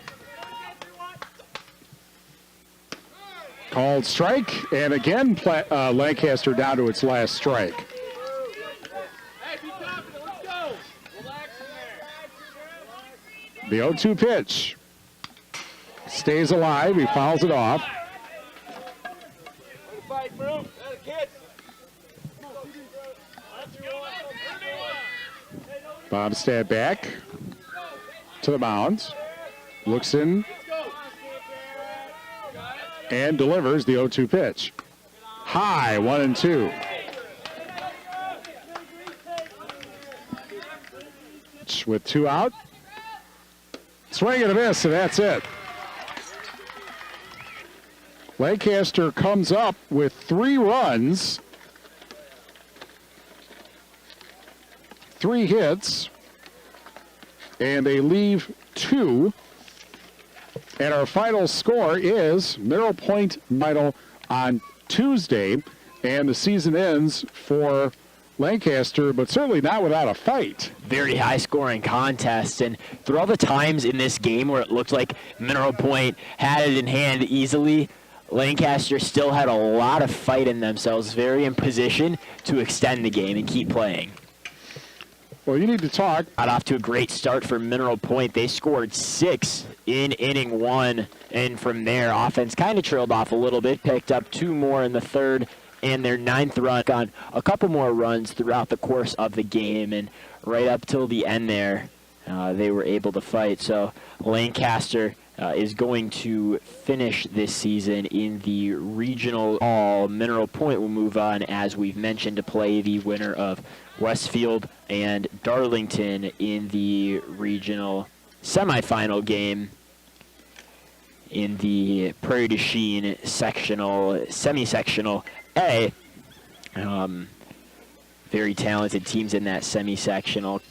Called strike, and again Lancaster down to its last strike. The 0-2 pitch. Stays alive, he fouls it off. Bobstad back to the mound. Looks in and delivers the 0-2 pitch. High, 1-2. With 2 out. Swing and a miss, and that's it. Lancaster comes up with 3 runs, 3 hits, and they leave 2. And our final score is Mineral Point final on Tuesday, and the season ends for Lancaster, but certainly not without a fight. Very high-scoring contest, and through all the times in this game where it looked like Mineral Point had it in hand easily, Lancaster still had a lot of fight in themselves, very in position to extend the game and keep playing. Well, you need to talk. Got off to a great start for Mineral Point. They scored 6 in inning 1, and from there, offense kind of trailed off a little bit, picked up 2 more in the third and their 9th run. On a couple more runs throughout the course of the game, and right up till the end there, they were able to fight. So Lancaster is going to finish this season in the regional. All Mineral Point will move on, as we've mentioned, to play the winner of Westfield and Darlington in the regional semifinal game in the Prairie du Chien semi-sectional A. Very talented teams in that semi-sectional.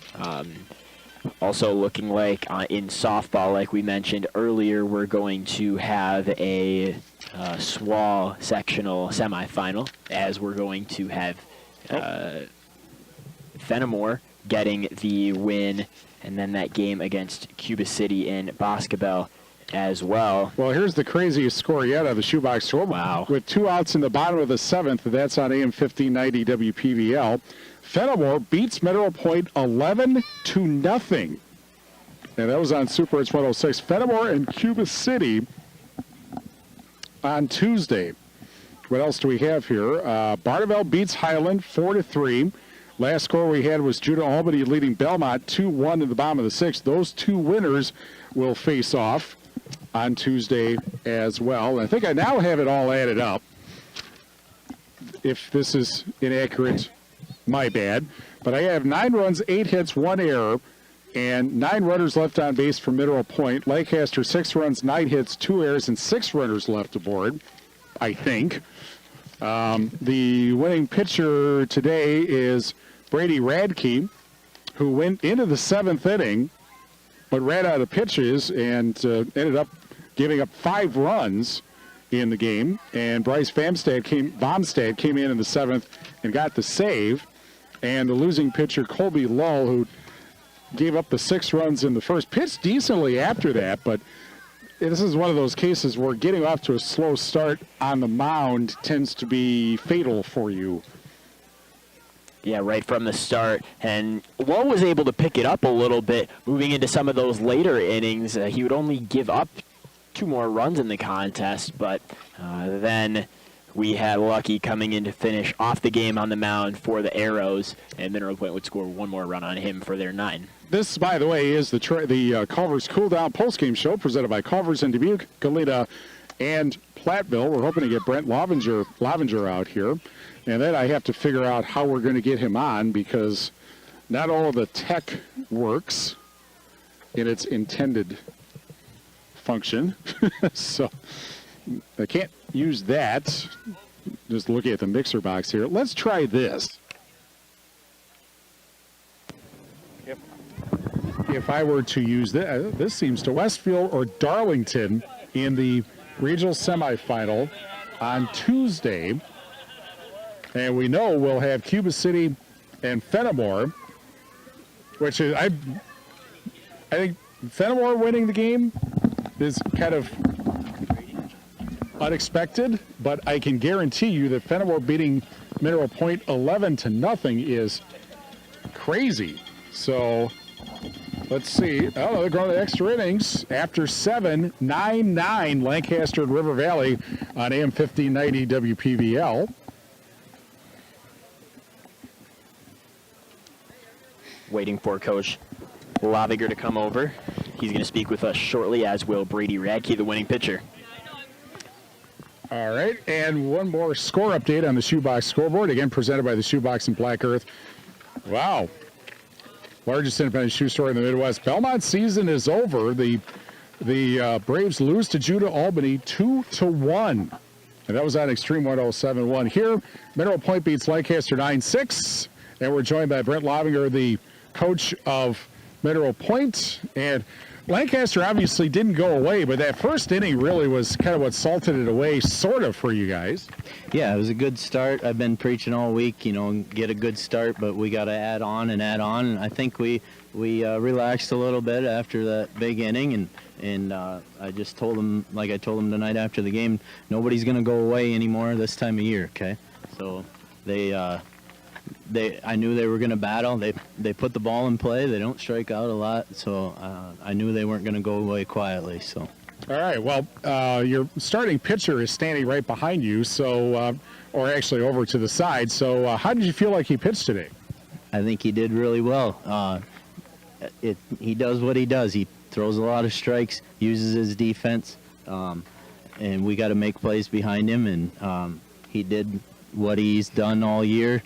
Also looking like in softball, like we mentioned earlier, we're going to have a SWAL sectional semifinal, as we're going to have Fenimore getting the win, and then that game against Cuba City in Boscobel as well. Well, here's the craziest score yet of the shoebox score. Wow. With 2 outs in the bottom of the 7th, that's on AM 1590 WPVL. Fenimore beats Mineral Point 11-0. And that was on Super Hits 106. Fenimore and Cuba City on Tuesday. What else do we have here? Barneville beats Highland 4-3. Last score we had was Judah Albany leading Belmont 2-1 in the bottom of the 6th. Those 2 winners will face off on Tuesday as well. And I think I now have it all added up. If this is inaccurate, my bad. But I have 9 runs, 8 hits, 1 error, and 9 runners left on base for Mineral Point. Lancaster, 6 runs, 9 hits, 2 errors, and 6 runners left aboard, I think. The winning pitcher today is Brady Radke, who went into the 7th inning, but ran out of pitches and ended up giving up 5 runs in the game. And Bryce Vomstad came in the 7th and got the save. And the losing pitcher, Colby Lull, who gave up the 6 runs in the first, pitched decently after that, but this is one of those cases where getting off to a slow start on the mound tends to be fatal for you. Yeah, right from the start. And Lull was able to pick it up a little bit moving into some of those later innings. He would only give up 2 more runs in the contest, but then we had Lucky coming in to finish off the game on the mound for the Arrows, and Mineral Point would score 1 more run on him for their 9. This, By the way, is the Culver's Cool Down postgame show presented by Culver's in Dubuque, Goleta, and Platteville. We're hoping to get Brent Lovinger out here, and then I have to figure out how we're going to get him on, because not all of the tech works in its intended function. So I can't use that. Just looking at the mixer box here. Let's try this. If I were to use this seems to Westfield or Darlington in the regional semifinal on Tuesday. And we know we'll have Cuba City and Fenimore, which is, I think Fenimore winning the game is kind of unexpected, but I can guarantee you that Fenimore beating Mineral Point 11-0 is crazy. So let's see. Oh, they're going to extra innings. After 7, 9-9, Lancaster and River Valley on AM 1590 WPVL. waiting for Coach Loviger to come over. He's going to speak with us shortly, as will Brady Radke, the winning pitcher. All right, and one more score update on the Shoebox scoreboard, again presented by the Shoebox and Black Earth. Wow. Largest independent shoe store in the Midwest. Belmont's season is over. The Braves lose to Judah Albany 2-1. And that was on Extreme 107.1. Here, Mineral Point beats Lancaster 9-6. And we're joined by Brent Lovinger, the coach of Mineral Point. And Lancaster obviously didn't go away, but that first inning really was kind of what salted it away, sort of, for you guys. Yeah, it was a good start. I've been preaching all week, get a good start, but we got to add on. And I think we relaxed a little bit after that big inning, and I just told them, like I told them tonight after the game, nobody's going to go away anymore this time of year, okay? So I knew they were going to battle. They put the ball in play. They don't strike out a lot, so I knew they weren't going to go away quietly. So All right. Well, your starting pitcher is standing right behind you, so, or actually over to the side. So, how did you feel like he pitched today? I think he did really well. He does what he does. He throws a lot of strikes, uses his defense, and we got to make plays behind him. And he did what he's done all year.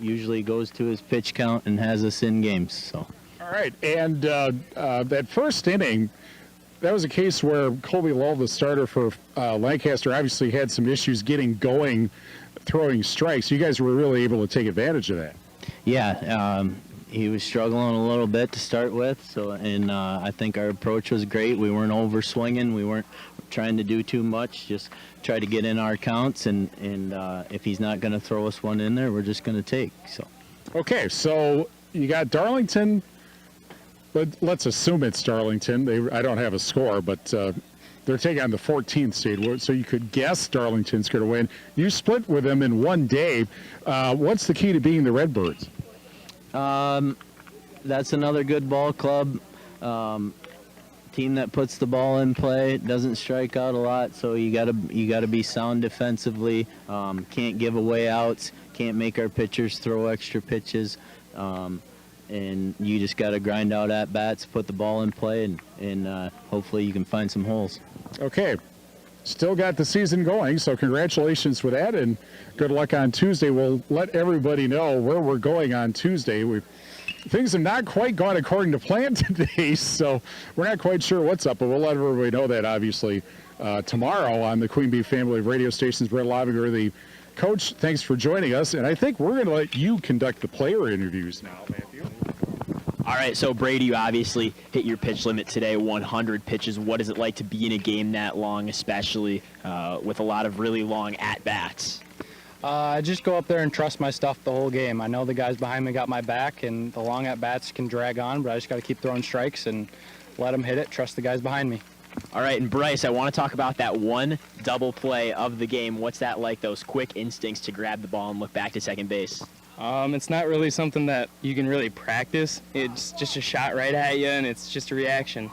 Usually goes to his pitch count and has us in games. So. All right. And that first inning, that was a case where Colby Lull, the starter for Lancaster, obviously had some issues getting going, throwing strikes. You guys were really able to take advantage of that. Yeah, he was struggling a little bit to start with, and I think our approach was great. We weren't over swinging. We weren't trying to do too much. Just try to get in our counts, and if he's not going to throw us one in there, we're just going to take. So. Okay, so you got Darlington. But let's assume it's Darlington. I don't have a score, but they're taking on the 14th seed, so you could guess Darlington's going to win. You split with them in one day. What's the key to beating the Redbirds? That's another good ball club. Team that puts the ball in play, doesn't strike out a lot, so you gotta be sound defensively. Can't give away outs. Can't make our pitchers throw extra pitches. And you just got to grind out at bats, put the ball in play, and hopefully you can find some holes. Okay. Still got the season going, so congratulations with that, and good luck on Tuesday. We'll let everybody know where we're going on Tuesday. Things have not quite gone according to plan today, so we're not quite sure what's up, but we'll let everybody know that, obviously, tomorrow on the Queen Bee family of radio stations. Brett Lovinger, the coach, thanks for joining us, and I think we're going to let you conduct the player interviews now, Matthew. All right, so Brady, you obviously hit your pitch limit today, 100 pitches. What is it like to be in a game that long, especially with a lot of really long at-bats? I just go up there and trust my stuff the whole game. I know the guys behind me got my back, and the long at-bats can drag on, but I just got to keep throwing strikes and let them hit it, trust the guys behind me. All right, and Bryce, I want to talk about that one double play of the game. What's that like, those quick instincts to grab the ball and look back to second base? It's not really something that you can really practice. It's just a shot right at you, and it's just a reaction.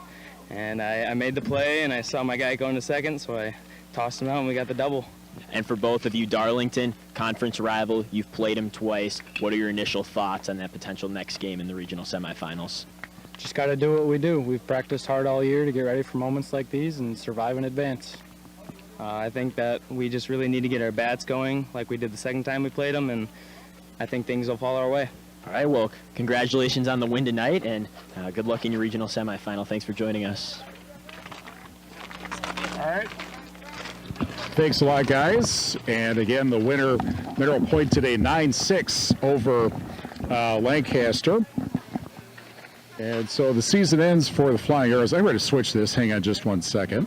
And I made the play, and I saw my guy going to second, so I tossed him out, and we got the double. And for both of you, Darlington, conference rival, you've played him twice. What are your initial thoughts on that potential next game in the regional semifinals? Just got to do what we do. We've practiced hard all year to get ready for moments like these and survive in advance. I think that we just really need to get our bats going like we did the second time we played them, and I think things will fall our way. All right, well, congratulations on the win tonight, and good luck in your regional semifinal. Thanks for joining us. All right. Thanks a lot, guys. And again, the winner, Mineral Point today, 9-6 over Lancaster. And so the season ends for the Flying Arrows. I'm going to switch this. Hang on just one second.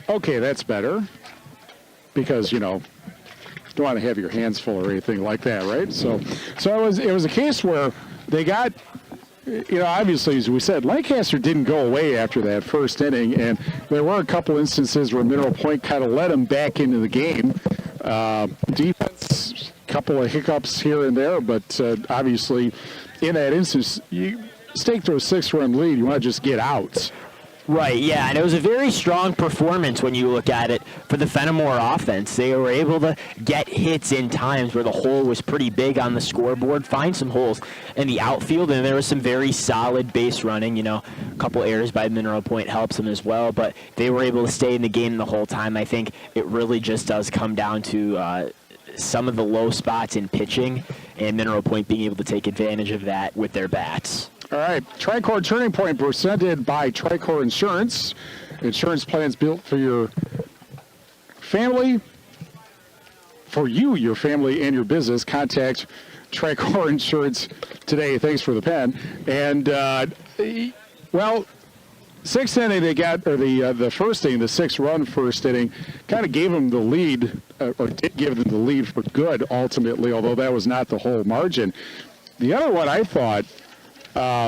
Okay, that's better. Because, you know, don't want to have your hands full or anything like that, right? So it was a case where they got, you know, obviously, as we said, Lancaster didn't go away after that first inning, and there were a couple instances where Mineral Point kind of let them back into the game. Defense, a couple of hiccups here and there, but obviously, in that instance, you stake to a 6-run lead, you want to just get out. Right, yeah, and it was a very strong performance when you look at it for the Fenimore offense. They were able to get hits in times where the hole was pretty big on the scoreboard, find some holes in the outfield, and there was some very solid base running. You know, a couple errors by Mineral Point helps them as well, but they were able to stay in the game the whole time. I think it really just does come down to some of the low spots in pitching, and Mineral Point being able to take advantage of that with their bats. All right, Tricor Turning Point presented by Tricor Insurance. Insurance plans built for your family, for you, your family, and your business. Contact Tricor Insurance today. Thanks for the pen. And, well, sixth inning they got, or the first inning, the 6-run first inning, kind of gave them the lead, or did give them the lead for good ultimately, although that was not the whole margin. The other one I thought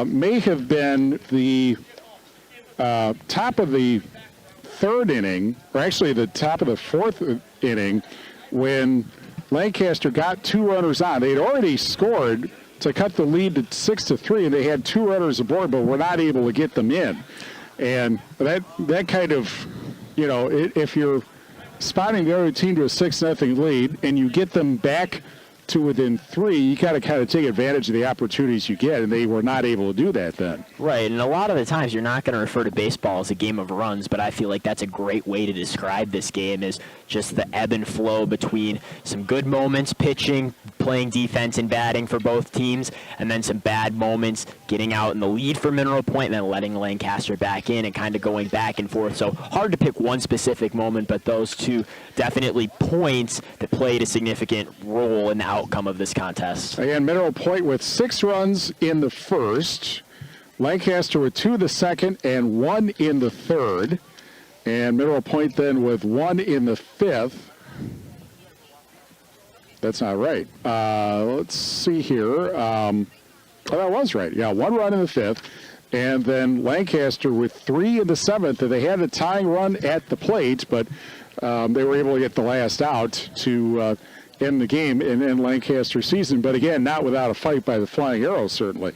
may have been the top of the third inning, or actually the top of the fourth inning, when Lancaster got 2 runners on. They'd already scored to cut the lead to 6-3, and they had 2 runners aboard, but were not able to get them in. And that kind of, if you're spotting the other team to a 6-0 lead and you get them back to within 3, you got to kind of take advantage of the opportunities you get, and they were not able to do that then. Right, and a lot of the times you're not going to refer to baseball as a game of runs, but I feel like that's a great way to describe this game, is just the ebb and flow between some good moments, pitching, playing defense and batting for both teams, and then some bad moments, getting out in the lead for Mineral Point and then letting Lancaster back in and kind of going back and forth. So hard to pick one specific moment, but those two definitely points that played a significant role in the outcome of this contest. Again, Mineral Point with 6 runs in the first, Lancaster with 2 the second and 1 in the third, and Mineral Point then with 1 in the fifth. That's not right. Let's see here. That was right. Yeah, 1 run in the fifth. And then Lancaster with 3 in the seventh. They had a tying run at the plate, but they were able to get the last out to end the game and end Lancaster's season. But again, not without a fight by the Flying Arrows, certainly.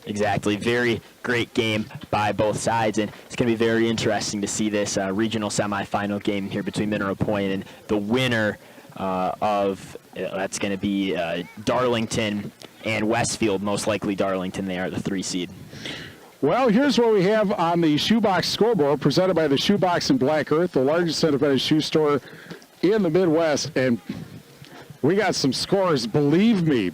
Exactly. Very great game by both sides, and it's going to be very interesting to see this regional semifinal game here between Mineral Point and the winner of that's going to be Darlington and Westfield. Most likely Darlington. They are the 3 seed. Well, here's what we have on the Shoebox scoreboard, presented by the Shoebox in Black Earth, the largest independent shoe store in the Midwest. And we got some scores, believe me.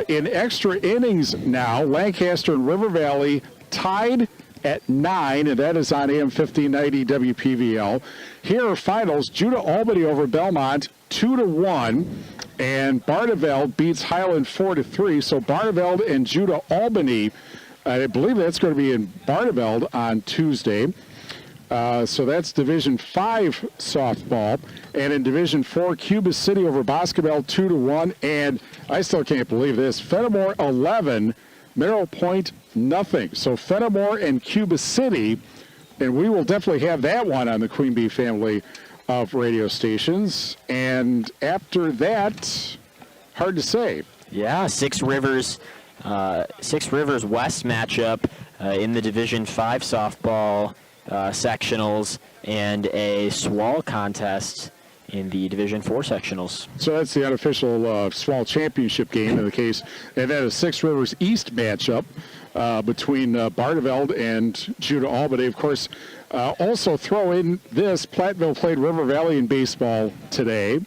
In extra innings now, Lancaster and River Valley tied at 9, and that is on AM 1590 WPVL. Here are finals. Judah Albany over Belmont 2-1, and Barneveld beats Highland 4-3. So Barneveld and Judah Albany, I believe that's going to be in Barneveld on Tuesday. So that's Division 5 softball. And in Division 4, Cuba City over Boscobel 2-1. And I still can't believe this. Fenimore 11, Mineral Point nothing. So Fenimore and Cuba City, and we will definitely have that one on the Queen Bee family of radio stations. And after that, hard to say. Yeah, Six Rivers West matchup in the Division 5 softball sectionals, and a SWAL contest in the Division 4 sectionals. So that's the unofficial SWAL championship game in the case. And then a Six Rivers East matchup between Barneveld and Judah Albany. Of course, also throw in this, Platteville played River Valley in baseball today.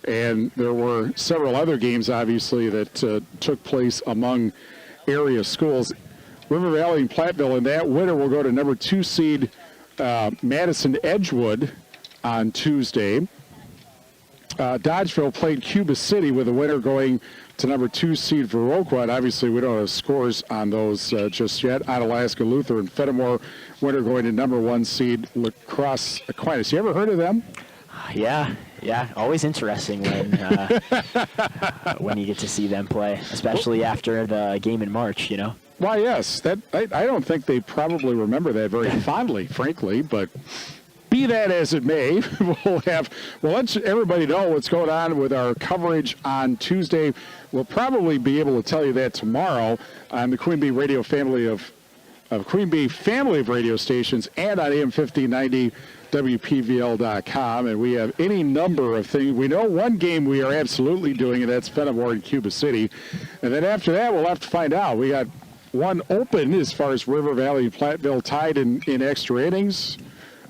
And there were several other games, obviously, that took place among area schools. River Valley and Platteville, and that winner will go to number 2 seed Madison Edgewood on Tuesday. Dodgeville played Cuba City, with the winner going to number 2 seed Viroqua. And obviously, we don't have scores on those just yet. Onalaska Lutheran, Fenimore winner going to number 1 seed La Crosse Aquinas. You ever heard of them? Yeah. Always interesting when you get to see them play, especially after the game in March, Why, yes. I don't think they probably remember that very fondly, frankly, but be that as it may, we'll let everybody know what's going on with our coverage on Tuesday. We'll probably be able to tell you that tomorrow on the Queen Bee Radio family of Queen Bee family of radio stations and on AM 1590 WPVL.com, and we have any number of things. We know one game we are absolutely doing, and that's Fenimore and Cuba City. And then after that, we'll have to find out. We got one open as far as River Valley and Platteville tied in extra innings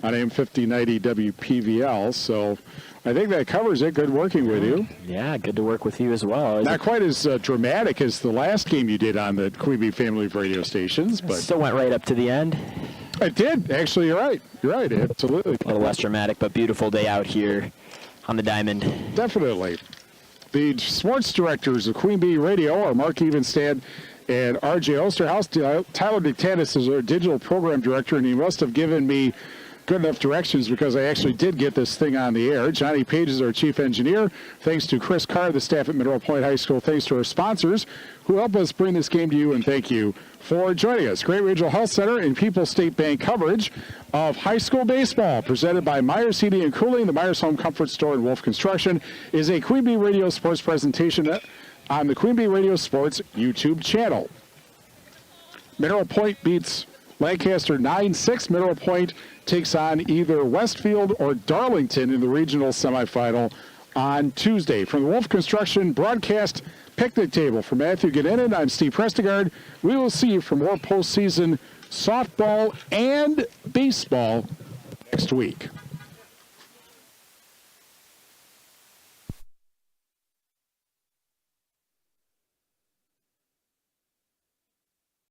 on AM 1590 WPVL. So I think that covers it. Good working with you. Yeah, good to work with you as well. Not quite as dramatic as the last game you did on the Queen Bee family of radio stations, but still went right up to the end. It did. Actually, you're right. You're right, absolutely. A little less dramatic, but beautiful day out here on the diamond. Definitely. The sports directors of Queen Bee Radio are Mark Evenstad and R.J. Osterhaus. Tyler Dictanis is our digital program director, and he must have given me good enough directions because I actually did get this thing on the air. Johnny Page is our chief engineer. Thanks to Chris Carr, the staff at Mineral Point High School. Thanks to our sponsors who help us bring this game to you, and thank you for joining us. Great Regional Health Center and People's State Bank coverage of high school baseball presented by Myers Heating and Cooling. The Myers Home Comfort Store and Wolf Construction is a Queen Bee Radio Sports presentation on the Queen Bee Radio Sports YouTube channel. Mineral Point beats Lancaster 9-6. Mineral Point takes on either Westfield or Darlington in the regional semifinal on Tuesday. From the Wolf Construction broadcast picnic table for Matthew Gannon, I'm Steve Prestegard. We will see you for more postseason softball and baseball next week.